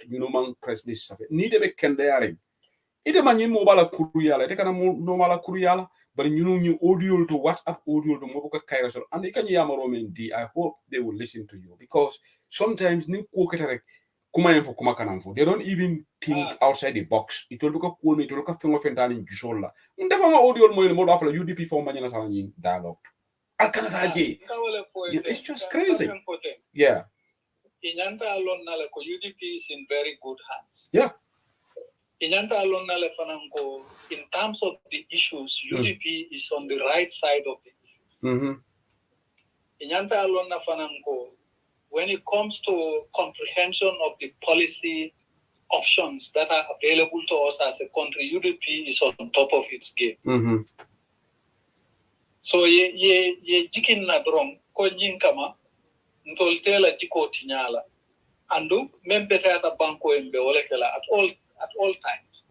ñu man press list safe ni de be kende yare ite man mo bala kuru yala te kana no mala kuru yala bari ñu audio to WhatsApp audio to mo ko kayra so and ikany yamaro men di I hope they will listen to you because sometimes ni ko kete rek kuma info kuma kananfo they don't even think outside the box it will ko ko ni to ko fengo fentani jusola ndefa ma audio mo do afla UDP fo manyana sala ñi dialogue al Canada ji it's just crazy. Yeah. Inyanta alon nale ko UDP is in very good hands. Yeah. Inyanta alon nale fananko in terms of the issues, UDP is on the right side of the issues. Inyanta alon na fananko when it comes to comprehension of the policy options that are available to us as a country, UDP is on top of its game. So ye jikin na drong ko nyinkama ntoltela jiko tinyala andu membeta ata banko embe olekela at all times.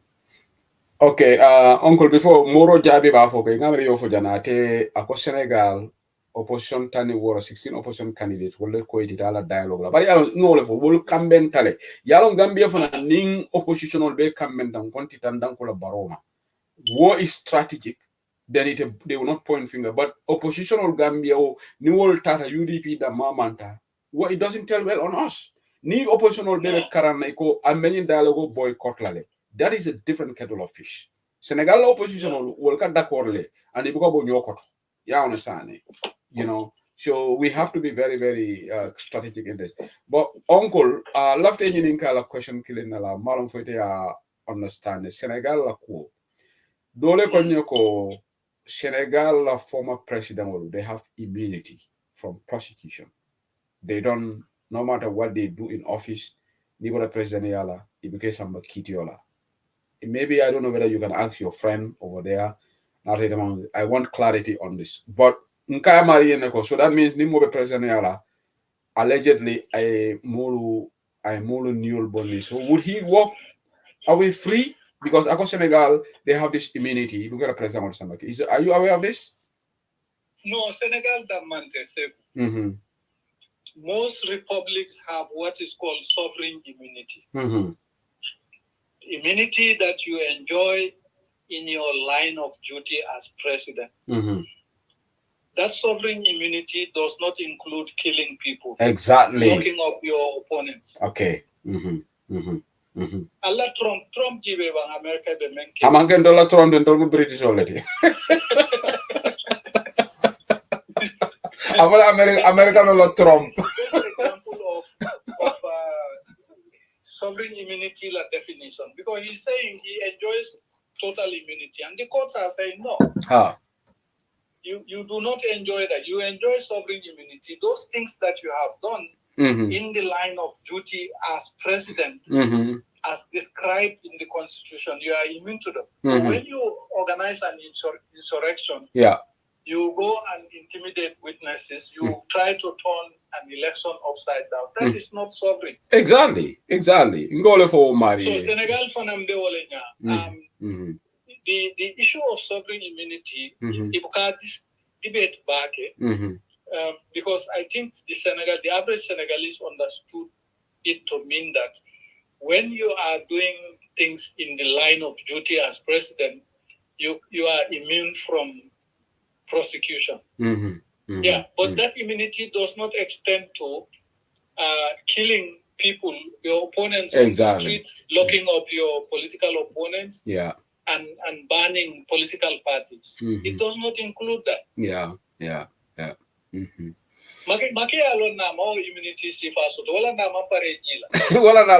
Okay, uncle, before Moro Jabi Bafo, Gamri Yofo Janate, Ako Senegal, opposition tani wara 16 opposition candidates wole ko editala dialogue but yalo ngole fo wol kamben tale yalo Gambia fana ning oppositional be kamben dan konti tan dan ko la baroma war is strategic then they will not point finger but oppositional Gambia o ni wol tata UDP da mamanta what it doesn't tell well on us ni oppositional be karana ko ameni dialogue boycott lale that is a different kettle of fish. Senegal oppositional will cut d'accord le and ibuko bo nyokoto ya understand you know, so we have to be very, very strategic in this. But uncle, left engine kala question killing la malum foite understand Senegal la ko. Dole konyo ko Senegal la former president they have immunity from prosecution. They don't no matter what they do in office, Nibola president yala, ibuke samba kitiola. Maybe I don't know whether you can ask your friend over there. I want clarity on this. But so that means Nimo be president yala allegedly I mulu Newell Bonny. So would he walk away free? Because across Senegal they have this immunity. You got a president or something. Are you aware of this? No, Senegal doesn't. Most republics have what is called sovereign immunity. Immunity that you enjoy in your line of duty as president. That sovereign immunity does not include killing people. Exactly. Locking up your opponents. Okay. Allah Trump give America the men. Amangen dollar Trump and dollar British already. American dollar Trump. Best example of sovereign immunity definition, because he's saying he enjoys total immunity, and the courts are saying no. You do not enjoy that. You enjoy sovereign immunity. Those things that you have done in the line of duty as president, as described in the Constitution, you are immune to them. When you organize an insurrection, you go and intimidate witnesses, you try to turn an election upside down. That is not sovereign. Exactly. Ngole for Mali. So Senegal fanamde wolenya. The issue of sovereign immunity, if this debate back, because I think the average Senegalese understood it to mean that when you are doing things in the line of duty as president, you are immune from prosecution. But that immunity does not extend to killing people, your opponents on the streets, locking up your political opponents, and banning political parties. It does not include that. Maki alon na mo immunity si faso wala na mapare jila. Wala na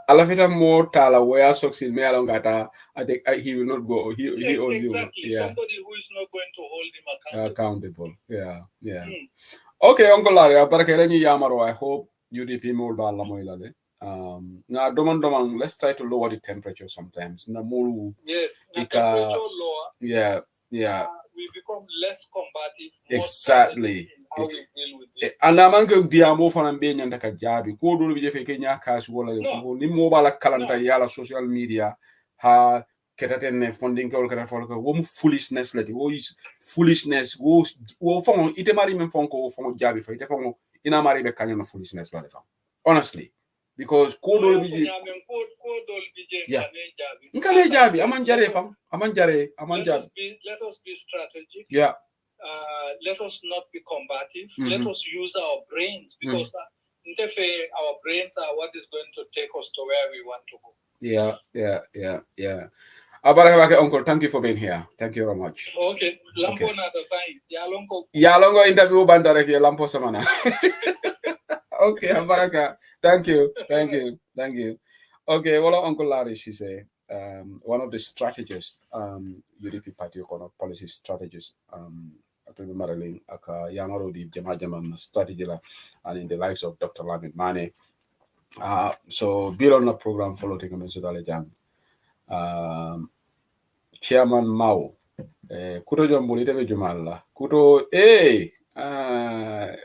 alafita more tala where succeed me along gata. I think he will not go. He owes you. Somebody who is not going to hold him accountable. Okay, Uncle Larry, Barakeni Yamaro, I hope UDP more dollar moilale. Now domon let's try to lower the temperature sometimes. Yes, temperature lower. We become less combative. Exactly. How we deal with it. And amanke diamo fana be nyanda ka jabi ko do be jefe ke nyaka su wala ni mobile kalanta yala social media ha ketaten ne funding ko kata folko wo foolishness lati wo is foolishness wo fon ite mari men fon ko fon jabi fa ite fon ina mari be kanya no foolishness la defa honestly because ko do be nkane jabi aman jare fam aman jare let us be strategic. Let us not be combative. Let us use our brains, because our brains are what is going to take us to where we want to go. Abaraka Uncle, thank you for being here. Thank you very much. Okay. Lampo na the sign. Yalongo interview bandarek lampo samana. Okay, Abaraka. Thank you. Okay, well, Uncle Larry, she say one of the strategists, UDP party policy strategists, Marilyn aka Yamaro di Jama strategy la, and in the likes of Dr. Lamin Mane. So build on the program follow take a jam. Chairman Mao. Kuto jombuli tebe jumala. Kuto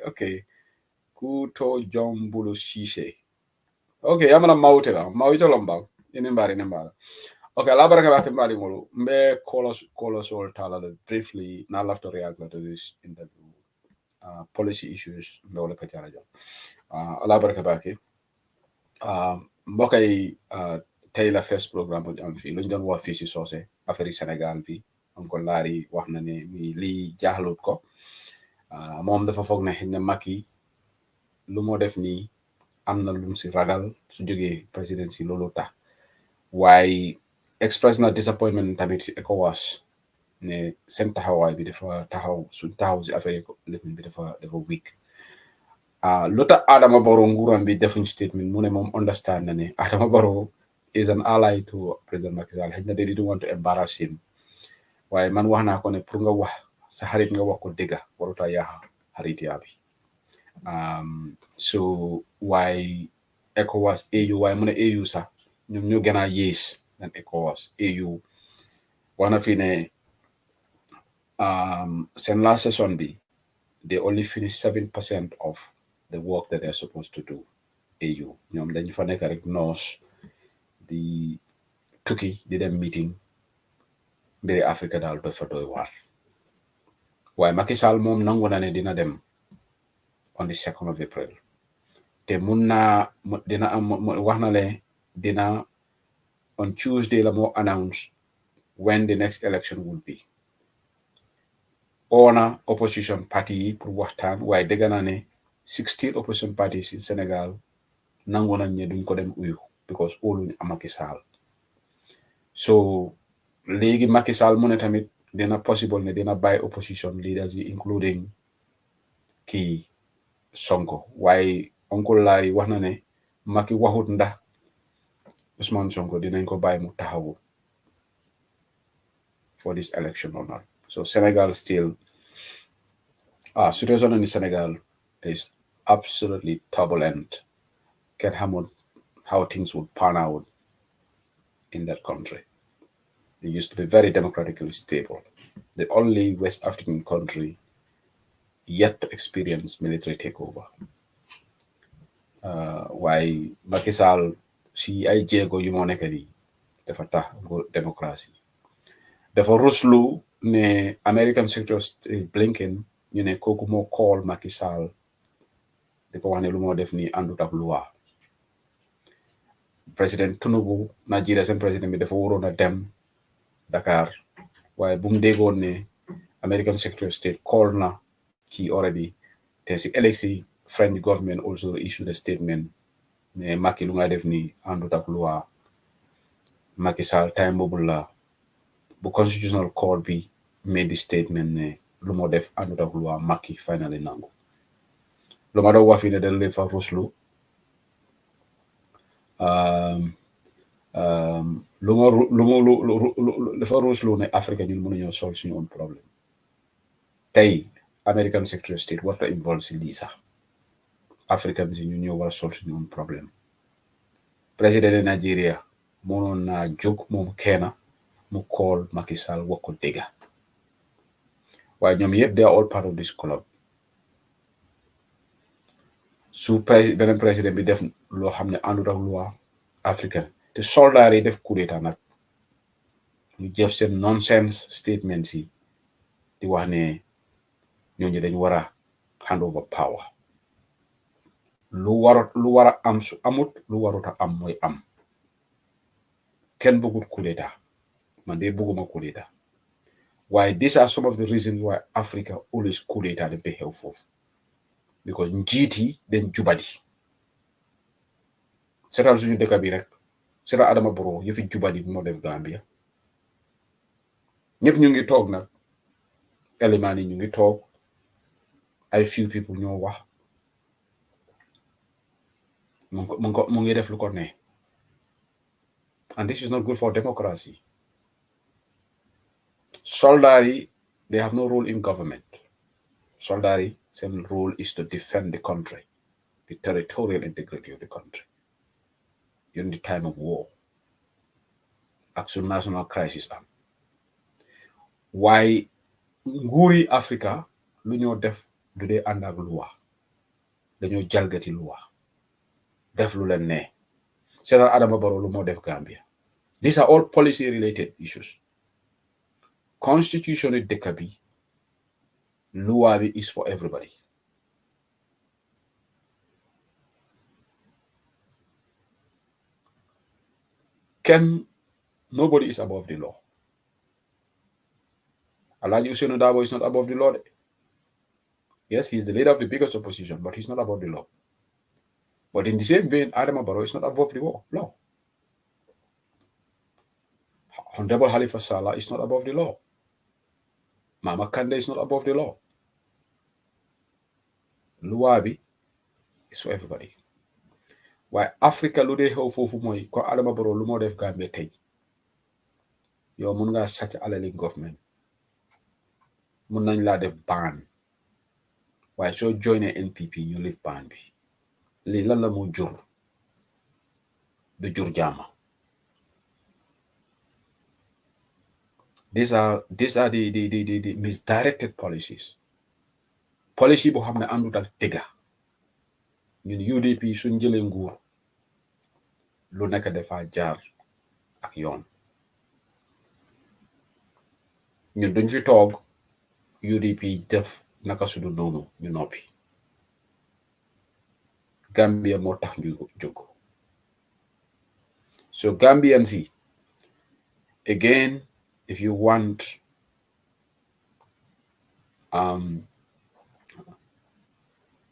okay. Kuto jombulu shishe. Okay, yamana Mao teba. Mao ito lomba. Inimbari. Okay, labaraka bate mbali mulu. Mbe kolos all tala briefly. Na love to react to this interview. Policy issues. Mbe ole kachara jam. Labaraka bake. Mbokay Taylor first programme bu am fi luñ doon wax fi ci sosé affaire Sénégal bi Uncle Larry wax na ne mi li jaxlut ko mom dafa fogg ne xigna Macky lu mo def ni amna lu ci ragal su joggé presidency lolu tax why express na disappointment tamit ci ECOWAS ne sen taxaway bi dafa taxaw su taxaw ci affaire lifin bi dafa weak lota Adama Barrow nguram bi defuñ statement mu ne mom understand na ne Adama Barrow is an ally to President Macky Sall. They didn't want to embarrass him. Why man wax na ko ne pour nga wax sa xarit nga wax ko dega waruta ya xarit ya bi. So why ECOWAS AU why mu ne AU sa ñom ñu gëna yes than ECOWAS AU wana fi ne sen last session bi they only finished 7% of the work that they're supposed to do. AU ñom dañ fa nek rek nos the tukki di dem meeting mbiri Africa daal dafa doy waar waaye Macky Sall moom nangu na ne dina dem on the 2nd of April te mun naa dina am wax na le dina on Tuesday la moo announce when the next election will be. Ona opposition party pour waxtaan waaye dégg naa ne 16 opposition parties in Senegal nangu nañ ne duñ ko dem uyu because óoluñ a Macky Sall so léegi Macky Sall mu ne tamit dina possible ne dina bàyyi opposition leaders yi including kii Sonko waaye Uncle Larry wax na ne Macky waxut ndax Ousmane Sonko dinañ ko bàyyi mu taxawu for this election or not. So Senegal still situation in Senegal is absolutely turbulent. Can't handle how things would pan out in that country. It used to be very democratically stable. The only West African country yet to experience military takeover. Why Macky Sall si ay jéego yu moo nekk nii dafa tax démocratie dafa ruslu ne American Secretary of State Blinken ñu ne kooku moo call Macky Sall di ko wax ne lu moo def nii àndut ak loi président Tinubu Nigeria seen président bi dafa waroon a dem Dakar waaye bu mu déggoon ne American Secretary of State call na kii already te si élection French government also issued a statement ne Macky lu nga def nii àndut ak loi Macky Sall time boobu la bu constitutional court bi made the statement ne lu moo def àndut ak loi Macky finally nangu lu ma doon wax fii ne dañ leen fa ruslu dafa ruslu ne Afrique ñun mënuñoo solve suñu own problème tey American Secretary of State warta involve si lii sax Africans yi ñun ñoo war a solve suñu own problème président de Nigeria mënoon naa jóg moom kenn mu call Macky Sall wax ko dëgga waaye ñoom yëpp they are all part of this club su beneen président bi def loo xam ne àndut ak loi africain te soldat yi def coup d'état nag ñu jëf seen nonsense statements yi di wax ne ñooñu dañ war a hand over power lu war a am su amut lu warut a am mooy am kenn bëggut coup d'état man de bëgguma coup d'état waaye these are some of the reasons why Africa always coup d'état def di xew foofu because njiit yi dañ jubadi seetal suñu dëkk bi rek seetal Adama Barrow yëfi jubadi moo def Gambia ñëpp ñu ngi toog nag éléments yi ñu ngi toog ay few people ñoo wax mu ngi def lu ko ne and this is not good for democracy. Soldats, they have no role in government. Soldats, their role is to defend the country, the territorial integrity of the country during the time of war. Actual national crisis. Why nguuri Africa lu ñoo def du dee ànd ak loi dañoo jalgati loi def lu leen ne seetal Adama Barrow lu moo def Gambia. These are all policy related issues. Constitution dëkk bi loi bi is for everybody. Nobody is above the law. Alhaji Ousainou Darboe is not above the law. Yes, he's the leader of the biggest opposition, but he's not above the law. But in the same vein, Adama Barrow is not above the law. Honorable Halifa Sallah is not above the law. Mama Kande is not above the law. Luwabi is for everybody. Why Africa lu dee xew foofu mooy ko Adama Barrow lu moo def Gambia tey yow mun ngaa sàcc alali government mun nañ laa def ban waaye soo joine NPP ñu lift ban bi lii lan la moo jur du jur jàmm. These are the misdirected policies. Policy boo xam ne àndut ak dëgga ñun UDP suñ jëlee nguur lu nekk dafa jaar ak yoon ñun duñ fi toog UDP def naka sudu noonu ñu noppi Gambia moo tax ñu jóg so Gambians yi again if you want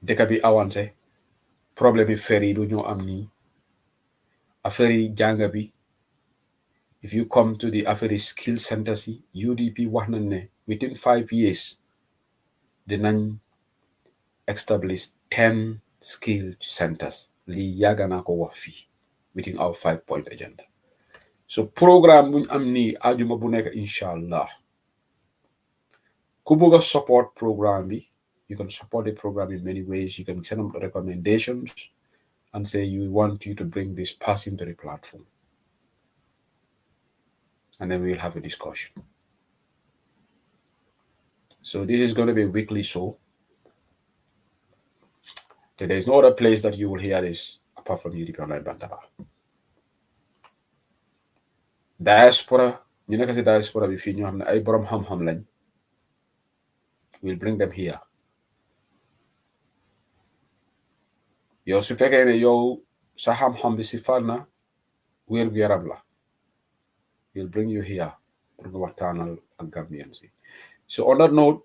dëkk bi avancé problème yi fer yi du ñoo am nii affaire yi jàng bi if you come to the affaire skill centers yi UDP wax nañ ne within 5 years dinañ establish 10 skill centers lii yàgg naa ko wax fii within our 5-point agenda so programme buñ am nii ajuma bu nekk inshallah ku bëgg a support programme bi you can support the program in many ways. You can send them recommendations and say you want you to bring this person to the platform. And then we'll have a discussion. So this is going to be a weekly show. There's no other place that you will hear this apart from UDP Online Bantaba. Diaspora, you know, diaspora, if you know, I brought ham. We'll bring them here. Yo su fekkee ne yow sa xam-xam bi si fànna wér gu yaram la we'll bring you here pour nga waxtaanal ak Gambians yi so on that note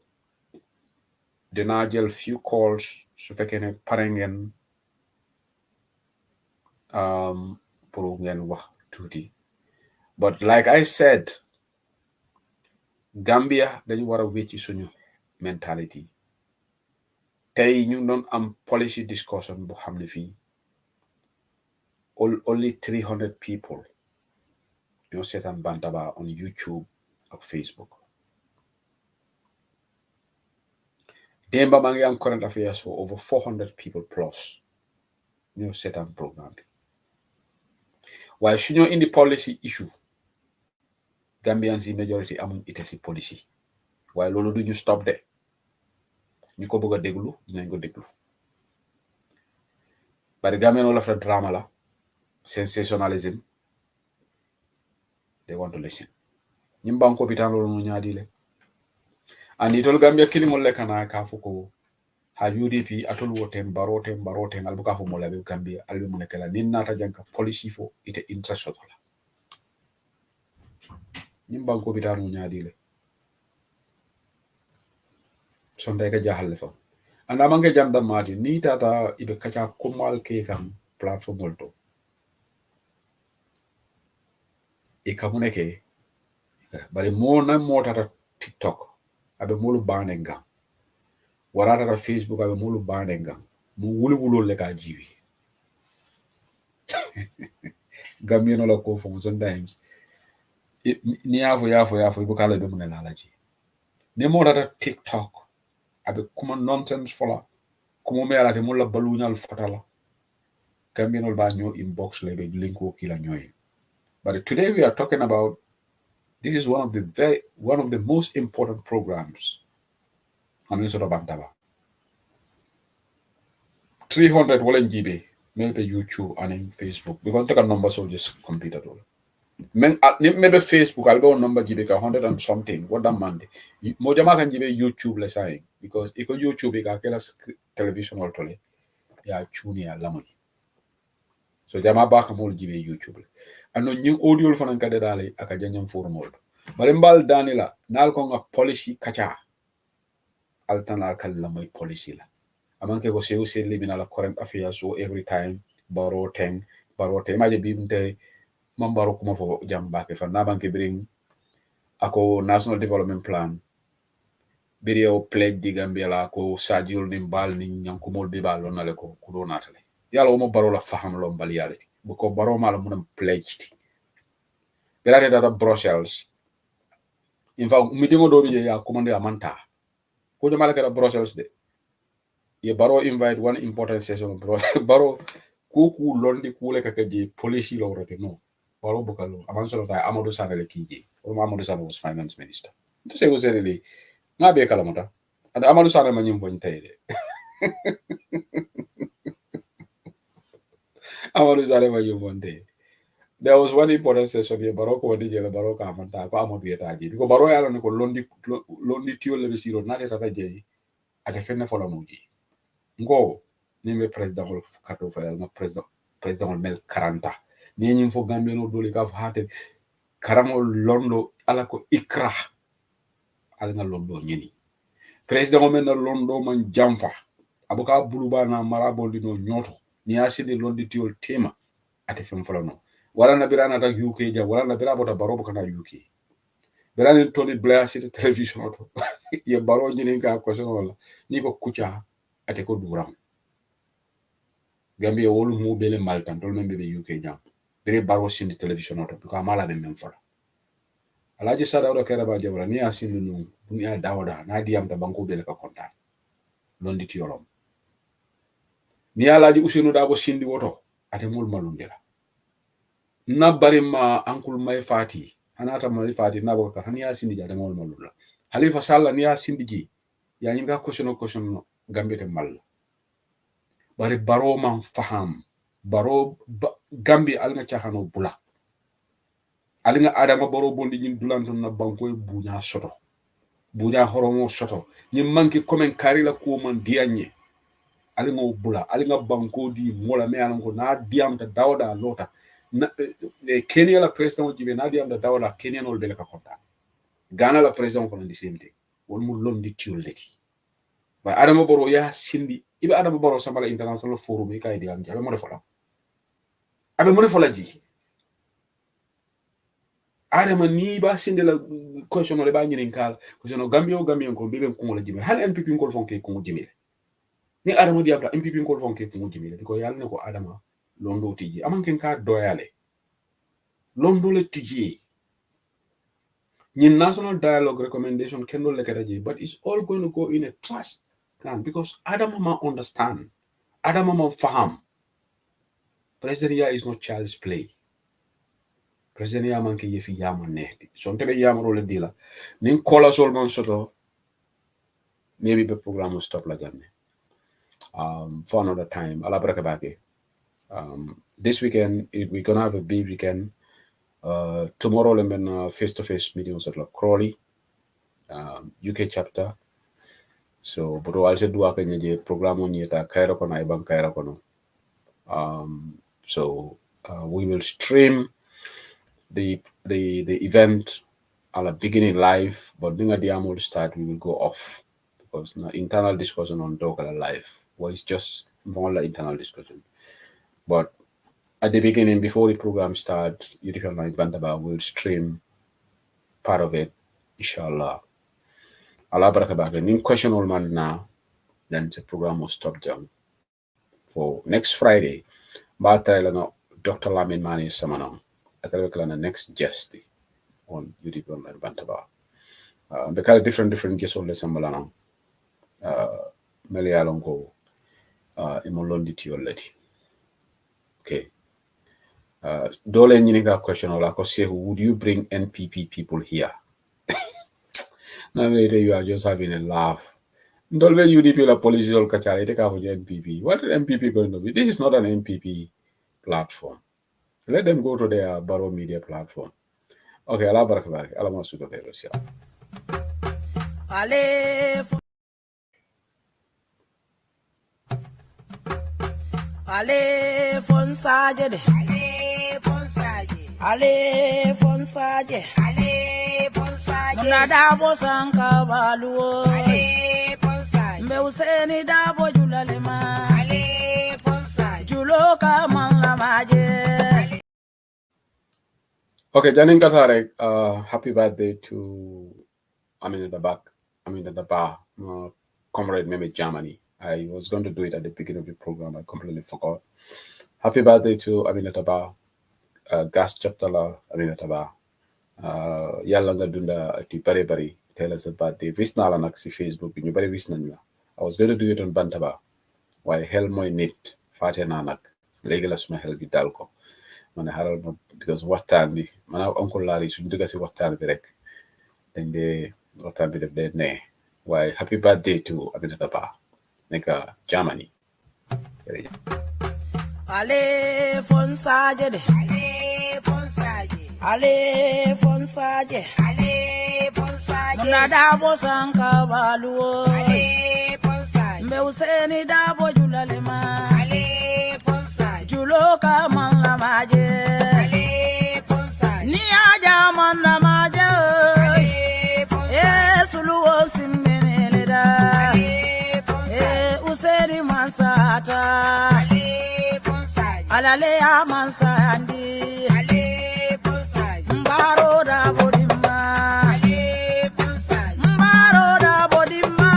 dinaa jël few calls su fekkee ne pare ngeen pour ngeen wax tuuti but like I said Gambia dañu war a wécci suñu mentality tey ñu doon am policy discussion bu xam ne fii only 300 people ñoo seetaan Bantaba on YouTube ak Facebook démba maa ngi am current affairs for over 400 people plus ñoo seetaan programme bi waaye su ñoo indi policy issue Gambians yi majority amuñ ite si policy waaye loolu duñu stop de ñu ko bëgg a déglu dinañ ko déglu bari Gambien wala fa drama la sensationalism they want to listen ñim banko bitan lolu no ñaadile andi tol Gambia kilingol le kana ka fuko ha UDP atol woten baroten albu ka fu mo labe Gambia albu mo nekala nin nata janka policy fo ite interest la ñim banko bitan no ñaadile sonday ka jahal fa anda mange janda mati ni tata ibe kacha kumal ke kam platform molto e kamune ke bari mo na mo tata TikTok abe molu banenga warata ta Facebook abe molu banenga mo wulu le ka jibi Gambien la ko fo sometimes ni yafo ibo kala be mun la laji ne mo tata TikTok abe kuma nonsense fola kuma me alate mo la baluñal fatala Gambien ba ñoo inbox le be linko kila ñoy but today we are talking about this is one of the most important programs on Bantaba. 300 wala jibe maybe YouTube and in Facebook because take a number so just computer all. Maybe Facebook I'll go number jibe ka 100 and something what that Monday. Mo jama kan jibe YouTube le saying because iko YouTube ka kela television all tole ya chuni ya lamoy. So jama ba ka mo jibe YouTube ano ñing audio fanan ka dale aka janyam formol bare mbal danila nal ko nga policy kacha altan akal la moy policy la amanke ko sew se libina la current affairs so every time baro teng maje bimte mambaro kuma fo jamba ke fa na banke bring ako national development plan video pledge di Gambia la ko sajul nim bal ni ñanko mol bi bal na le ko do natale yalla mo baro la faham lo mbal yalati bu ko baro mala munam pledge belate data Brussels in fact meeting do bi ya commande amanta ko jama la ka Brussels de ye baro invite one important session baro kuku londi kule ka kaje policy lo rote no baro bukalo amanso ta Amadou Sane le kije o Amadou Sane was finance minister to say was really ngabe kala mata and Amadou Sane ma nyim bon tayde Amadou Sane ma nyim bon tayde there was one important session here baro ko wadi jela baro ka amanta ko Amadou yetaji ko baro yalo ne ko londi tiol le siro na tata je ate fenne fola muji ngo ni me president ol kato fa nga president ol mel 40 ni ñim fo Gambia no doli ka fa hate karamo londo ala ko ikra ala nga londo nyini president o men na londo man jamfa abuka buluba na marabo dino nyoto ni asidi londi tiol tema ate fem folano wala na birana ta UK ja wala na birabo ta barobo kana UK birani toli blair city television auto ye baro nyini ka ko wala ni ko kucha ate ko duram Gambia wolu mu bele maltan tol membe be UK jam bere baro sindi television auto ko amala be mem fola alaji sada wala kera ba jabra ni asindi no bunya dawda na diam ta banko bele ka kontan londi tiolom ni alaji usenu dabo sindi woto ate mul malundela na bari ma ankul may fati anata may fati na bokar hani ya sindi jade mul malula halifa salla ni ya sindi ji ya nyinga question gambete mal bari baro man faham baro gambi alnga chahano bula alinga adama baro bondi nyin dulanton na banko bunya soto bunya horomo soto nyi manki komen karila ko man dianye alinga bula alinga banko di mola me anko na diam ta dawda lota na Kenya la president jibe na diam da dawda Kenya no bele ka konta Ghana la president ko the same thing won mu londi tioleti ba adama baro ya sindi ibe adama baro samala international forum e kay diam jabe mo defola abe mo defola ji adama ni ba sindi la question le ba nyin kala question Gambia ko bebe ko la jibe hal MPP ko fonke ko jimile ni adama diabla MPP ko fonke ko jimile ko yalla ne ko adama londo tiji amanken ka doyale londo le tiji ni national dialogue recommendation kendo lekata ji but it's all going to go in a trust can because adama ma understand adama ma faham president is not child's play president manke yefi yama nehdi son tebe yama role dila nin kola sol man soto maybe the program will stop like that for another time ala baraka bake this weekend we're gonna have a big weekend tomorrow I'm in face-to-face meetings at Crawley UK chapter so but also do a program on yeta kairo kono ibang kairo kono so we will stream the event at the beginning live but during the will start we will go off because internal discussion on Docker live was just more internal discussion but at the beginning, before the program starts, UDP Online Bandaba will stream part of it, inshallah. Allah barakabaka. Nin question all man now, then the program will stop down. For next Friday, Dr. Lamin Mani Samanang, at the next guest on UDP Online Bandaba. Because different guests all the Samalanang, Melialongo, Imolondi Tioleti. Okay. Dole nyiniga question ola ko say would you bring NPP people here? Now you are just having a laugh. Dole UDP la political kachara take off NPP. What is NPP going to be? This is not an NPP platform. Let them go to their Baro Media platform. Okay, Allah barakabak. Allah masudo Russia. Ale fonsaje de Ale fonsaje Muna dabo sanka baluo Mbe useni dabo julalema Juloka manga maje Okay, Janin Katharek, happy birthday to the bar, comrade Mehmet Germany. I was going to do it at the beginning of the program. I completely forgot. Happy birthday to Aminataba, Gas Chaptala Aminataba. Yalla nga dunda ati bari bari tell us about the visna la nak si Facebook ñu bari visna ñu. I was going to do it on Bantaba. Why hell moy nit faté na nak légui la suma hel bi dal ko. Mané haral mo because waxtaan bi man oncle Lari suñu dugga ci waxtaan bi rek dañ dé waxtaan bi def dé né. Why happy birthday to Aminataba. Neka Germany. Ale fonsaje de Ale fonsaje Muna dabo sanka baluo Mbe useni dabo julalema Juloka manga maje Ni aja mansata alale ya mansandi mbaro da bodima mbaro da bodima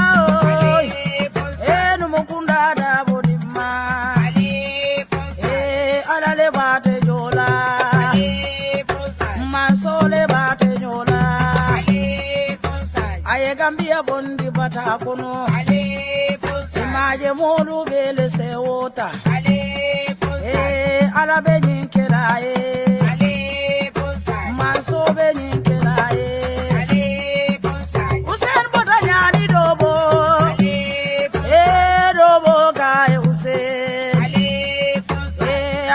enu mukunda da bodima alale bate jola mansole bate jola aye gambia bondi bata kono maje modu bele se wota arabe nyinkela manso be nyinkela usen bota nyani dobo dobo gae usen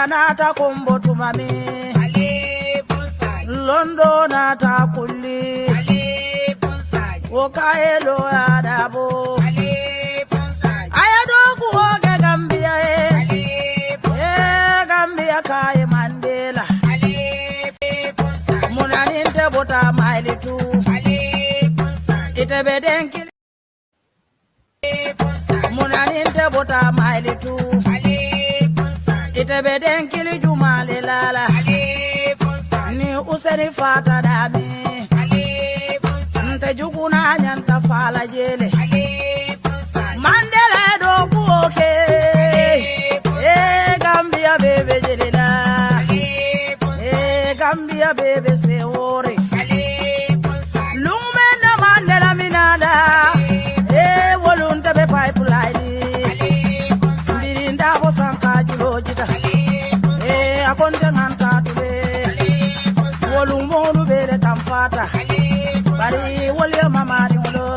anata kombo tumami London ata kulli okaelo adabo Kai Mandela Munaninte bota maili tu Ite bedenki Munaninte bota maili tu Ite bedenki jumale lala Ni useni fata dami Nte jukuna nyanta fala jele Mandela do buoke Gambia bebe jelena Gambia bebe se ore Lumena Mandela minada Volunta be pipeline Birinda ko sanka julojita Akonte nganta tule Volumonu bere kamfata Bari woli mama dimulo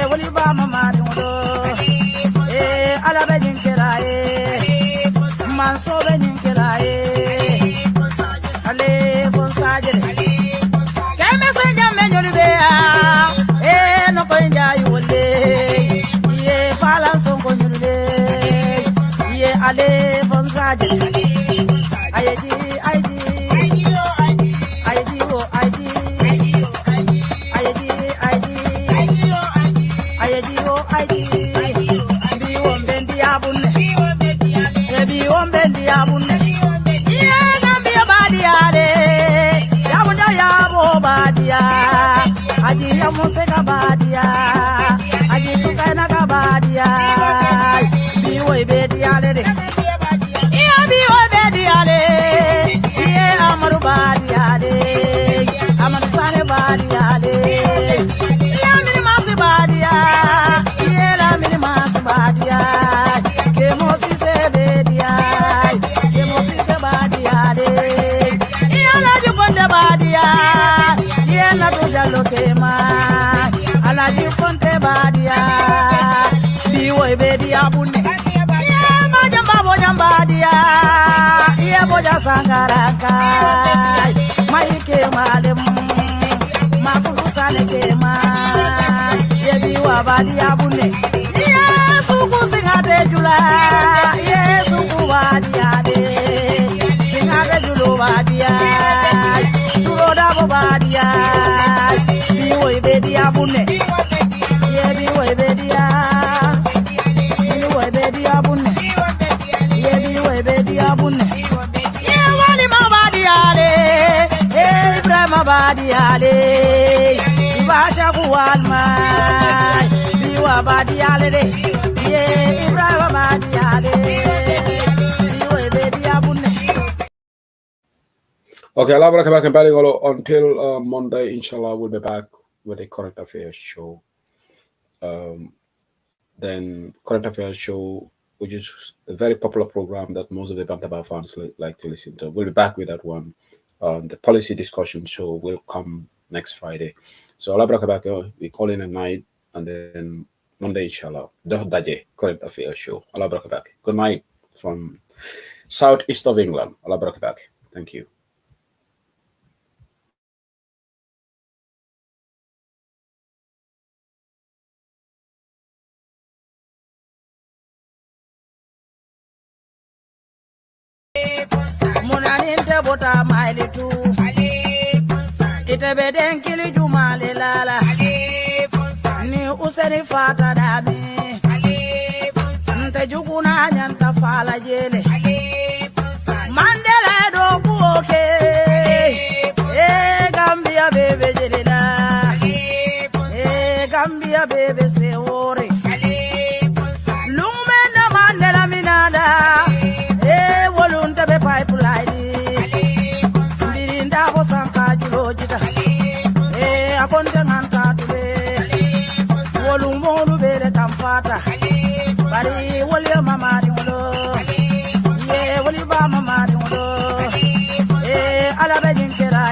woli ba mama dimulo ala be jinkela manso be jinkela ale bonsaje keme se jamme nyoli be no ko njaayi wolle ye fala son ko nyoli ye ale bonsaje ayeji Aji ya museka badia aji sukana kabadia biwo ibediale de iya biwo ibediale iya amaru badiale amaru sane badiale iya mini masi badia iya la mini masi badia kemosi se bedia kemosi se badiale iya la jukonde badia na tuja lokema ala di fonte badia biwo bedia bunne ye majamba bojamba dia ye boja sangaraka maike malem makulu sale kema ye biwa badia bunne ye suku singate jula ye suku badia de singate julo badia turoda badia biwo bedia bunne ye biwo bedia bunne ye biwo bedia bunne ye wali mabadiale Ibrahim mabadiale ibasha kuwalma biwa badiale de ye Ibrahim mabadiale biwo bedia bunne. Okay, Allah back and until Monday, inshallah, we'll be back with a current affairs show. Then current affairs show, which is a very popular program that most of the Bantaba fans like to listen to. We'll be back with that one. The policy discussion show will come next Friday. So Allah back, we call in at night, and then Monday, inshallah, the Daje current affairs show. Allah back. Good night from southeast of England. Allah back. Thank you. Munaninte bota maili tu Ite bedenkili jumale lala Ni useni fata dami ite juguna nyanta fala jele Mandela do kuoke Gambia bebe jelela Gambia bebe se ore Lumena Mandela minada wolunta be pipeline Birinda ko sanka julojita akonte nganta tule wolumonu bere kampata bari woli mamari mulo woli ba mamari mulo ala be jinkera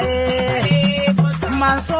man so